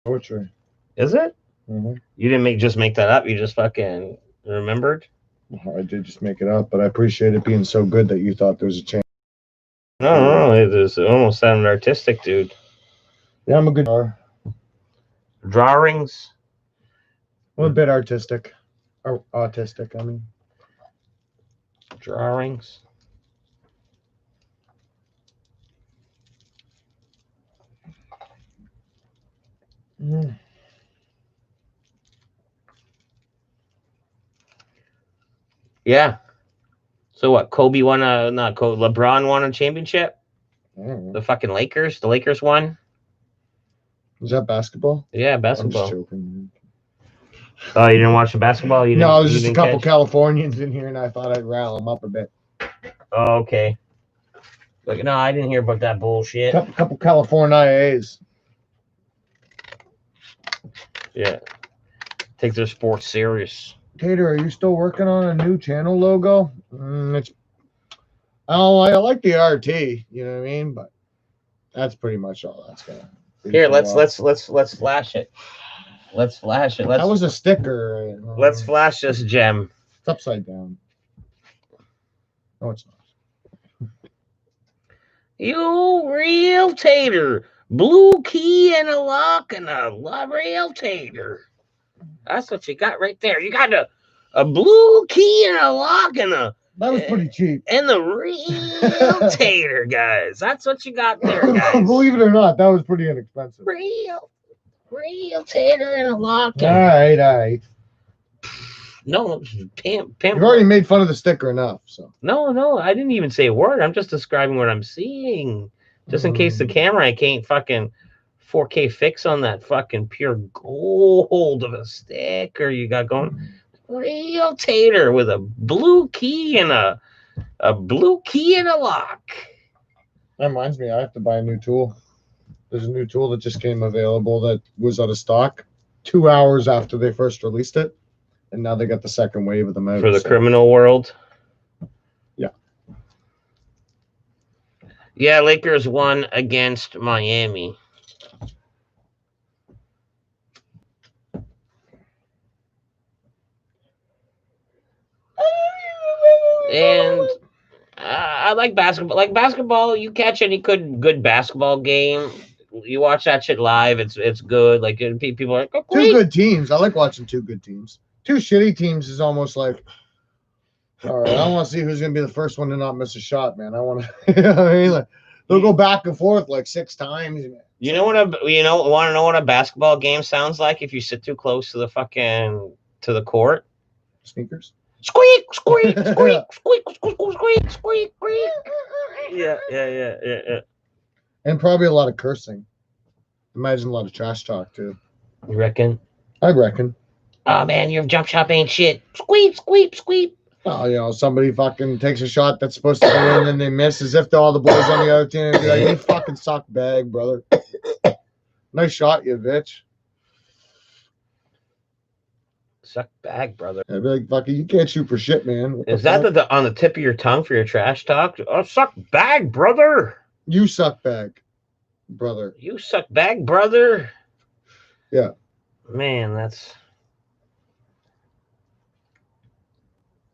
Poetry. Is it? Mm-hmm. You didn't just make that up. You just fucking remembered. I did just make it up, but I appreciate it being so good that you thought there was a chance. No, it almost sounded artistic, dude. Yeah, I'm a good drawer. Drawings. A bit artistic. Or autistic, I mean. Drawings. Mm. Yeah. So what? LeBron won a championship? The fucking Lakers? The Lakers won? Is that basketball? Yeah, basketball. I'm just joking. Oh, you didn't watch the basketball? No, there's just a couple Californians in here, and I thought I'd rile them up a bit. Oh, okay. Like, no, I didn't hear about that bullshit. Couple California IAs. Yeah. Take their sports serious. Tater, are you still working on a new channel logo? I like the RT, you know what I mean? But that's pretty much all that's gonna be. Here, let's flash it. Let's flash it. That was a sticker. Let's flash this gem. It's upside down. No, it's not. You real tater. Blue key and a lock and a real tater. That's what you got right there. You got a blue key and a lock and a... That was pretty cheap. And the real tater, guys. That's what you got there, guys. Believe it or not, that was pretty inexpensive. Real tater and a lock. All right. No, pimp. You've already made fun of the sticker enough, so. No, I didn't even say a word. I'm just describing what I'm seeing. Just in case the camera, I can't fucking 4K fix on that fucking pure gold of a sticker you got going. Real tater with a blue key and a lock. That reminds me, I have to buy a new tool. There's a new tool that just came available that was out of stock 2 hours after they first released it, and now they got the second wave of them out. For the criminal world? Yeah. Yeah, Lakers won against Miami. And I like basketball. Like basketball, you catch any good basketball game, you watch that shit live. It's good. Like people are like, oh, two good teams. I like watching two good teams. Two shitty teams is almost like, all right, I want to see who's gonna be the first one to not miss a shot, man. I want to. You know what I mean, like They'll go back and forth like 6 times. You know want to know what a basketball game sounds like if you sit too close to the court? Sneakers. Squeak, squeak, squeak, squeak, squeak, squeak, squeak, squeak. Yeah. And probably a lot of cursing. Imagine a lot of trash talk too. You reckon? I reckon. Oh man, your jump shot ain't shit. Squeak, squeak, squeak. Oh, somebody fucking takes a shot that's supposed to go in and they miss, as if all the boys on the other team would be like, "You fucking suck bag, brother." Nice shot, you bitch. Suck bag, brother. I'd be like, "Fucking, you can't shoot for shit, man." Is that on the tip of your tongue for your trash talk? Oh, suck bag, brother. You suck bag, brother. You suck bag, brother. Yeah. Man, that's...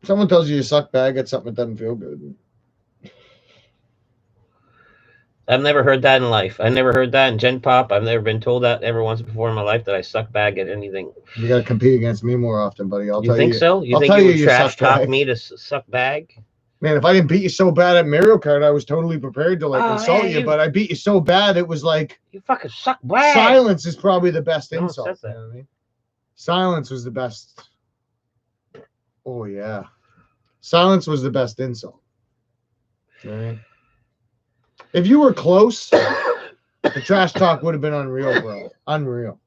Someone tells you suck bag, it's something that doesn't feel good. I've never heard that in life. I never heard that in Gen Pop. I've never been told that ever once before in my life, that I suck bag at anything. You got to compete against me more often, buddy. You think so? You think you would trash talk me to suck bag? Man, if I didn't beat you so bad at Mario Kart, I was totally prepared to insult you. But I beat you so bad, it was like, you fucking suck bag. Silence is probably the best insult. Says that. You know what I mean? Silence was the best. Oh yeah, silence was the best insult. You know what I mean? If you were close, the trash talk would have been unreal, bro. Unreal.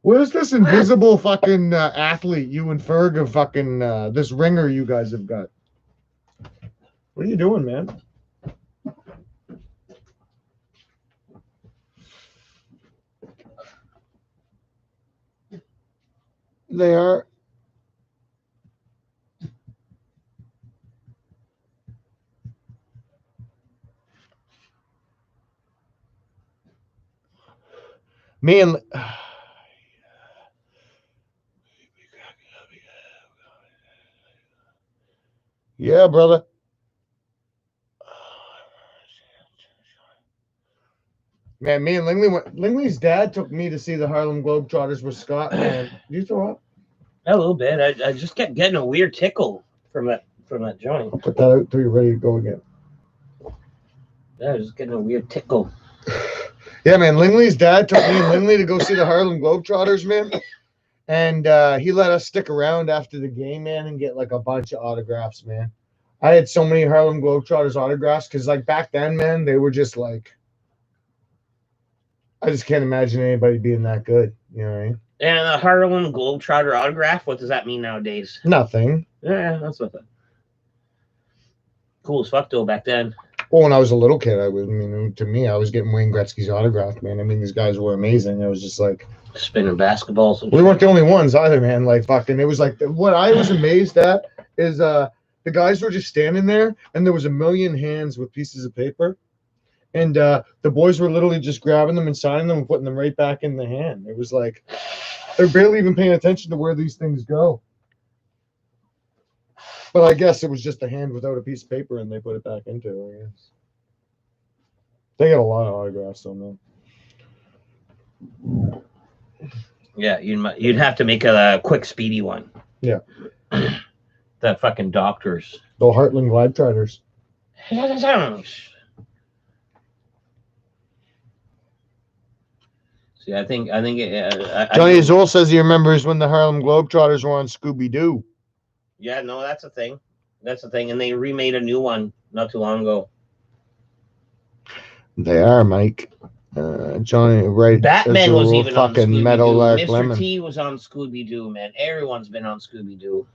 Where's this invisible fucking athlete, you and Ferg, of fucking this ringer you guys have got? What are you doing, man? They are. Me and yeah, brother. Man, me and Lingley's dad took me to see the Harlem Globetrotters with Scott. Man, did you throw up? A little bit. I just kept getting a weird tickle from that joint. I'll put that out until you're ready to go again. Yeah, I was just getting a weird tickle. Yeah, man. Lingley's dad took me and Lingley to go see the Harlem Globetrotters, man. And he let us stick around after the game, man, and get like a bunch of autographs, man. I had so many Harlem Globetrotters autographs because, like, back then, man, they were just like, I just can't imagine anybody being that good. You know what I mean? And the Harlem Globetrotter autograph, what does that mean nowadays? Nothing. Yeah, that's what that. Cool as fuck though back then. Well, when I was a little kid, to me, I was getting Wayne Gretzky's autograph, man. I mean, these guys were amazing. It was just like spinning basketballs. We weren't the only ones either, man. Like, fucking, it was like what I was amazed at is the guys were just standing there, and there was a million hands with pieces of paper, and the boys were literally just grabbing them and signing them and putting them right back in the hand. It was like they're barely even paying attention to where these things go. But I guess it was just a hand without a piece of paper, and they put it back into it. I guess. They got a lot of autographs on them. Yeah, you'd have to make a quick, speedy one. Yeah. The fucking doctors. The Heartland Globetrotters. See, I think Johnny Azul says he remembers when the Harlem Globetrotters were on Scooby-Doo. Yeah, no, that's a thing. That's a thing, and they remade a new one not too long ago. They are, Mike. Johnny, right? Batman was even on fucking Meadow Lark Mr. Lemon. T was on Scooby-Doo, man. Everyone's been on Scooby-Doo.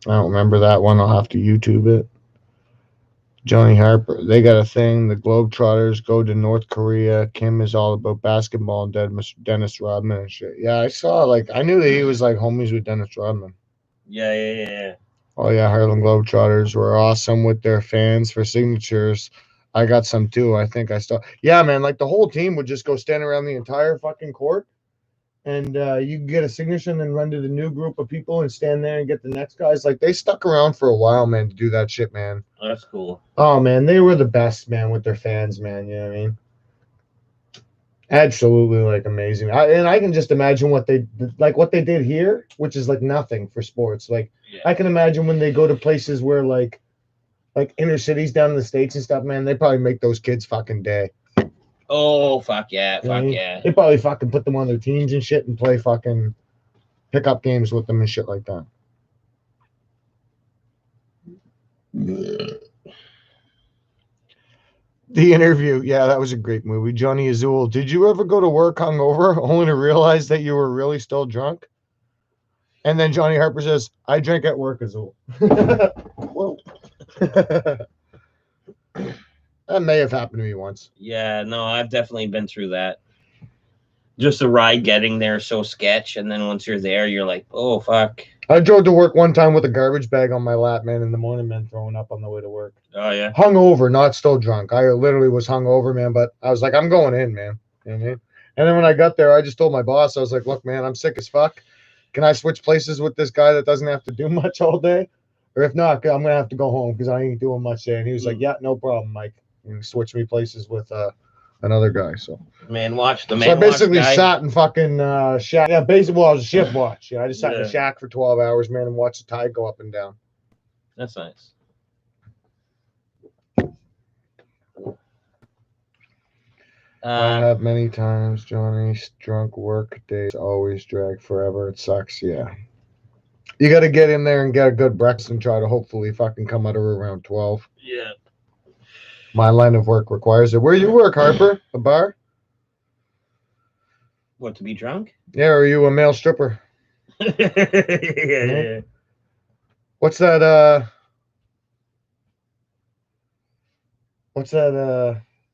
I don't remember that one. I'll have to YouTube it. Johnny Harper. They got a thing. The Globetrotters go to North Korea. Kim is all about basketball and Dennis Rodman and shit. Yeah, I knew that he was like homies with Dennis Rodman. Yeah. Oh, yeah. Harlem Globetrotters were awesome with their fans for signatures. I got some too. I think I still. Yeah, man. Like the whole team would just go stand around the entire fucking court, and you could get a signature and then run to the new group of people and stand there and get the next guys. Like they stuck around for a while, man, to do that shit, man. That's cool. Oh man, they were the best, man, with their fans, man. You know what I mean? Absolutely, like amazing. I can just imagine what they did here, which is like nothing for sports. Like I can imagine when they go to places where like like inner cities down in the States and stuff, man, they probably make those kids fucking day. Oh, fuck yeah. You know what I mean? Yeah. They probably fucking put them on their teams and shit and play fucking pickup games with them and shit like that. The Interview. Yeah, that was a great movie. Johnny Azul. Did you ever go to work hungover only to realize that you were really still drunk? And then Johnny Harper says, I drink at work, Azul. Whoa. That may have happened to me once. Yeah, no, I've definitely been through that. Just the ride getting there so sketch, and then once you're there, you're like, oh, fuck. I drove to work one time with a garbage bag on my lap, man, in the morning, man, throwing up on the way to work. Oh, yeah? Hungover, not still drunk. I literally was hungover, man, but I was like, I'm going in, man. You know what I mean? And then when I got there, I just told my boss, I was like, look, man, I'm sick as fuck. Can I switch places with this guy that doesn't have to do much all day? Or if not, I'm going to have to go home because I ain't doing much today. And he was like, yeah, no problem, Mike. And switch me places with another guy. So Man watch. I basically sat in fucking shack. Yeah, basically, well, I was a shift watch. Yeah, I just sat in the shack for 12 hours, man, and watched the tide go up and down. That's nice. I have many times, Johnny's drunk work days always drag forever. It sucks, yeah. You got to get in there and get a good breakfast and try to hopefully fucking come out of around 12. Yeah. My line of work requires it. Where you work, Harper? A bar? What, to be drunk? Yeah, or are you a male stripper? Yeah. What's that,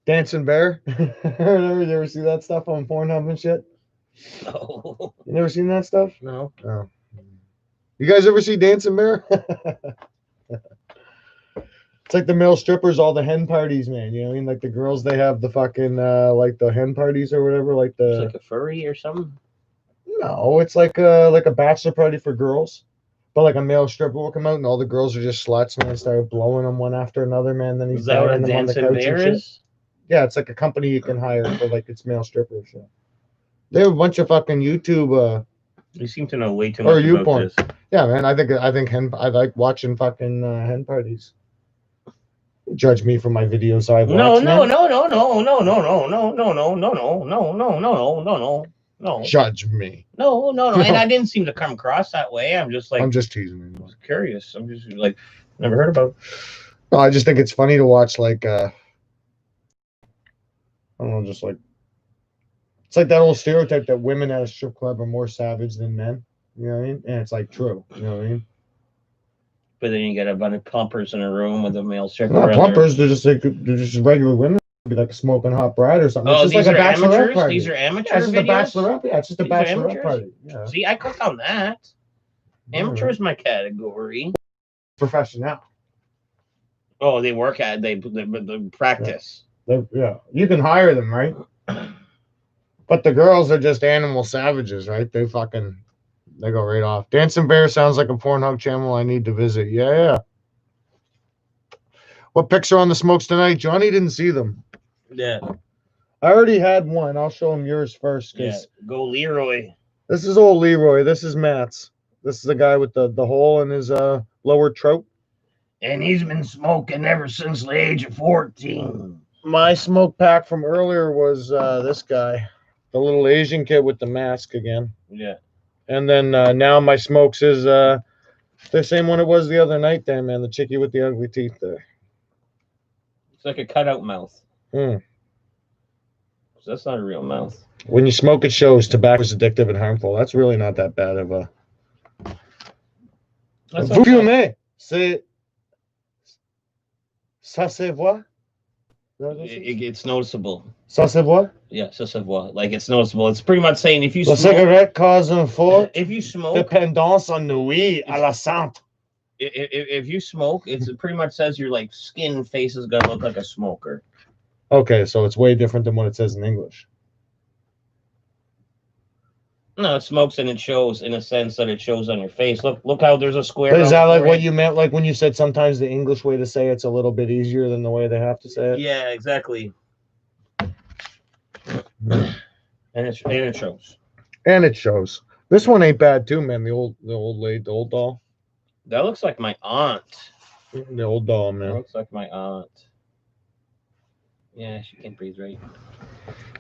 Dancing Bear? You ever see that stuff on Pornhub and shit? No. You never seen that stuff? No. Oh. You guys ever see Dancing Bear? It's like the male strippers, all the hen parties, man. You know what I mean? Like the girls, they have the fucking, like the hen parties or whatever. Like the. It's like a furry or something? No, it's like a bachelor party for girls. But like a male stripper will come out and all the girls are just sluts, man. Start blowing them one after another, man. Then he's Is that what a them on the Dancing couch Bear and shit. is? Yeah, it's like a company you can hire for like its male strippers. So. They have a bunch of fucking YouTube. You seem to know way too much about porn. this. Yeah, man. I like watching fucking hen parties. Judge me for my videos I've watched. No. Judge me. No. And I didn't seem to come across that way. I'm just like. I'm just teasing you. I'm curious. I'm just like, never heard about. No, I just think it's funny to watch like. I don't know, just like. It's like that old stereotype that women at a strip club are more savage than men. You know what I mean? And it's like true. You know what I mean? But then you get a bunch of plumpers in a room with a male stripper. Not plumpers. They're just regular women. Be like a smoking hot bride or something. Oh, it's just these like are a bachelorette amateurs. party. These are amateur it's just videos. A bachelorette. Yeah, it's just a These are bachelorette amateurs? party. Yeah. See, I click on that. Amateur is my category. Professional. Oh, they work at they practice. Yeah, you can hire them, right? But the girls are just animal savages, right? They go right off. Dancing Bear sounds like a Pornhub channel I need to visit. Yeah. What pics are on the smokes tonight? Johnny didn't see them. Yeah. I already had one. I'll show him yours first. Yeah. Go Leroy. This is old Leroy. This is Matt's. This is the guy with the hole in his lower throat. And he's been smoking ever since the age of 14. My smoke pack from earlier was this guy. The little Asian kid with the mask again. Yeah. And then now my smokes is the same one it was the other night then, man. The chickie with the ugly teeth there. It's like a cutout mouth. Hmm. So that's not a real mouth. When you smoke, it shows tobacco is addictive and harmful. That's really not that bad of a... Vous fumez. Ça se voit? It's noticeable. Ça se voit? Yeah, ça se voit. Like, it's noticeable. It's pretty much saying if you smoke... La cigarette cause un fort... If you smoke... Dépendance ennui à la santé. If you smoke, it pretty much says your like skin face is gonna look like a smoker. Okay, so it's way different than what it says in English. No, it smokes and it shows in a sense that it shows on your face. Look how there's a square. Is that like what you meant? Like when you said sometimes the English way to say it's a little bit easier than the way they have to say it? Yeah, exactly. And it shows. And it shows. This one ain't bad too, man. The old doll. That looks like my aunt. The old doll, man. Looks like my aunt. Yeah, she can't breathe right.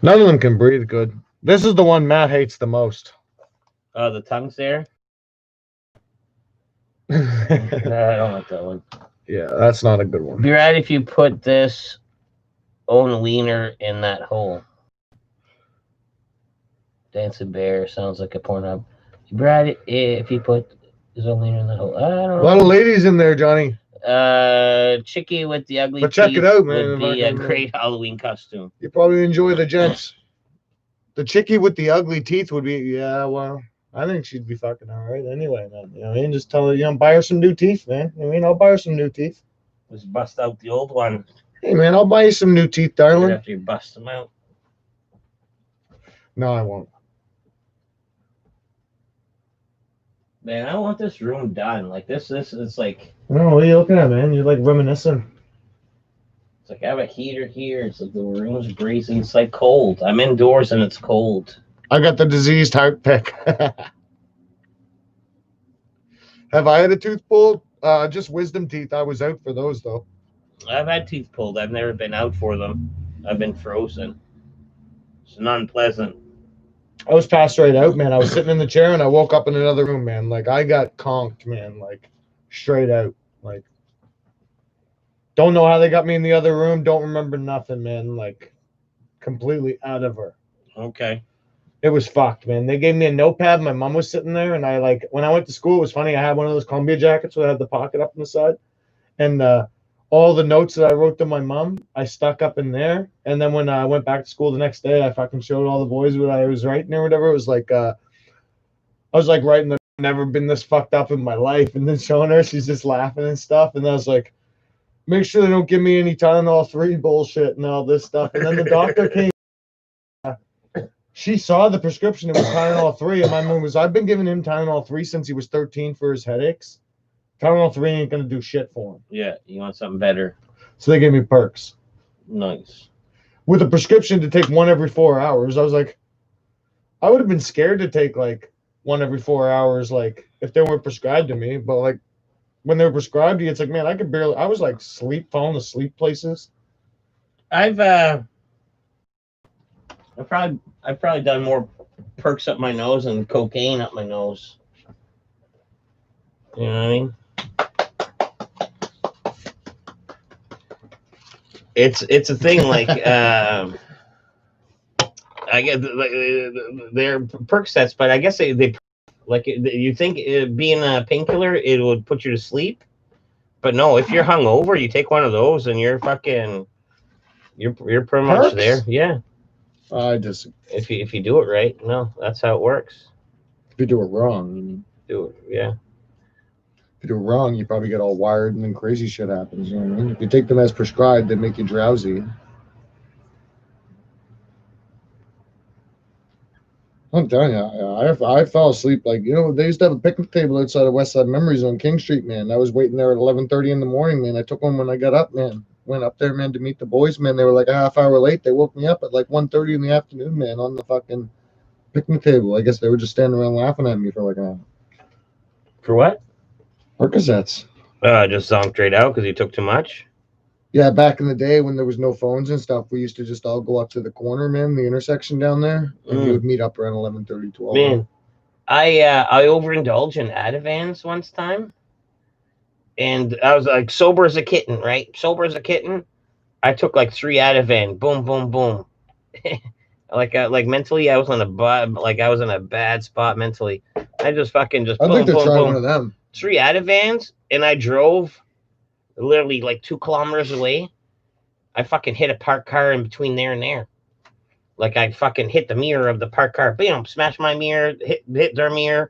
None of them can breathe good. This is the one Matt hates the most. Oh, the tongue's there? I don't like that one. Yeah, that's not a good one. Be right if you put this own wiener in that hole. Dancing Bear sounds like a Pornhub. Be right if you put his own wiener in that hole. I don't know. A lot of ladies in there, Johnny. Chickie with the ugly But check teeth it out, man. would be a great Halloween costume. You probably enjoy the gents. The chickie with the ugly teeth would be, yeah, well, I think she'd be fucking all right anyway, man. You know what I mean? Just tell her, buy her some new teeth, man. I mean, I'll buy her some new teeth. Just bust out the old one. Hey, man, I'll buy you some new teeth, darling. After you bust them out. No, I won't. Man, I want this room done. Like this is like. No, what are you looking at, man? You're like reminiscing. It's like I have a heater here. It's like the room's breezing. It's like cold. I'm indoors and it's cold. I got the diseased heart pick. Have I had a tooth pulled? Just wisdom teeth. I was out for those though. I've had teeth pulled. I've never been out for them. I've been frozen. It's unpleasant. I was passed right out, man. I was sitting in the chair and I woke up in another room, man. Like I got conked, man. Like straight out. Like don't know how they got me in the other room. Don't remember nothing, man. Like completely out of her. Okay. It was fucked, man. They gave me a notepad. My mom was sitting there, and I like when I went to school. It was funny. I had one of those Columbia jackets where I had the pocket up on the side, and all the notes that I wrote to my mom, I stuck up in there. And then when I went back to school the next day, I fucking showed all the boys what I was writing or whatever. It was like I was like writing that I've never been this fucked up in my life, and then showing her, she's just laughing and stuff. And I was like, make sure they don't give me any Tylenol 3 bullshit and all this stuff. And then the doctor came. She saw the prescription. It was Tylenol 3, and my mom was, I've been giving him Tylenol 3 since he was 13 for his headaches. Tylenol 3 ain't going to do shit for him. Yeah, you want something better. So they gave me Perks. Nice. With a prescription to take one every 4 hours. I was like, I would have been scared to take like one every 4 hours, like if they weren't prescribed to me. But like when they were prescribed to you, it's like, man, I was like falling asleep places. I've probably done more Perks up my nose than cocaine up my nose. You know what I mean? It's a thing like I get they're Percocets, but I guess they like you think being a painkiller it would put you to sleep, but no. If you're hungover, you take one of those and you're pretty much there. Yeah. I just if you do it right, no, that's how it works. If you do it wrong, do it, yeah. If you do it wrong, you probably get all wired and then crazy shit happens. You know what I mean? If you take them as prescribed, they make you drowsy. I'm telling you, I fell asleep. Like, you know, they used to have a picnic table outside of Westside Memories on King Street, man. I was waiting there at 11:30 in the morning, man. I took one when I got up, man. Went up there, man, to meet the boys, man. They were like a half hour late. They woke me up at like 1:30 in the afternoon, man, on the fucking picnic table. I guess they were just standing around laughing at me for like an hour. For what? Percocets. Just zonked straight out because you took too much? Yeah, back in the day when there was no phones and stuff, we used to just all go up to the corner, man, the intersection down there, and we would meet up around 11:30, 12. Man, I overindulged in Ativans once time. And I was like sober as a kitten, right? Sober as a kitten. I took like 3 Ativan. Boom, boom, boom. like mentally, I was in a bad spot mentally. I just boom, I'd like to boom, try boom. one of them. 3 Ativans, and I drove literally like 2 kilometers away. I fucking hit a parked car in between there and there. Like I fucking hit the mirror of the parked car. Bam, smashed my mirror, hit their mirror.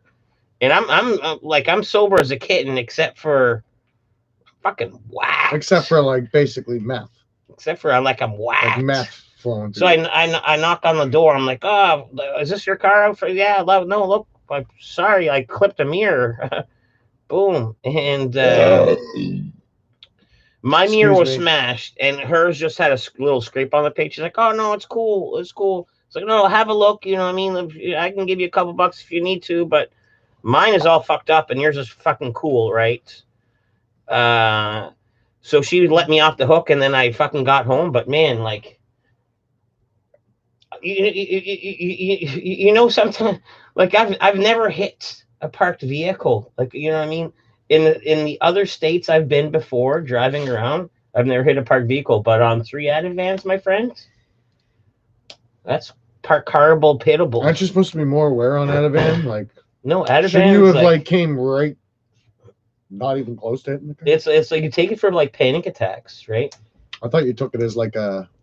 And I'm sober as a kitten, except for fucking whacked. Except for like basically meth. Except for I'm whacked. Like meth flowing. So I knock on the door. I'm like, oh, is this your car? Yeah, no, look, I'm sorry, I clipped a mirror. Boom, and my mirror was smashed, and hers just had a little scrape on the page. She's like, oh no, it's cool, it's cool. It's like, no, have a look. You know what I mean? I can give you a couple bucks if you need to, but mine is all fucked up, and yours is fucking cool, right? So she would let me off the hook, and then I fucking got home. But man, like, sometimes, like, I've never hit a parked vehicle. Like, you know what I mean? In the other states I've been before, driving around, I've never hit a parked vehicle. But on 3 Added vans, my friends, that's parkable, pitable. Aren't you supposed to be more aware on Added van? Like, no, Added shouldn't vans, you have like came right, not even close to hitting the car? It's like you take it for like panic attacks, right? I thought you took it as like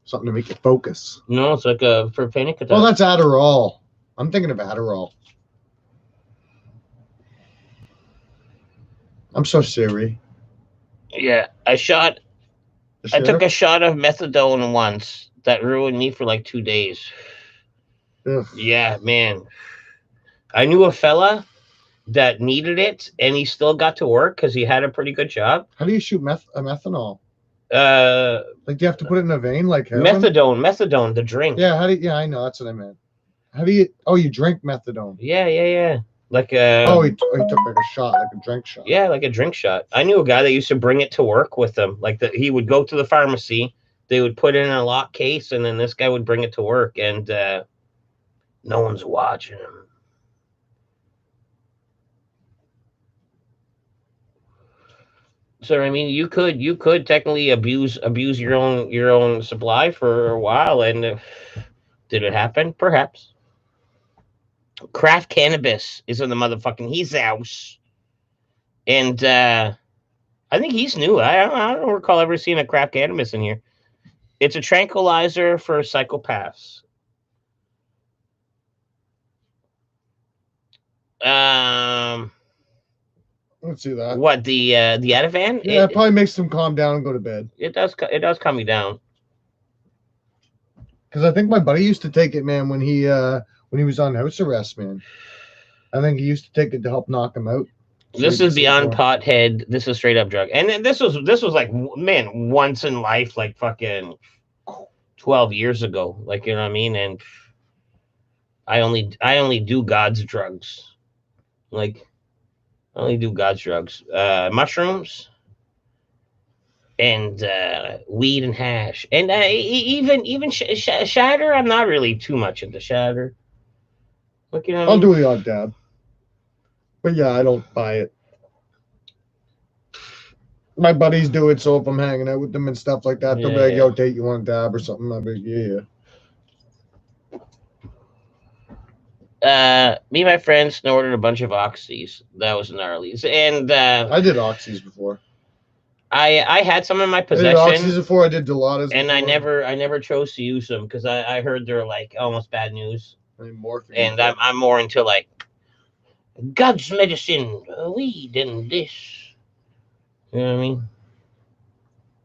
something to make you focus. No, it's like for panic attacks. Well, that's Adderall. I'm thinking of Adderall. I'm so serious. Yeah, I took a shot of methadone once that ruined me for like 2 days. Ugh. Yeah, man. I knew a fella that needed it, and he still got to work because he had a pretty good job. How do you shoot methanol? Like, do you have to put it in a vein like heroin? Methadone, the drink. Yeah, I know, that's what I meant. How do you? Oh, you drink methadone? Yeah. Like he took like a shot, like a drink shot. Yeah, like a drink shot. I knew a guy that used to bring it to work with him. Like he would go to the pharmacy, they would put it in a lock case, and then this guy would bring it to work, and no one's watching him. So I mean, you could technically abuse your own supply for a while, and did it happen? Perhaps. Craft Cannabis is in the motherfucking his house, and I think he's new. I don't recall ever seeing a Craft Cannabis in here. It's a tranquilizer for psychopaths. Let's see that. What, the Ativan? Yeah, it probably makes them calm down and go to bed. It does calm me down. Because I think my buddy used to take it, man, when he was on house arrest, man. I think he used to take it to help knock him out. This is beyond pothead. This is straight up drug. And this was like, man, once in life, like fucking 12 years ago. Like, you know what I mean? And I only do God's drugs. Like, I only do God's drugs. Mushrooms and weed and hash. And even shatter, I'm not really too much into shatter. Like, you know I'll do the odd dab. But yeah, I don't buy it. My buddies do it, so if I'm hanging out with them and stuff like that, they'll be like, yo, Tate, you want a dab or something? I'll be like, yeah. Me and my friends snorted a bunch of oxys. That was gnarly. And I did oxys before. I had some in my possession. I did oxys before. I did Dilaudid. And before. I never chose to use them because I heard they're like almost bad news. And I'm more into like God's medicine, weed, and this. You know what I mean?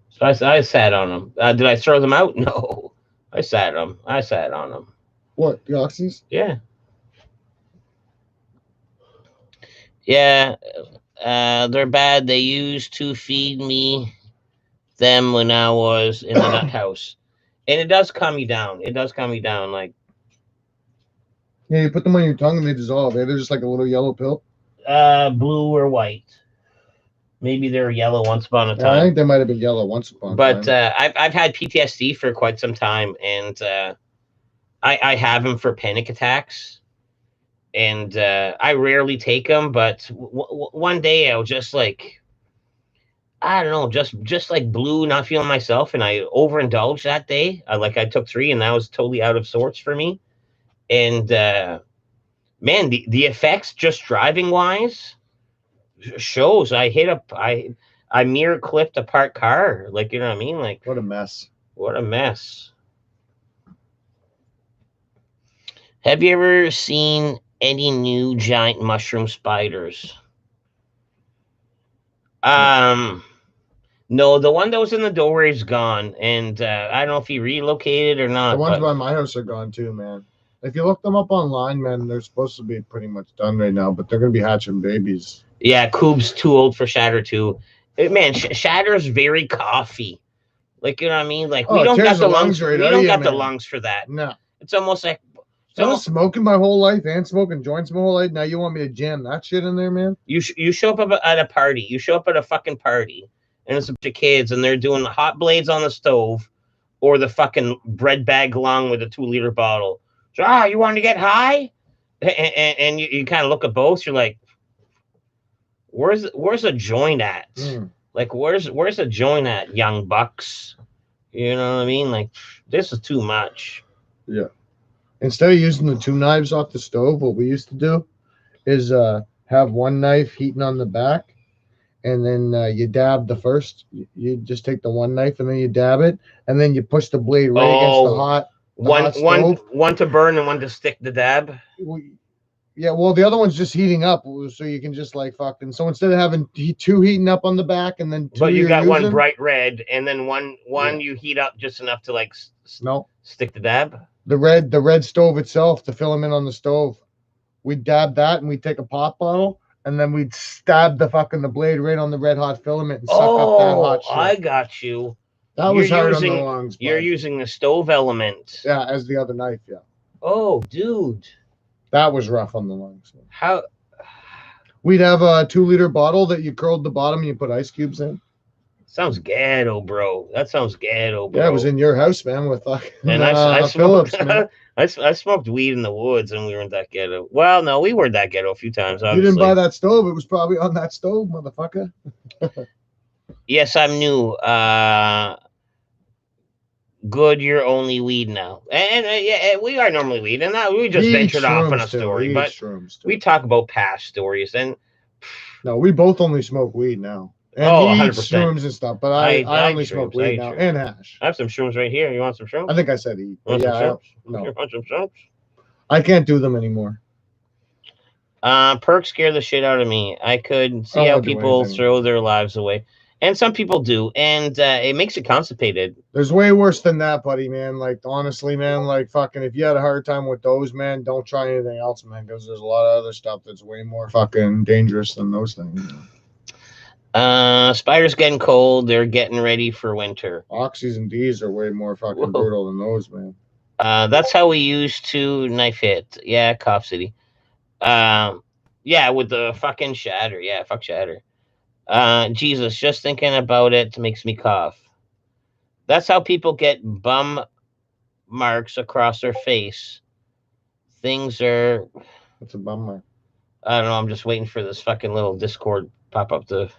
So I sat on them. Did I throw them out? No, I sat on them. What, the oxys? Yeah. Yeah, they're bad. They used to feed me them when I was in the nut house, and it does calm you down. Like, yeah, you put them on your tongue and they dissolve. They're just like a little yellow pill. Blue or white. Maybe they were yellow once upon a time. I think they might have been yellow once upon a time. But I've had PTSD for quite some time, and I have them for panic attacks. And I rarely take them, but one day I was just like, I don't know, just like blue, not feeling myself, and I overindulged that day. I took 3, and that was totally out of sorts for me. And man, the effects just driving wise shows. I mirror clipped a parked car. Like, you know what I mean? Like, what a mess. What a mess. Have you ever seen any new giant mushroom spiders? No, the one that was in the doorway is gone, and I don't know if he relocated or not. The ones by my house are gone too, man. If you look them up online, man, they're supposed to be pretty much done right now, but they're gonna be hatching babies. Yeah, Coob's too old for Shatter too. Man, Shatter's very coffee. Like, you know what I mean? Like, we don't got the lungs. We don't got the lungs for that. No. It's almost like I was smoking my whole life and smoking joints my whole life. Now you want me to jam that shit in there, man? You show up at a party. You show up at a fucking party, and it's a bunch of kids, and they're doing the hot blades on the stove, or the fucking bread bag along with a 2-liter bottle. So, you want to get high? And you kind of look at both. You're like, where's a joint at? Like, where's a joint at, young bucks? You know what I mean? Like, this is too much. Yeah. Instead of using the 2 knives off the stove, what we used to do is have 1 knife heating on the back, and then you dab the first. You just take the 1 knife and then you dab it, and then you push the blade right against the hot stove. One to burn and one to stick the dab. Yeah, well, the other one's just heating up, so you can just like fucking. So instead of having 2 heating up on the back and then 2, but you got one bright red, and then one you heat up just enough to like stick the dab. The red stove itself, the filament on the stove, we'd dab that, and we'd take a pop bottle, and then we'd stab the blade right on the red hot filament and suck up that hot shit. I got you. That was hard on the lungs. You're using the stove element. Yeah, as the other knife, yeah. Oh, dude. That was rough on the lungs. How? We'd have a 2-liter bottle that you curled the bottom and you put ice cubes in. Sounds ghetto, bro. That sounds ghetto, bro. Yeah, it was in your house, man, with and I Phillips, man. I smoked weed in the woods, and we weren't that ghetto. Well, no, we were that ghetto a few times. Obviously. You didn't buy that stove. It was probably on that stove, motherfucker. Yes, I'm new. Good, you're only weed now. And yeah, we are normally weed. And we just ventured off on a story. But we talk about past stories. And no, we both only smoke weed now. And 100%. Shrooms and stuff, but I only smoke weed now and hash. I have some shrooms right here. You want some shrooms? I think I said eat. Want some shrooms? No. You want some shrooms? I can't do them anymore. Perks scare the shit out of me. I could see how people throw their lives away. And some people do. And it makes it constipated. There's way worse than that, buddy, man. Like, honestly, man, like, fucking, if you had a hard time with those, man, don't try anything else, man, because there's a lot of other stuff that's way more fucking dangerous than those things. Spiders getting cold. They're getting ready for winter. Oxys and Ds are way more fucking brutal than those, man. That's how we used to knife hit. Yeah, Cop City. Yeah, with the fucking shatter. Yeah, fuck shatter. Jesus, just thinking about it makes me cough. That's how people get bum marks across their face. Things are... What's a bum mark? I don't know. I'm just waiting for this fucking little Discord pop up to...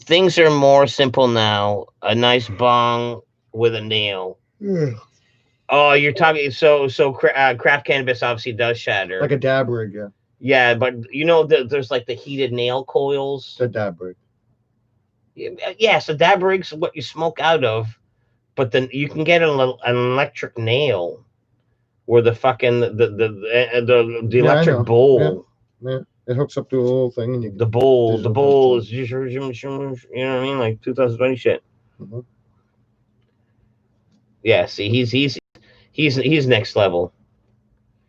Things are more simple now. A nice bong with a nail. Yeah. Oh, you're talking... So craft cannabis obviously does shatter. Like a dab rig, yeah. Yeah, but you know, there's like the heated nail coils. The dab rig. Yeah, so dab rig's what you smoke out of, but then you can get an electric nail, where the fucking the electric bowl. Yeah. It hooks up to a little thing, and you the bowl is you know what I mean, like 2020 shit. Mm-hmm. Yeah, see, he's next level.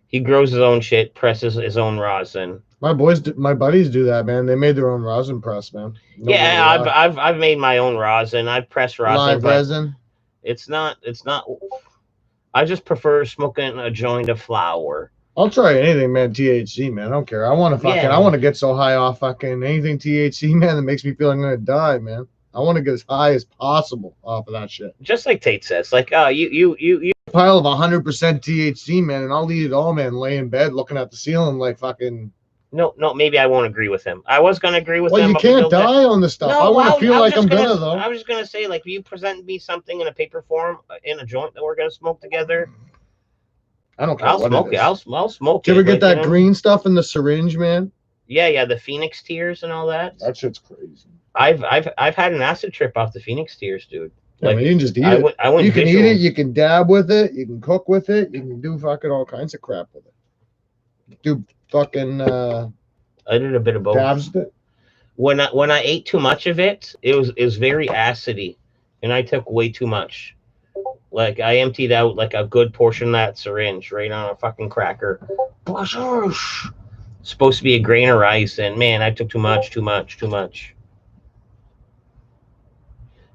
He grows his own shit, presses his own rosin. My buddies do that, man. They made their own rosin press, man. I've made my own rosin. I've pressed rosin. Live resin. It's not. I just prefer smoking a joint of flower. I'll try anything, man. THC, man. I don't care. I want to get so high off fucking anything THC, man, that makes me feel I'm gonna die, man. I want to get as high as possible off of that shit. Just like Tate says, like, you pile of 100% THC, man, and I'll eat it all, man. Lay in bed looking at the ceiling like fucking. No, maybe I won't agree with him. I was gonna agree with him. Well, you can't die on this stuff. No, I want to feel like I'm gonna though. I was just gonna say, like, if you present me something in a paper form in a joint that we're gonna smoke together, I don't care. I'll smoke it. I'll smoke it. Did you ever get that green stuff in the syringe, man? Yeah, the Phoenix tears and all that. That shit's crazy. I've had an acid trip off the Phoenix tears, dude. Yeah, you can just eat it. You can eat it. You can dab with it. You can cook with it. You can do fucking all kinds of crap with it. Do fucking. I did a bit of both. Dabs with it. When I ate too much of it, it was very acidy, and I took way too much. Like, I emptied out like a good portion of that syringe right on a fucking cracker. Supposed to be a grain of rice, and man, I took too much.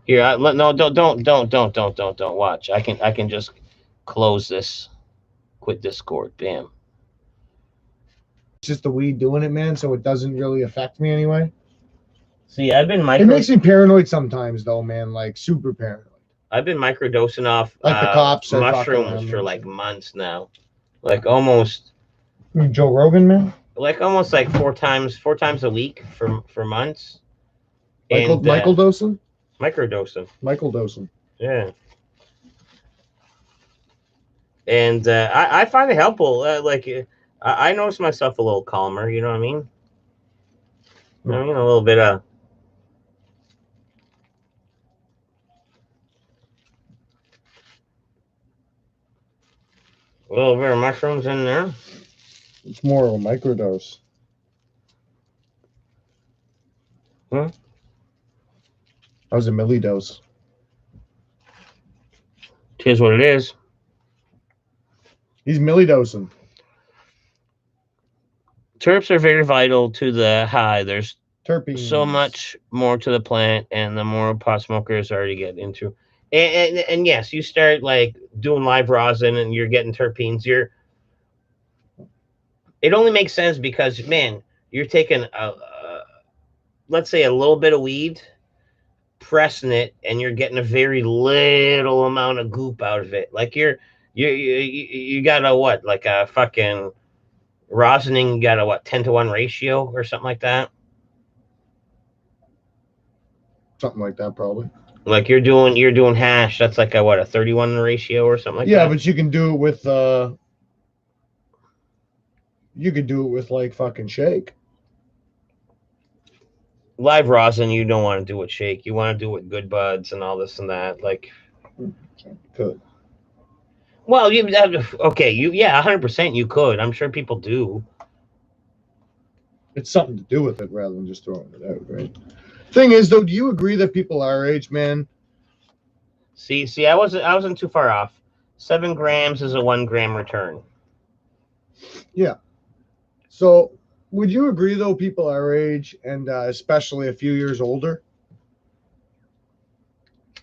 Here, no, don't watch. I can just close this. Quit Discord. Bam. It's just the weed doing it, man, so it doesn't really affect me anyway. See, I've been It makes me paranoid sometimes, though, man, like super paranoid. I've been microdosing off like the cops mushrooms for like months now, like almost. Joe Rogan, man. Like almost like four times a week for months. Michael dosing. Microdosing. Michael dosing. Yeah. And I find it helpful. I notice myself a little calmer. You know what I mean? You know what I mean? A little bit of. A little bit of mushrooms in there. It's more of a microdose. That was a millidose. Here's what it is. He's millidosing. Terps are very vital to the high. There's terpenes. So much more to the plant, and the more pot smokers already get into. And yes, you start like doing live rosin and you're getting terpenes. It only makes sense because, man, you're taking let's say a little bit of weed, pressing it, and you're getting a very little amount of goop out of it. Like you got a what, like a fucking rosining, you got a what, 10-to-1 ratio or something like that. Something like that, probably. Like you're doing hash. That's like a what, a 31 ratio or something like that. Yeah, but you can do it with you could do it with like fucking shake. Live rosin, you don't want to do with shake. You want to do with good buds and all this and that. Like, good. Well, okay, 100% you could. I'm sure people do. It's something to do with it rather than just throwing it out, right? Thing is, though, do you agree that people our age, man? See, I wasn't too far off. 7 grams is a 1 gram return. Yeah. So, would you agree, though, people our age and especially a few years older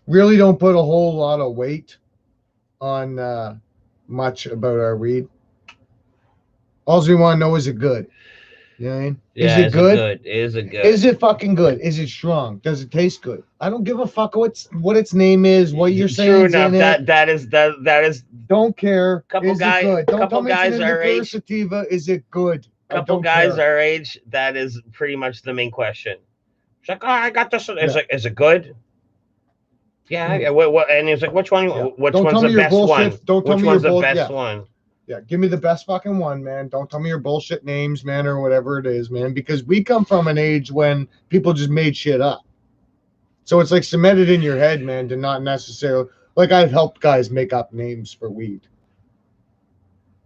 really don't put a whole lot of weight on much about our weed? All we want to know, is it good? You know what I mean? Yeah, is it good? Is it good? Is it fucking good? Is it strong? Does it taste good? I don't give a fuck what its name is, what you're saying. True enough. That is. Don't care. Couple guys. Good? Don't tell me it's our age. Sativa. Is it good? Couple guys our age. That is pretty much the main question. It's like, oh, I got this. It's like, is it good? Yeah. What? And it's like, which one? Yeah. Which one's the best one? Don't tell which me one's the best one? Yeah, give me the best fucking one, man. Don't tell me your bullshit names, man, or whatever it is, man, because we come from an age when people just made shit up. So it's like cemented in your head, man, to not necessarily, like, I've helped guys make up names for weed.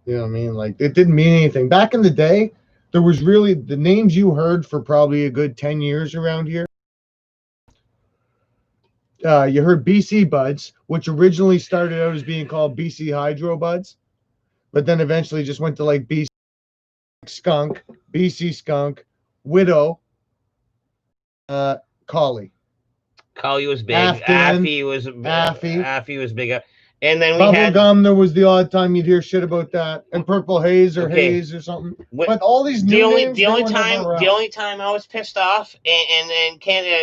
You know what I mean? Like, it didn't mean anything. Back in the day, there was really, the names you heard for probably a good 10 years around here. You heard BC Buds, which originally started out as being called BC Hydro Buds. But then eventually just went to like BC Skunk, BC Skunk, Widow, Collie. Collie was big. Affy was big. And then we had Bubblegum. There was the odd time you'd hear shit about that, and Purple Haze or Haze or something. But all these the only time I was pissed off and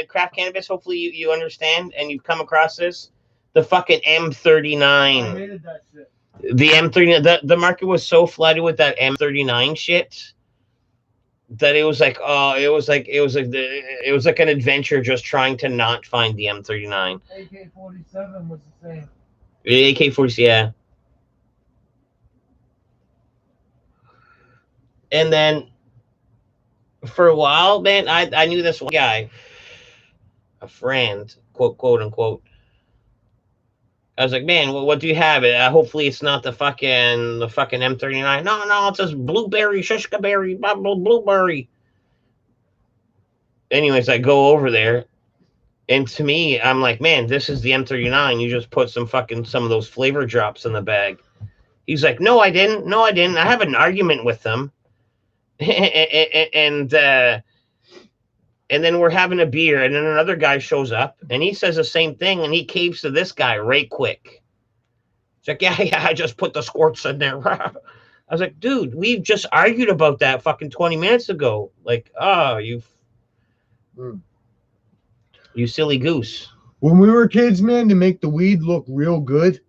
craft cannabis. Hopefully you understand and you've come across this. The fucking M39. I hated that shit. The M39, the market was so flooded with that M39 shit that it was like an adventure just trying to not find the M39. AK-47 was the same. AK-47, yeah. And then for a while, man, I knew this one guy, a friend, quote unquote. I was like, man, what do you have? Hopefully it's not the fucking M39. No, it says blueberry, shishka berry, blueberry. Anyways, I go over there, and to me, I'm like, man, this is the M39. You just put some of those flavor drops in the bag. He's like, no, I didn't. I have an argument with them, and then we're having a beer, and then another guy shows up, and he says the same thing, and he caves to this guy right quick. It's like, yeah, I just put the squirts in there. I was like, dude, we've just argued about that fucking 20 minutes ago. Like, oh, you silly goose. When we were kids, man, to make the weed look real good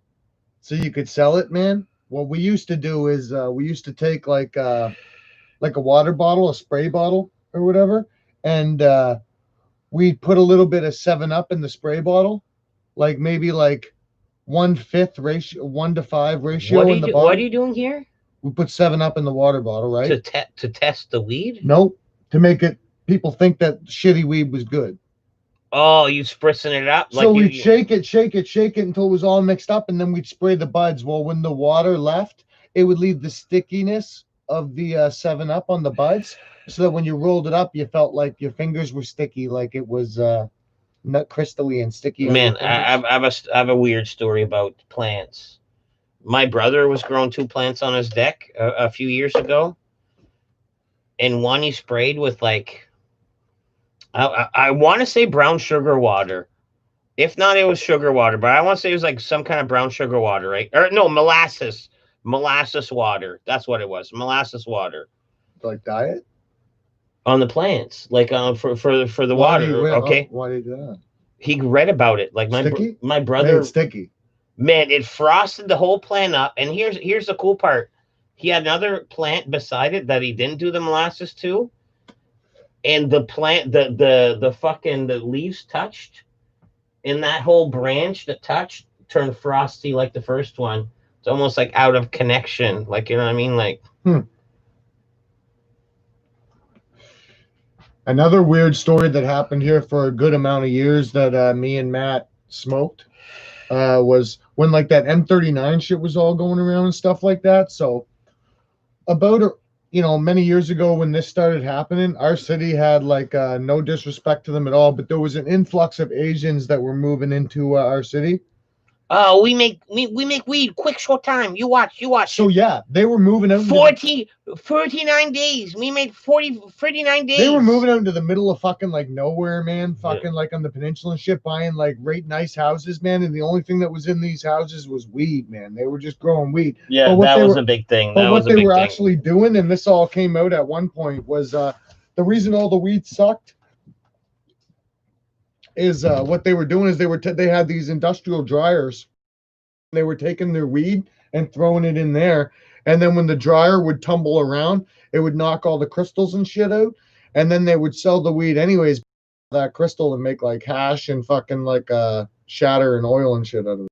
so you could sell it, man, what we used to do is we used to take like a water bottle, a spray bottle or whatever, and we'd put a little bit of 7-Up in the spray bottle, like maybe like 1/5 ratio, 1-to-5 ratio in the bottle. What are you doing here? We put 7-Up in the water bottle, right? To test the weed? Nope. To make it, people think that shitty weed was good. Oh, you spritzing it up? So we'd shake it until it was all mixed up, and then we'd spray the buds. Well, when the water left, it would leave the stickiness of the 7-Up on the buds, so that when you rolled it up, you felt like your fingers were sticky, like it was nut crystally and sticky. Man, I have a weird story about plants. My brother was growing 2 plants on his deck a few years ago, and one he sprayed with like, I want to say brown sugar water. If not, it was sugar water, but I want to say it was like some kind of brown sugar water, right? Or no, molasses water. That's what it was, molasses water. Like diet on the plants, like for the water. Okay, why did he do that? He read about it. Like my brother, made it sticky. Man, it frosted the whole plant up. And here's the cool part. He had another plant beside it that he didn't do the molasses to. And the plant, the leaves touched, and that whole branch that touched turned frosty like the first one. It's almost like out of connection. Like, you know what I mean? Like, Another weird story that happened here for a good amount of years that me and Matt smoked was when like that M39 shit was all going around and stuff like that. So about many years ago when this started happening, our city had like no disrespect to them at all, but there was an influx of Asians that were moving into our city. Oh, we make weed quick, short time. You watch. So yeah, they were moving out. 49 days. We made 39 days. They were moving out into the middle of fucking like nowhere, man. Fucking like on the peninsula and shit, buying like great nice houses, man. And the only thing that was in these houses was weed, man. They were just growing weed. Yeah, that was a big thing. But what they were actually doing, and this all came out at one point, was the reason all the weed sucked is what they were doing is they had these industrial dryers. They were taking their weed and throwing it in there, and then when the dryer would tumble around, it would knock all the crystals and shit out, and then they would sell the weed anyways, that crystal, and make like hash and fucking like shatter and oil and shit out of it.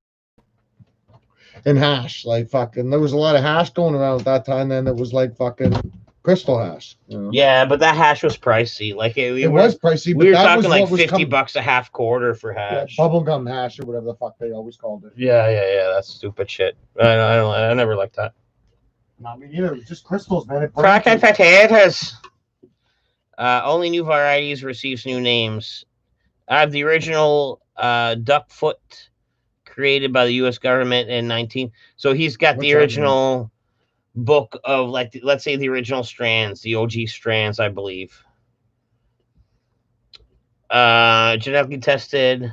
And hash, like fucking, there was a lot of hash going around at that time. Then it was like fucking crystal hash. Yeah, but that hash was pricey. Like it was pricey. We were talking like $50 a half quarter for hash. Yeah, bubblegum hash or whatever the fuck they always called it. Yeah. That's stupid shit. I never liked that. Not me either. It was just crystals, man. Crack and potatoes. Only new varieties receives new names. I have the original duckfoot created by the U.S. government in 19. So he's got the original book of, like, let's say the original strands, the OG strands, I believe. Genetically tested.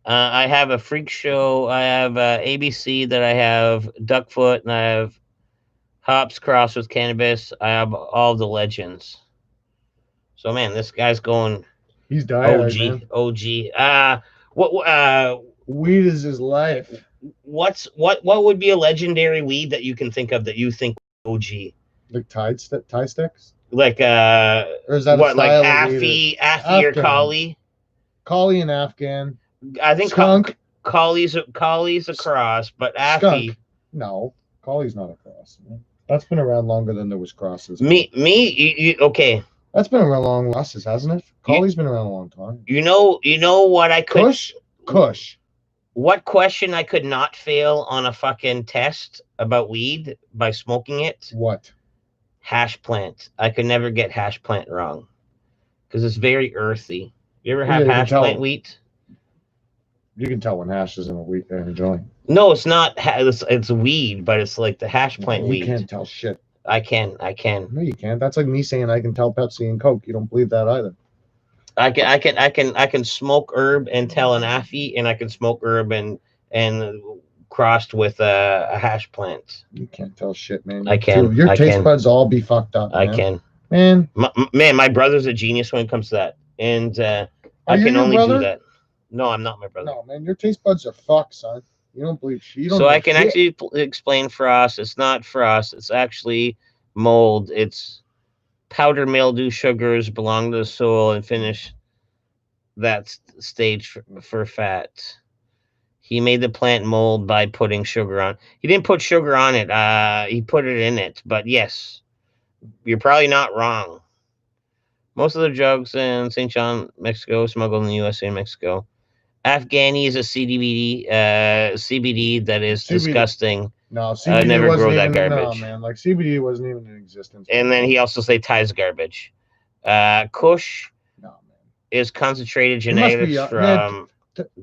I have a freak show. I have ABC that I have duckfoot, and I have hops crossed with cannabis. I have all the legends. So man, this guy's going. He's dying. OG. What? Weed is his life. What would be a legendary weed that you can think of that you think OG? Like Thai sticks? Like or is that what, like Affy or Kali? Kali and Afghan. I think skunk. Kali's a cross, but Affy. Skunk. No, Kali's not a cross. That's been around longer than there was crosses. Okay. That's been around long crosses, hasn't it? Kali's been around a long time. You know what I could Kush. What question I could not fail on a fucking test about weed by smoking it? What? Hash plant. I could never get hash plant wrong because it's very earthy. You ever have hash plant wheat? You can tell when hash is in a joint. No, it's not. It's weed, but it's like the hash plant weed. You can't tell shit. I can. No, you can't. That's like me saying I can tell Pepsi and Coke. You don't believe that either. I can smoke herb and tell an Affy, and I can smoke herb and crossed with a hash plant. You can't tell shit, man. I can. Your taste buds all be fucked up, man. I can. Man. My brother's a genius when it comes to that. And I can only do that. No, I'm not my brother. No, man. Your taste buds are fucked, son. You don't believe shit. So I can actually explain frost. It's not frost. It's actually mold. It's powder mildew sugars belong to the soil and finish that stage for fat. He made the plant mold by putting sugar on. He didn't put sugar on it. He put it in it. But yes, you're probably not wrong. Most of the drugs in St. John, Mexico, smuggled in the USA and Mexico. Afghani is a CBD that is disgusting. No, CBD never wasn't grow even, that garbage. No, man. Like CBD wasn't even in existence. And then he also say Thai's garbage. Kush is concentrated genetics from.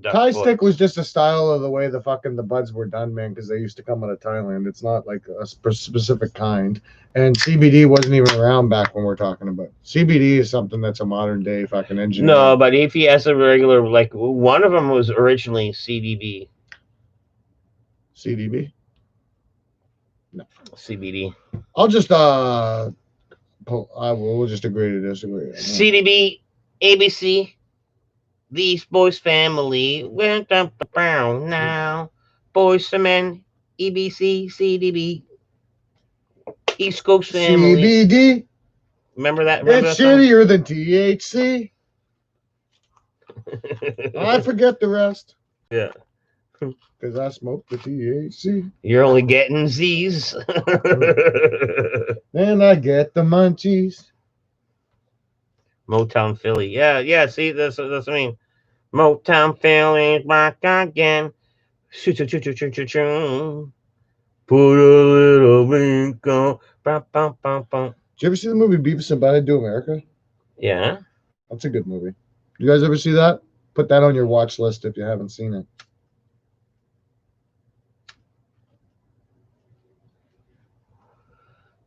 Thai stick was just a style of the way the buds were done, man, because they used to come out of Thailand. It's not like a specific kind. And CBD wasn't even around back when we're talking about. CBD is something that's a modern day fucking engineer. No, but if he has a regular, like one of them was originally CDB. CDB? No. CBD. I'll just we'll just agree to disagree. CDB, ABC. These boys family went up the brown now. Boys and men, EBC, CDB. East Coast family. CBD. Remember that? It's shittier than THC. I forget the rest. Yeah. Because I smoke the THC. You're only getting Z's. Then I get the munchies. Motown Philly. Yeah. See, that's what I mean. Motown Philly back again. Put a little wink on. Did you ever see the movie Beavis and Butthead Do America? Yeah. That's a good movie. You guys ever see that? Put that on your watch list if you haven't seen it.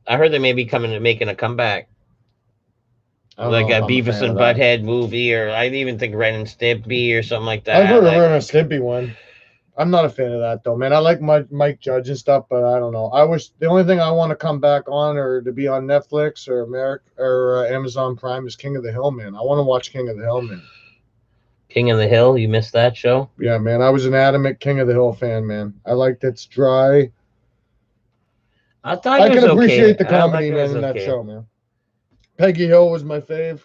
I heard they may be making a comeback. Like a Beavis and Butthead movie, or I even think Ren and Stimpy or something like that. I've heard of Ren and Stimpy one. I'm not a fan of that though, man. I like Mike Judge and stuff, but I don't know. The only thing I want to come back on or to be on Netflix or Amazon Prime is King of the Hill, man. I want to watch King of the Hill, man. King of the Hill, you missed that show? Yeah, man. I was an adamant King of the Hill fan, man. I liked it's dry. I can appreciate the comedy, man, in that show, man. Peggy Hill was my fave.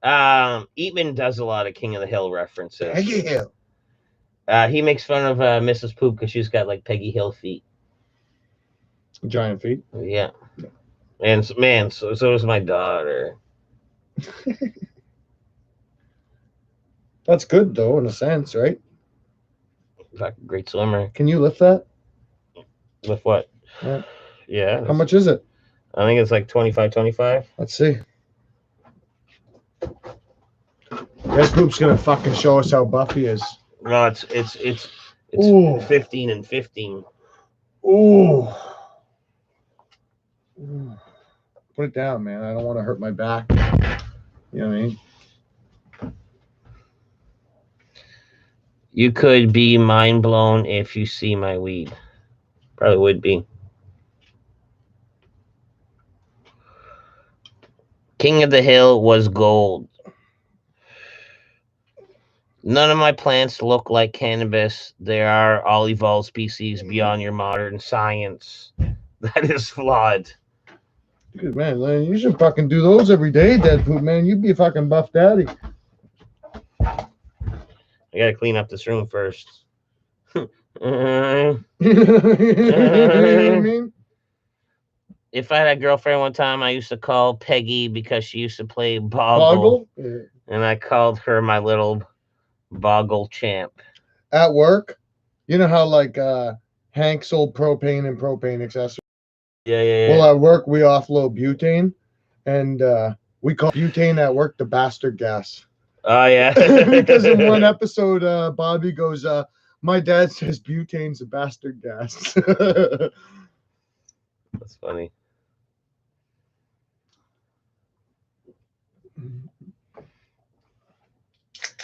Eatman does a lot of King of the Hill references. Peggy Hill. He makes fun of Mrs. Poop because she's got like Peggy Hill feet. Giant feet? Yeah. And man, so does my daughter. That's good though, in a sense, right? Fucking great swimmer. Can you lift that? Lift what? Yeah. How much is it? I think it's like 25. Let's see. This group's gonna fucking show us how buff he is. No, it's 15 and 15. Ooh. Put it down, man. I don't want to hurt my back. You know what I mean? You could be mind blown if you see my weed. Probably would be. King of the Hill was gold. None of my plants look like cannabis. They are all evolved species beyond your modern science. That is flawed. Good man, you should fucking do those every day, Deadpool, man. You'd be a fucking buff daddy. I gotta clean up this room first. You know what I mean? If I had a girlfriend one time, I used to call Peggy because she used to play Boggle? Yeah. And I called her my little Boggle champ. At work, you know how like Hank sold propane and propane accessories? Yeah. Well, at work, we offload butane, and we call butane at work the bastard gas. Oh, yeah. Because in one episode, Bobby goes, my dad says butane's a bastard gas. That's funny.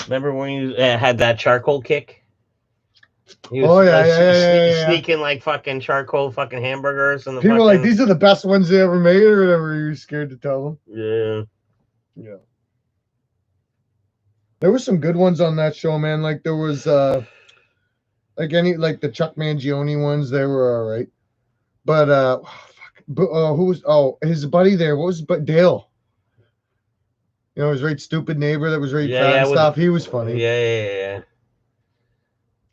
Remember when you had that charcoal kick? He was sneaking like fucking charcoal fucking hamburgers and the people like these are the best ones they ever made or whatever. You're scared to tell them. Yeah. There were some good ones on that show, man. Like there was like the Chuck Mangione ones. They were all right, but who was his buddy there? What was Dale? You know, his right stupid neighbor that was right fat and stuff. He was funny. Yeah.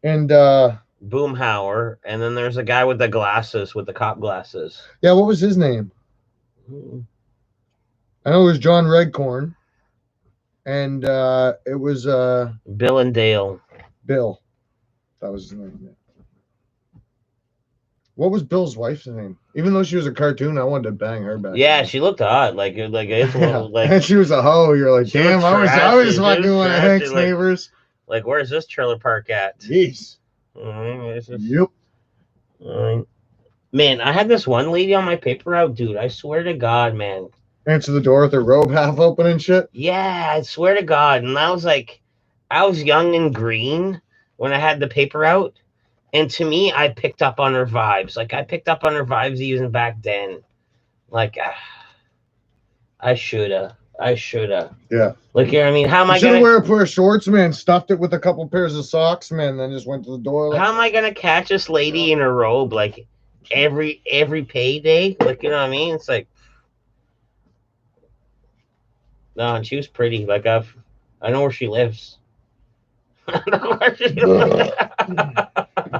And Boomhauer, and then there's a guy with the glasses, with the cop glasses. Yeah, what was his name? I know it was John Redcorn, and it was Bill and Dale. Bill, that was his name. What was Bill's wife's name? Even though she was a cartoon, I wanted to bang her back. Yeah, she looked hot. Like it's like. And she was a hoe. You're like, damn, I was fucking one of Hank's neighbors. Like, where's this trailer park at? Jeez. Yep. Man, I had this one lady on my paper route, dude. I swear to God, man. Answer the door with her robe half open and shit? Yeah, I swear to God. And I was young and green when I had the paper out. And to me, I picked up on her vibes. Like, I picked up on her vibes even back then. Like, I shoulda. Yeah. Like, you know what I mean? How am I going to wear a pair of shorts, man? Stuffed it with a couple pairs of socks, man. Then just went to the door. Like, how am I going to catch this lady in a robe, like, every payday? Like, you know what I mean? It's like, no, and she was pretty. Like, I know where she lives.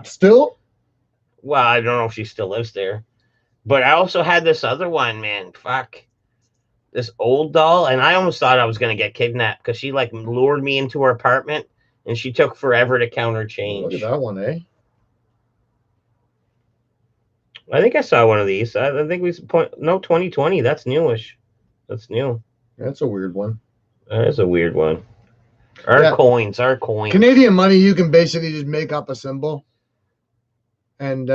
Still? Well, I don't know if she still lives there. But I also had this other one, man. Fuck. This old doll. And I almost thought I was going to get kidnapped because she, like, lured me into her apartment and she took forever to count her change. Look at that one, eh? I think I saw one of these. I think 2020. That's newish. That's new. That's a weird one. That is a weird one. Our coins. Canadian money, you can basically just make up a symbol, and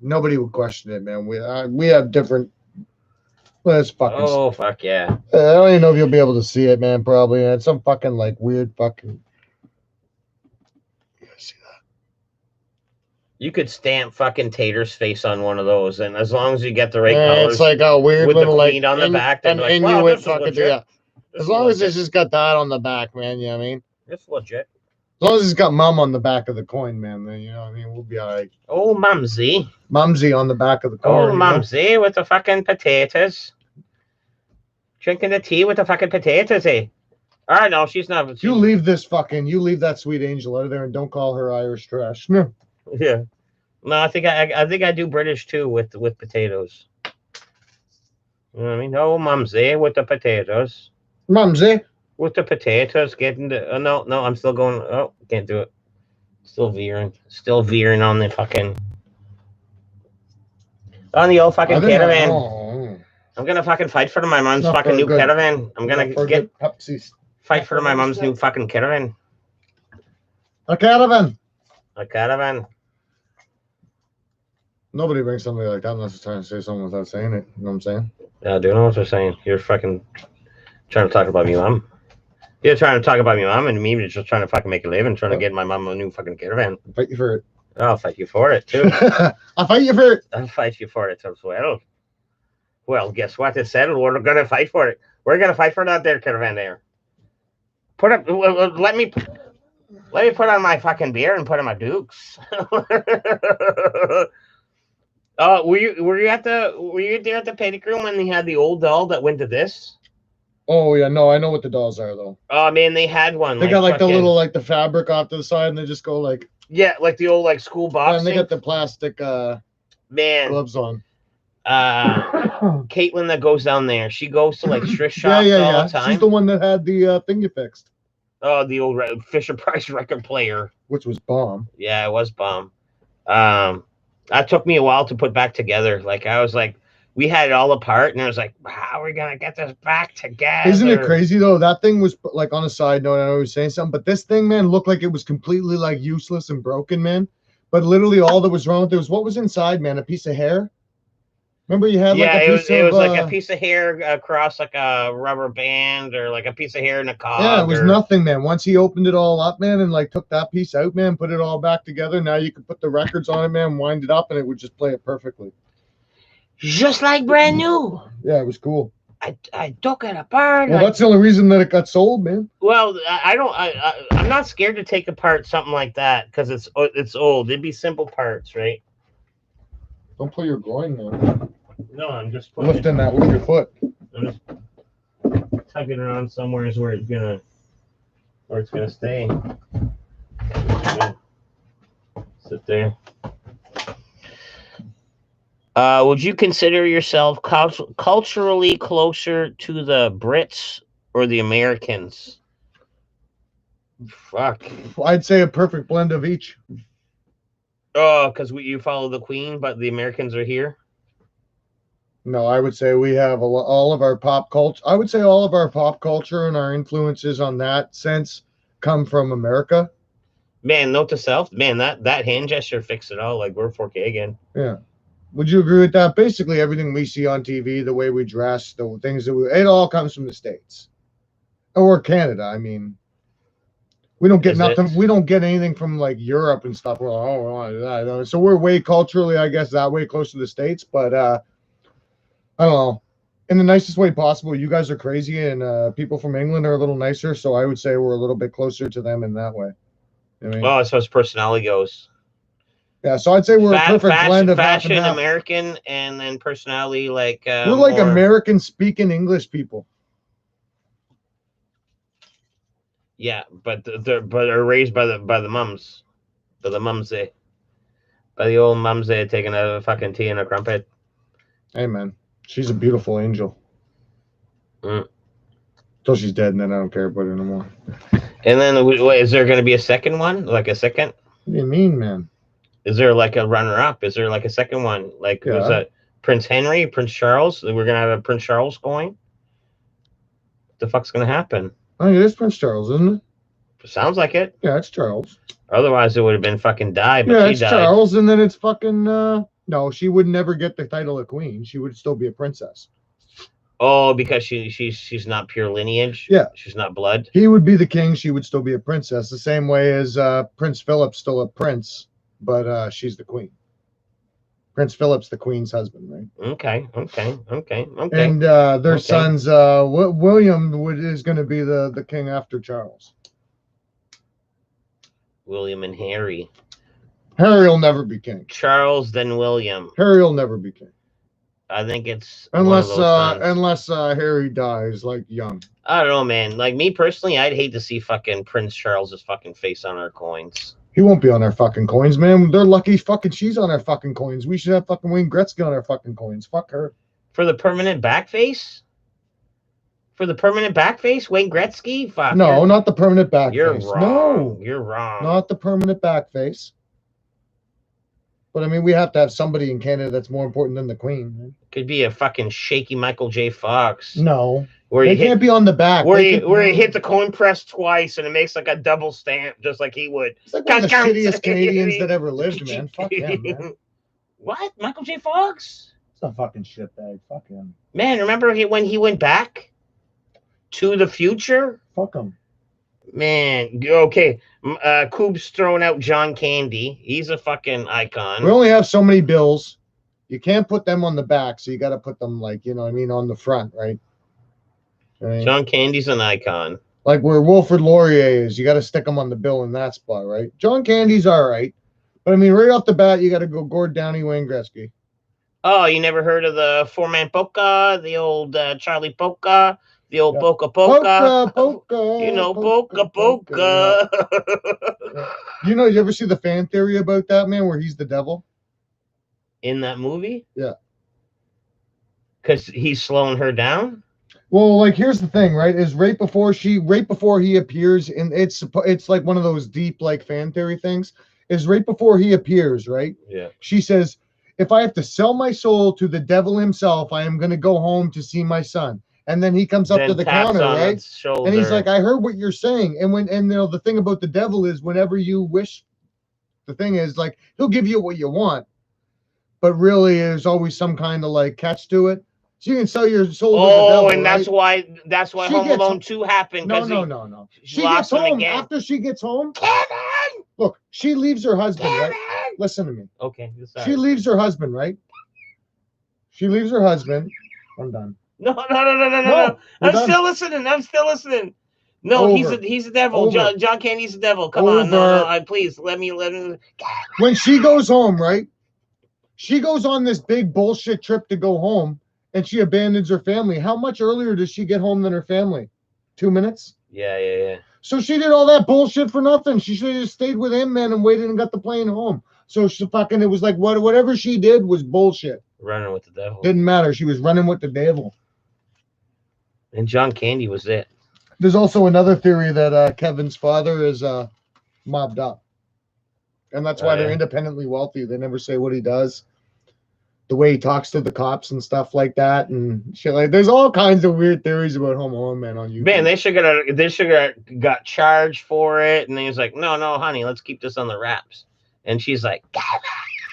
nobody would question it, man. We have different. Well, it's fucking. Oh fuck yeah! I don't even know if you'll be able to see it, man. Probably. It's some fucking like weird fucking. You see that? You could stamp fucking Tater's face on one of those, and as long as you get the right colors, it's like a weird with little the queen on the back. And like, Inuit fucking yeah. As long as it's just got that on the back, man. You know what I mean? It's legit. As long as it's got mum on the back of the coin, man, then you know what I mean, we'll be all right. Oh, Mumsy. Mumsy on the back of the coin. Oh, Mumsy with the fucking potatoes. Drinking the tea with the fucking potatoes, eh? Oh, no, she's not. You leave that sweet angel out of there and don't call her Irish trash. No. Yeah. No, I think I do British too with potatoes. You know what I mean? Oh, Mumsy with the potatoes. Mumsy. With the potatoes, getting the no, I'm still going. Oh, can't do it. Still veering on the fucking old fucking caravan. I'm gonna fucking fight for my mom's fucking new caravan. I'm gonna fight for my mom's new fucking caravan. A caravan. Nobody brings somebody like that unless they're trying to say something without saying it. You know what I'm saying? Yeah, I do know what they're saying. You're fucking trying to talk about me mom. You're trying to talk about me mom, and me just trying to fucking make a living, trying to get my mom a new fucking caravan. I'll fight you for it. I'll fight you for it too. I'll fight you for it. I'll fight you for it as well. Well, guess what? It's settled. We're gonna fight for it. We're gonna fight for that there caravan there. Let me put on my fucking beer and put on my Dukes. Were you there at the panic room when they had the old doll that went to this? Oh yeah, no, I know what the dolls are though. Oh man, they had one. They got like the little the fabric off to the side, and they just go like like the old school boxing. And they got the plastic gloves on. Caitlin that goes down there, she goes to thrift shops all the time. She's the one that had the thing you fixed. Oh, the old Fisher Price record player, which was bomb. Yeah, it was bomb. That took me a while to put back together. Like I was like, we had it all apart, and I was like, how are we gonna get this back together? Isn't it crazy though? That thing was like, on a side note, I know I was saying something, but this thing, man, looked like it was completely useless and broken, man. But literally all that was wrong with it was what was inside, man, a piece of hair. Remember you had like a piece it was like a piece of hair across like a rubber band or like a piece of hair in a cog. Yeah, it was nothing, man. Once he opened it all up, man, and like took that piece out, man, put it all back together. Now you could put the records on it, man, wind it up, and it would just play it perfectly. Just like brand new. Yeah, it was cool. I took it apart. Well, that's the only reason that it got sold, man. Well, I'm not scared to take apart something like that because it's old. It'd be simple parts, right? Don't pull your groin, man. No, I'm just lifting that with your foot. I'm just tugging it on somewhere where it's gonna stay. Sit there. Would you consider yourself culturally closer to the Brits or the Americans? Fuck. I'd say a perfect blend of each. Oh, because you follow the Queen, but the Americans are here? No, I would say we have all of our pop culture. I would say all of our pop culture and our influences on that sense come from America. Man, note to self, man, that hand gesture fixed it all. Like, we're 4K again. Yeah. Would you agree with that? Basically, everything we see on TV, the way we dress, the things that it all comes from the States or Canada. I mean, we don't get nothing. We don't get anything from like Europe and stuff. We're like, oh, we want to do that. So we're way culturally, I guess, that way close to the States. But I don't know. In the nicest way possible. You guys are crazy, and people from England are a little nicer. So I would say we're a little bit closer to them in that way. You know what I mean? Well, as far as personality goes. Yeah, so I'd say we're a perfect blend of fashion, half and half. American, and then personality like we're like American speaking English people. Yeah, but are raised by the mums, by the old mums taking a fucking tea and a crumpet. Hey man, she's a beautiful angel. Till she's dead, and then I don't care about her no more. And then, wait, is there going to be a second one? Like a second? What do you mean, man? Is there like a runner-up? Is there like a second one? Like, was that Prince Henry, Prince Charles? We're going to have a Prince Charles going? What the fuck's going to happen? Oh, it is Prince Charles, isn't it? Sounds like it. Yeah, it's Charles. Otherwise, it would have been fucking Di, but yeah, she it's died. Charles, and then it's fucking... no, she would never get the title of queen. She would still be a princess. Oh, because she's not pure lineage? Yeah. She's not blood? He would be the king. She would still be a princess. The same way as Prince Philip's still a prince, but she's the queen. Prince Philip's the queen's husband, right? Okay. And their sons, William is going to be the king after Charles. William and Harry. Harry will never be king. Charles, then William. Harry will never be king. I think it's unless Harry dies like young. I don't know, man. Like me personally, I'd hate to see fucking Prince Charles's fucking face on our coins. He won't be on our fucking coins, man. They're lucky fucking she's on our fucking coins. We should have fucking Wayne Gretzky on our fucking coins. Fuck her. For the permanent back face? For the permanent back face? Wayne Gretzky? Fuck. No, not the permanent back you're face. Wrong. No. You're wrong. Not the permanent back face. But I mean, we have to have somebody in Canada that's more important than the Queen. Right? Could be a fucking shaky Michael J. Fox. No. They can't be on the back. Where he hit the coin press twice and it makes like a double stamp, just like he would. It's like one of the shittiest Canadians that ever lived, man. Fuck him, man. What? Michael J. Fox? It's a fucking shitbag. Fuck him. Man, remember when he went back to the future? Fuck him. Man, okay. Coop's throwing out John Candy. He's a fucking icon. We only have so many bills. You can't put them on the back, so you got to put them, like, you know what I mean, on the front, right? Right. John Candy's an icon. Like where Wilfrid Laurier is, you got to stick him on the bill in that spot, right? John Candy's all right. But, I mean, right off the bat, you got to go Gord Downie, Wayne Gretzky. Oh, you never heard of the four-man polka, the old Charlie Polka, the old Polka Polka? Polka. You know, Polka. Yeah. You know, you ever see the fan theory about that, man, where he's the devil? In that movie? Yeah. Because he's slowing her down? Well, like, here's the thing, right? Is right before he appears, and it's like one of those deep, like, fan theory things, is right before he appears, right? Yeah. She says, if I have to sell my soul to the devil himself, I am going to go home to see my son. And then he comes up to the counter, right? And he's like, I heard what you're saying. And you know, the thing about the devil is whenever you wish, the thing is, like, he'll give you what you want. but really there's always some kind of like catch to it. So you can sell your soul Oh, to the devil, and that's right? why She Home gets- Alone 2 happened. No, 'cause no. she She lost gets him home. again. After she gets home, Kevin! look, she leaves her husband, right? Kevin! Listen to me. Okay, sorry. She leaves her husband, right? She leaves her husband. I'm done. No. we're I'm done. still listening. No, Over. he's a devil. Over. John Candy's a devil. Come on, no. Over. Please let me. When she goes home, right? She goes on this big bullshit trip to go home, and she abandons her family. How much earlier does she get home than her family? 2 minutes? Yeah. So she did all that bullshit for nothing. She should have just stayed with him, man, and waited and got the plane home. So she fucking, it was like whatever she did was bullshit. Running with the devil. Didn't matter. She was running with the devil. And John Candy was it. There's also another theory that Kevin's father is mobbed up. And that's why they're independently wealthy. They never say what he does. The way he talks to the cops and stuff like that, and shit like. There's all kinds of weird theories about Home Alone, man, on YouTube. Man, they should have got charged for it, and then he's like, "No, honey, let's keep this on the wraps." And she's like,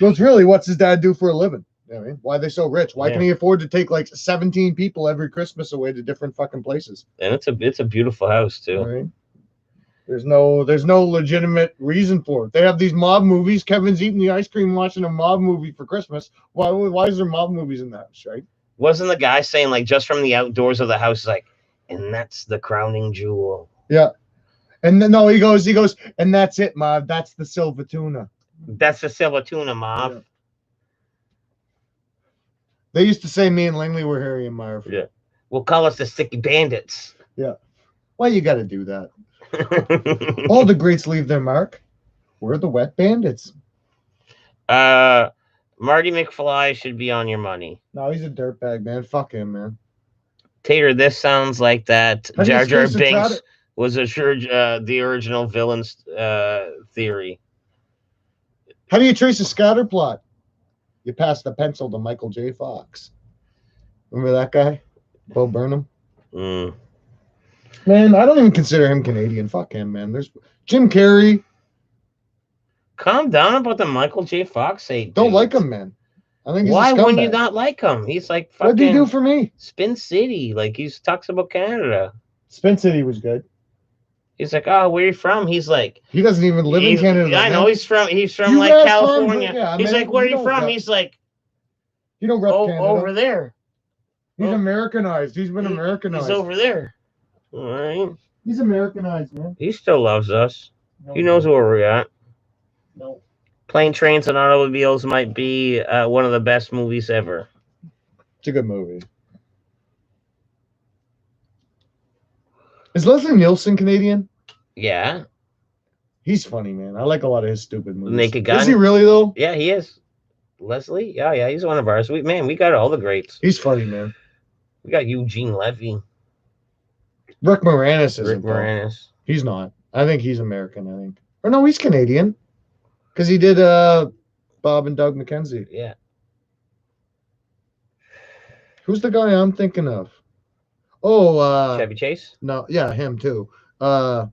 "Well, it's really what's his dad do for a living? I mean, why are they so rich? Why can he afford to take like 17 people every Christmas away to different fucking places?" And it's a beautiful house too. Right? There's no legitimate reason for it. They have these mob movies. Kevin's eating the ice cream, watching a mob movie for Christmas. Why is there mob movies in the house, right? Wasn't the guy saying like just from the outdoors of the house, like, and that's the crowning jewel? Yeah. And then no, he goes, and that's it, Mob. That's the silver tuna. That's the silver tuna, Mob. Yeah. They used to say me and Langley were Harry and Marv. Yeah. We'll call us the Sticky Bandits. Yeah. Why you got to do that? All the greats leave their mark. We're the Wet Bandits. Marty McFly should be on your money. No, he's a dirtbag, man. Fuck him, man. Tater, this sounds like that Jar Jar Binks was the original villain's theory. How do you trace a scatter plot? You pass the pencil to Michael J. Fox. Remember that guy? Bo Burnham? Man, I don't even consider him Canadian. Fuck him, man. There's Jim Carrey. Calm down about the Michael J. Fox hate. Don't like him, man. I think he's why a scumbag. wouldn't you not like him? He's like fucking. What did he do for me? Spin City. Like he talks about Canada. Spin City was good. He's like, oh, where are you from? He's like, he doesn't even live in Canada. I know he's from like California. Yeah, he's like, where are you from? He's like, you don't rep Canada. Over there. He's Americanized. He's been Americanized. He's over there. All right. He's Americanized, man. He still loves us. No, he knows where we're at. No. Plane, Trains, and Automobiles might be one of the best movies ever. It's a good movie. Is Leslie Nielsen Canadian? Yeah. He's funny, man. I like a lot of his stupid movies. Naked Gun. Is he really, though? Yeah, he is. Leslie? Yeah, he's one of ours. We got all the greats. He's funny, man. We got Eugene Levy. Rick Moranis is Rick Moranis. He's not. I think he's American, I think. Or no, he's Canadian. Because he did Bob and Doug McKenzie. Yeah. Who's the guy I'm thinking of? Oh, Chevy Chase? No, yeah, him too. Oh,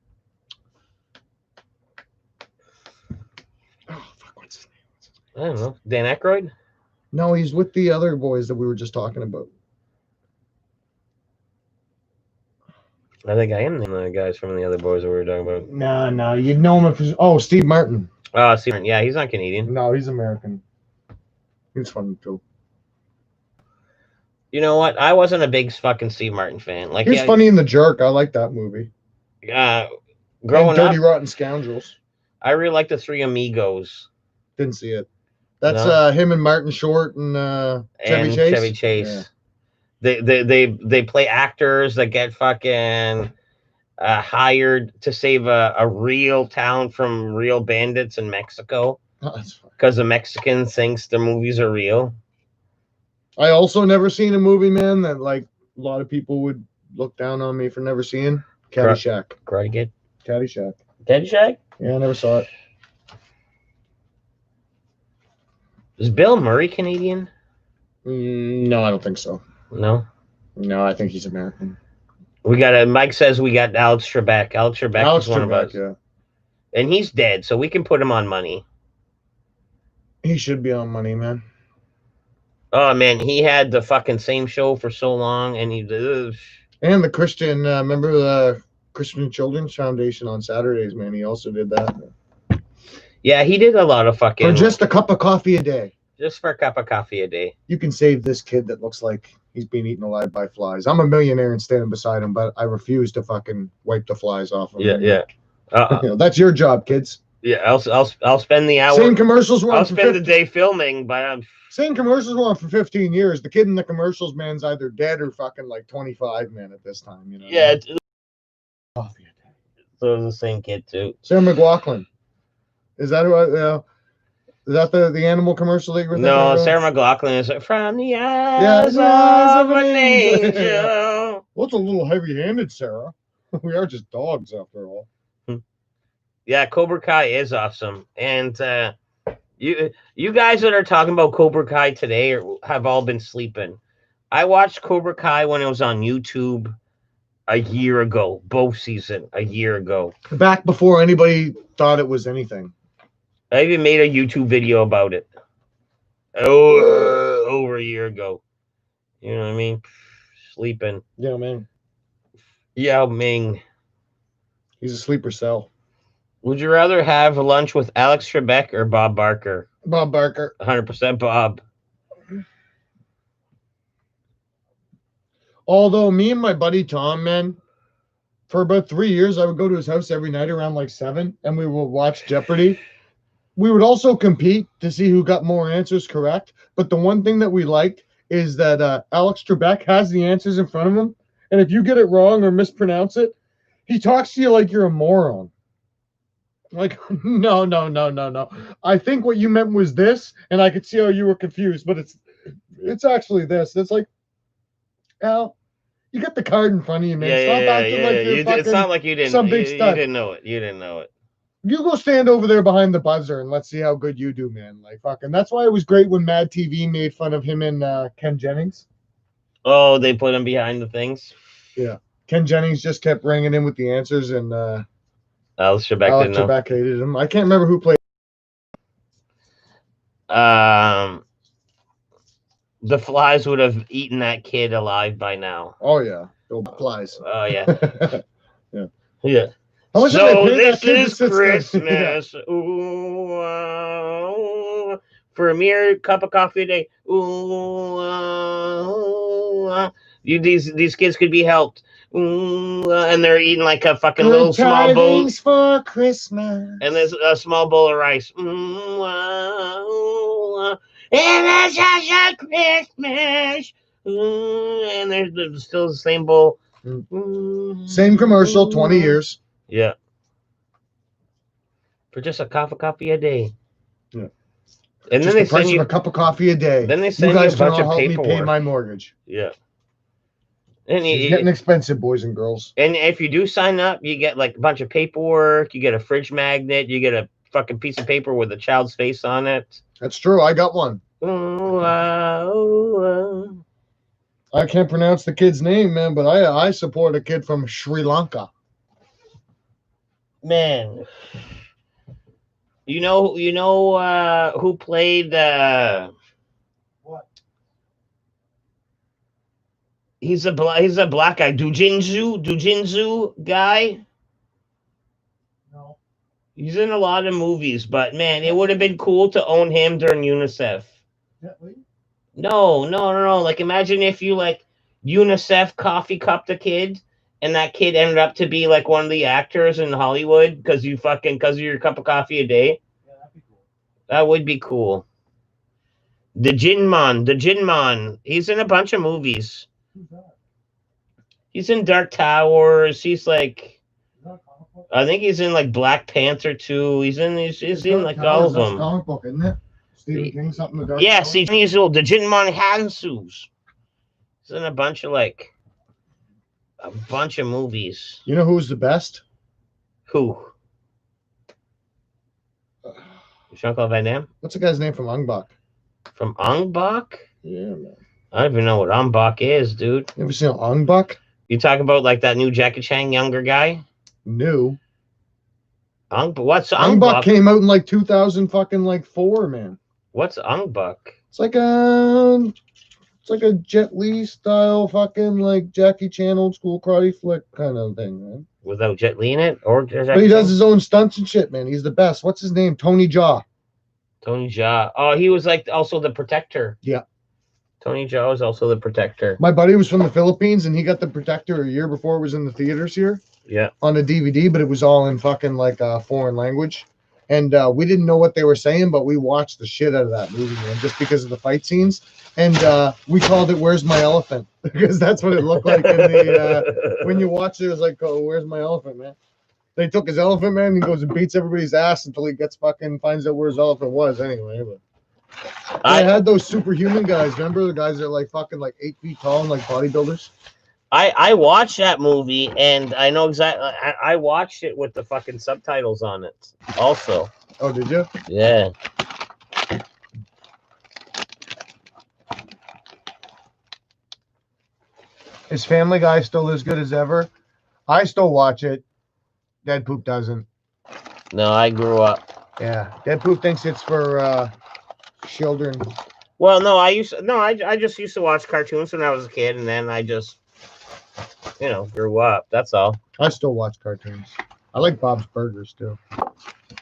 fuck, what's his name? I don't know. Dan Aykroyd? No, he's with the other boys that we were just talking about. I think I am the guys from the other boys that we were talking about. No, you'd know him if. Oh, Steve Martin. Steve. Yeah, he's not Canadian. No, he's American. He's funny too. You know what? I wasn't a big fucking Steve Martin fan. Like he's funny in The Jerk. I like that movie. Growing Dirty Rotten Scoundrels. I really like the Three Amigos. Didn't see it. That's him and Martin Short and Chevy Chase. Chevy Chase. Yeah. They play actors that get fucking hired to save a real town from real bandits in Mexico. Because the Mexicans thinks the movies are real. I also never seen a movie, man, that like a lot of people would look down on me for never seeing. Caddyshack. Karate Kid. Caddyshack. Caddyshack? Yeah, I never saw it. Is Bill Murray Canadian? No, I don't think so. No? No, I think he's American. We got Mike says we got Alex Trebek. Alex Trebek is one of us. Yeah. And he's dead, so we can put him on money. He should be on money, man. Oh man, he had the fucking same show for so long, and and the Christian. Remember the Christian Children's Foundation on Saturdays, man. He also did that. Yeah, he did a lot of fucking. For just a cup of coffee a day. Just for a cup of coffee a day. You can save this kid that looks like he's being eaten alive by flies. I'm a millionaire and standing beside him, but I refuse to fucking wipe the flies off him. Yeah. You know, that's your job, kids. Yeah, I'll spend the hour. Same commercials. I'll spend the day filming, but same commercials were on for 15 years. The kid in the commercials, man's either dead or fucking like 25, man, at this time. You know. Yeah. Coffee. So the same kid too. Sarah McLachlan. Is that who? Is that the animal commercial that you were thinking of? Sarah McLachlan is from the eyes of an angel. Well, it's a little heavy-handed, Sarah. We are just dogs, after all. Yeah, Cobra Kai is awesome. And you guys that are talking about Cobra Kai today have all been sleeping. I watched Cobra Kai when it was on YouTube a year ago, both season, a year ago. Back before anybody thought it was anything. I even made a YouTube video about it. Over a year ago. You know what I mean? Sleeping. Yeah, man. Yao Ming. He's a sleeper cell. Would you rather have lunch with Alex Trebek or Bob Barker? Bob Barker. 100% Bob. Although me and my buddy Tom, man, for about 3 years, I would go to his house every night around like 7, and we would watch Jeopardy. We would also compete to see who got more answers correct. But the one thing that we liked is that Alex Trebek has the answers in front of him. And if you get it wrong or mispronounce it, he talks to you like you're a moron. Like, no. I think what you meant was this, and I could see how you were confused, but it's actually this. It's like, Al, you got the card in front of you, man. It's not like you didn't. Some big you stud. didn't know it. You didn't know it. You go stand over there behind the buzzer and let's see how good you do, man. Like fucking. That's why it was great when Mad TV made fun of him and Ken Jennings. Oh, they put him behind the things. Yeah, Ken Jennings just kept ringing in with the answers, and Alex Trebek hated him. I can't remember who played. The flies would have eaten that kid alive by now. Oh yeah, the flies. Oh yeah. Yeah. So this is Christmas. Ooh, for a mere cup of coffee a day. Ooh, these kids could be helped. Ooh, and they're eating like a fucking little small bowl for Christmas. And there's a small bowl of rice. Ooh, and that's just a Christmas. Ooh, and there's still the same bowl. Same commercial, 20 years. Yeah. For just a cup of coffee a day. Yeah. And just then they the price send you of a cup of coffee a day. Then they send you, a bunch of paperwork. Me pay my mortgage. Yeah. And it's getting expensive, boys and girls. And if you do sign up, you get like a bunch of paperwork. You get a fridge magnet. You get a fucking piece of paper with a child's face on it. That's true. I got one. I can't pronounce the kid's name, man, but I support a kid from Sri Lanka. Man, you know who played what? He's a black guy, Dujinzu guy. No. He's in a lot of movies, but man, it would have been cool to own him during UNICEF. No. Like, imagine if you like UNICEF coffee cupped a kid, and that kid ended up to be like one of the actors in Hollywood because of your cup of coffee a day. Yeah, that'd be cool. That would be cool. The Jinman. He's in a bunch of movies. Who's that? He's in Dark Towers. He's like, I think he's in like Black Panther 2. He's in like all of them. Comic book, isn't it? Stephen King, something to Dark Yeah, Towers? Stephen King's old. The Jinman Hansus. He's in a bunch of movies. You know who's the best? Who? Jean-Claude Van Damme? What's the guy's name from Ong Bak? From Ong Bak? Yeah, man. I don't even know what Ong Bak is, dude. You ever seen Ong Bak? You talk about like that new Jackie Chan younger guy? New. What's Ong Bak came out in like 2004, man. What's Ong Bak? It's like a It's like a Jet Li style fucking like Jackie Chan old school karate flick kind of thing, man. Without Jet Li in it, or but he does his own stunts and shit, man. He's the best. What's his name? Tony Jaa. Tony Jaa. Oh, he was like also the Protector. Yeah. Tony Jaa was also the Protector. My buddy was from the Philippines, and he got the Protector a year before it was in the theaters here. Yeah. On a DVD, but it was all in fucking like a foreign language. And we didn't know what they were saying, but we watched the shit out of that movie, man, just because of the fight scenes. And we called it "Where's My Elephant?" because that's what it looked like in the when you watch it. It was like, "Oh, where's my elephant, man?" They took his elephant, man, and he goes and beats everybody's ass until he finds out where his elephant was. Anyway, but I had those superhuman guys. Remember the guys that are like fucking like 8 feet tall and like bodybuilders? I watched that movie, and I know exactly. I watched it with the fucking subtitles on it also. Oh, did you? Yeah. Is Family Guy still as good as ever? I still watch it. Dead Poop doesn't. No, I grew up. Yeah, Dead Poop thinks it's for children. Well, no, I just used to watch cartoons when I was a kid, and then I just, grew up. That's all. I still watch cartoons. I like Bob's Burgers too.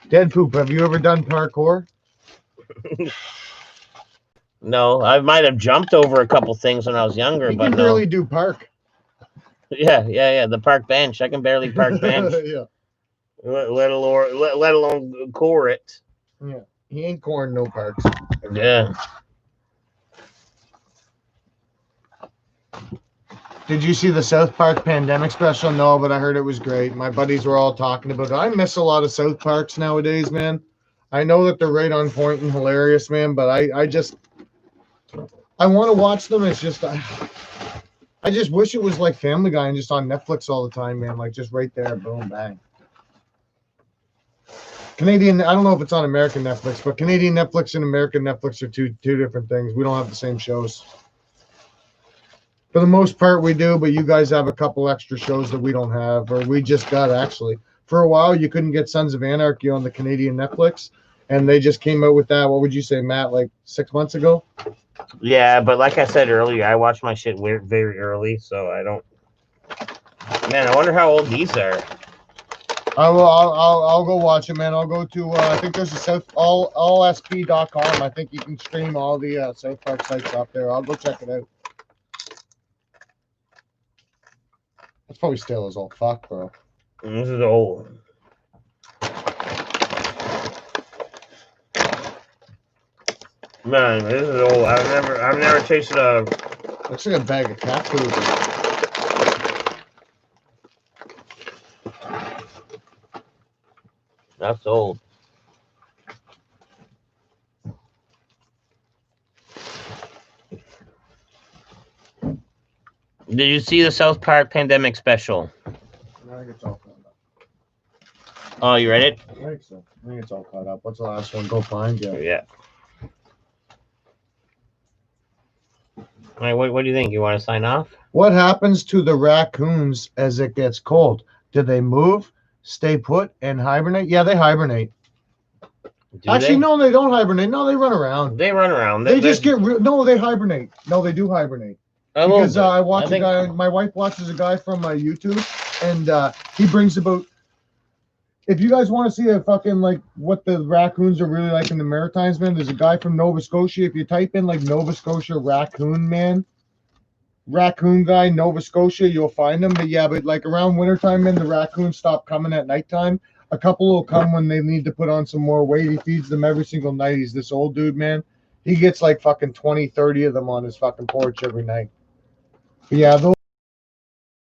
Dead Poop, have you ever done parkour? No, I might have jumped over a couple things when I was younger, you but can barely do park. Yeah. The park bench. I can barely park bench. Yeah. Let alone core it. Yeah. He ain't coring no parks. Yeah. Did you see the South Park pandemic special? No, but I heard it was great. My buddies were all talking about it. I miss a lot of South Parks nowadays, man. I know that they're right on point and hilarious, man, but I want to watch them. It's just I just wish it was like Family Guy and just on Netflix all the time, man. Like just right there, boom, bang. Canadian, I don't know if it's on American Netflix, but Canadian Netflix and American Netflix are two different things. We don't have the same shows. For the most part, we do, but you guys have a couple extra shows that we don't have, or we just got actually. For a while, you couldn't get Sons of Anarchy on the Canadian Netflix, and they just came out with that. What would you say, Matt, like 6 months ago? Yeah, but like I said earlier, I watch my shit very early, so I don't. Man, I wonder how old these are. I'll go watch it, man. I'll go to I think there's a allsp.com. I think you can stream all the South Park sites up there. I'll go check it out. It's probably still as old fuck, bro. This is old. Man, this is old. I've never tasted a. Looks like a bag of cat food. That's old. Did you see the South Park pandemic special? I think it's all caught up. Oh, you read it? I think so. I think it's all caught up. What's the last one? Go find you. Yeah. All right, what do you think? You want to sign off? What happens to the raccoons as it gets cold? Do they move, stay put, and hibernate? Yeah, they hibernate. Actually, no, they don't hibernate. No, they run around. They run around. They just get no, they hibernate. No, they do hibernate. Because I watch a guy. My wife watches a guy from YouTube, and he brings about. If you guys want to see a fucking like what the raccoons are really like in the Maritimes, man, there's a guy from Nova Scotia. If you type in like Nova Scotia raccoon guy, Nova Scotia, you'll find him. But yeah, but like around wintertime, man, the raccoons stop coming at nighttime. A couple will come when they need to put on some more weight. He feeds them every single night. He's this old dude, man. He gets like fucking 20, 30 of them on his fucking porch every night. But yeah, those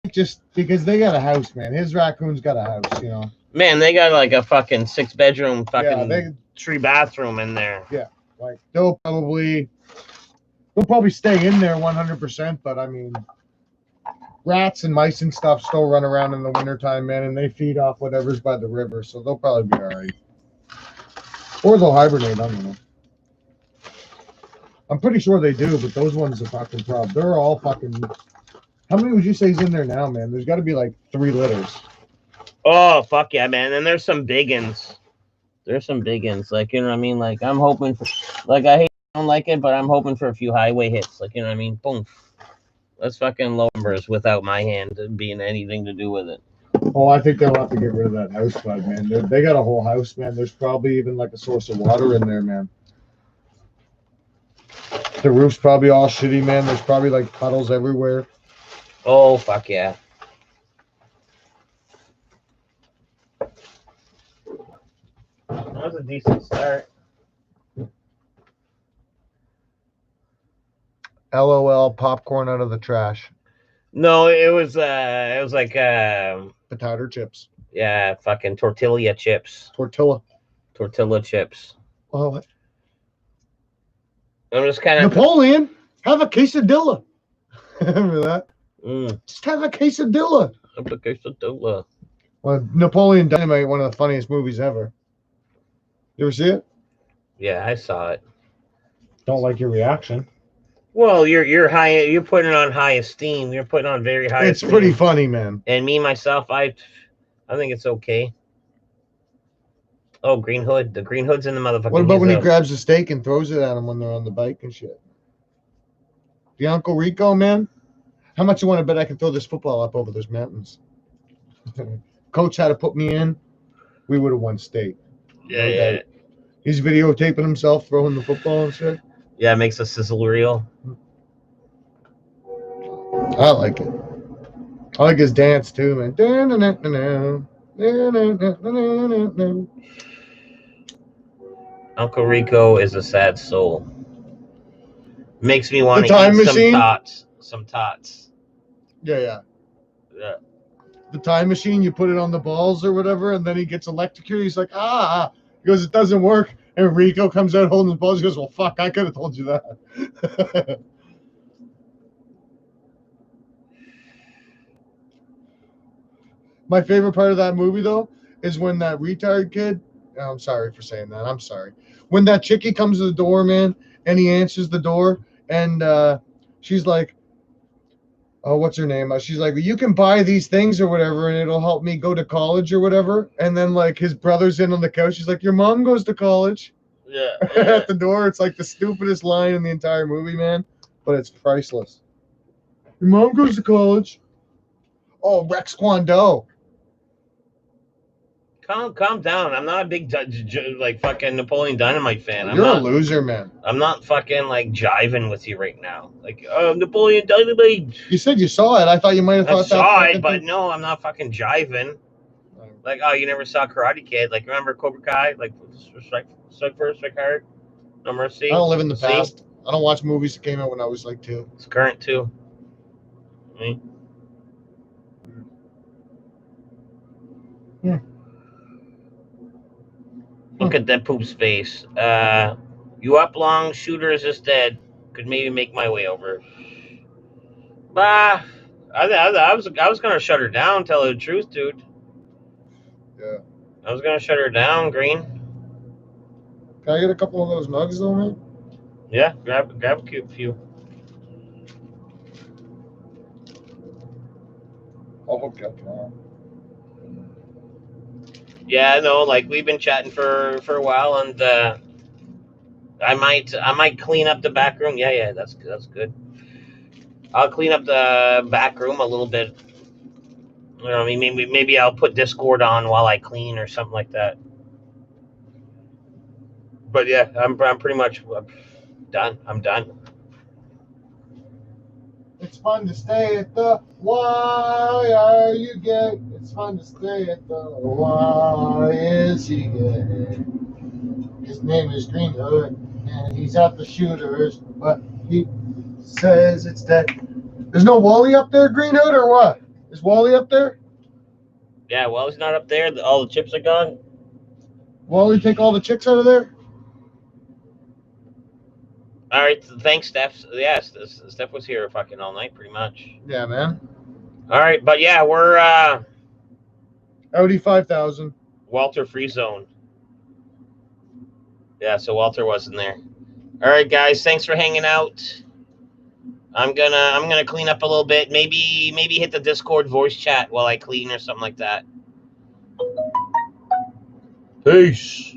just because they got a house, man. His raccoon's got a house, you know. Man, they got like a fucking 6-bedroom fucking 3-bathroom in there. Yeah, like they'll probably stay in there 100%. But I mean, rats and mice and stuff still run around in the wintertime, man, and they feed off whatever's by the river, so they'll probably be all right. Or they'll hibernate. I don't know. I'm pretty sure they do, but those ones are fucking problem. They're all fucking. How many would you say is in there now, man? There's got to be like 3 litters. Oh, fuck yeah, man. And there's some big ones. There's some big ones. Like, you know what I mean? Like, I'm hoping for. Like, I hate. don't like it, but I'm hoping for a few highway hits. Like, you know what I mean? Boom. That's fucking low numbers without my hand being anything to do with it. Oh, I think they'll have to get rid of that house flood, man. They got a whole house, man. There's probably even like a source of water in there, man. The roof's probably all shitty, man. There's probably like puddles everywhere. Oh, fuck yeah. That was a decent start. LOL, popcorn out of the trash. No, it was like potato chips. Yeah, fucking tortilla chips. Tortilla chips. Oh, I'm just kind of Napoleon. Have a quesadilla. Remember that? Just have a quesadilla. Have a quesadilla. Well, Napoleon Dynamite, one of the funniest movies ever. You ever see it? Yeah, I saw it. Don't like your reaction. Well, you're high. You're putting it on high esteem. You're putting it on very high. It's pretty funny, man. And me myself, I think it's okay. Oh, Green Hood. The Green Hood's in the motherfucking. What about when he grabs a steak and throws it at him when they're on the bike and shit? The Uncle Rico, man. How much you want to bet I can throw this football up over those mountains? Coach had to put me in. We would have won state. Yeah. He's videotaping himself throwing the football and shit. Yeah, it makes a sizzle reel. I like it. I like his dance too, man. Uncle Rico is a sad soul. Makes me want to eat some tots. Yeah. The time machine, you put it on the balls or whatever, and then he gets electrocuted. He's like, He goes, it doesn't work. And Rico comes out holding the balls. He goes, well, fuck, I could have told you that. My favorite part of that movie, though, is when that retard kid, I'm sorry for saying that. I'm sorry. When that chickie comes to the door, man, and he answers the door, and she's like, oh, what's her name? She's like, you can buy these things or whatever, and it'll help me go to college or whatever. And then, like, his brother's in on the couch. She's like, your mom goes to college. Yeah. At the door. It's like the stupidest line in the entire movie, man. But it's priceless. Your mom goes to college. Oh, Rex Kwon Do. Calm down. I'm not a big like fucking Napoleon Dynamite fan. You're a loser, man. I'm not fucking like jiving with you right now. Like, Napoleon Dynamite. You said you saw it. I thought you might have thought that. I saw it, but no, I'm not fucking jiving. Like, oh, you never saw Karate Kid? Like, remember Cobra Kai? Like, Strike First, Strike Hard, No Mercy. I don't live in the past. I don't watch movies that came out when I was like 2. It's current too. Look at that poop's face. You up long, shooters is dead. Could maybe make my way over. Bah, I was gonna shut her down. Tell her the truth, dude. Yeah. I was gonna shut her down, Green. Can I get a couple of those nugs, though, man? Yeah, grab a few. I'll hook you up tomorrow. Yeah, no, like we've been chatting for a while, and I might clean up the back room. Yeah, that's good. I'll clean up the back room a little bit. You know, I mean, maybe I'll put Discord on while I clean or something like that. But yeah, I'm pretty much done. I'm done. It's fun to stay at the YRU. It's fun to stay at the YSU. His name is Green Hood, and he's at the shooters, but he says it's dead. There's no Wally up there, Green Hood, or what? Is Wally up there? Yeah, Wally's not up there. All the chips are gone. Wally take all the chicks out of there? All right, thanks, Steph. Yes, Steph was here fucking all night, pretty much. Yeah, man. All right, but yeah, we're Audi 5000. Walter Free Zone. Yeah, so Walter wasn't there. All right, guys, thanks for hanging out. I'm gonna clean up a little bit. Maybe hit the Discord voice chat while I clean or something like that. Peace.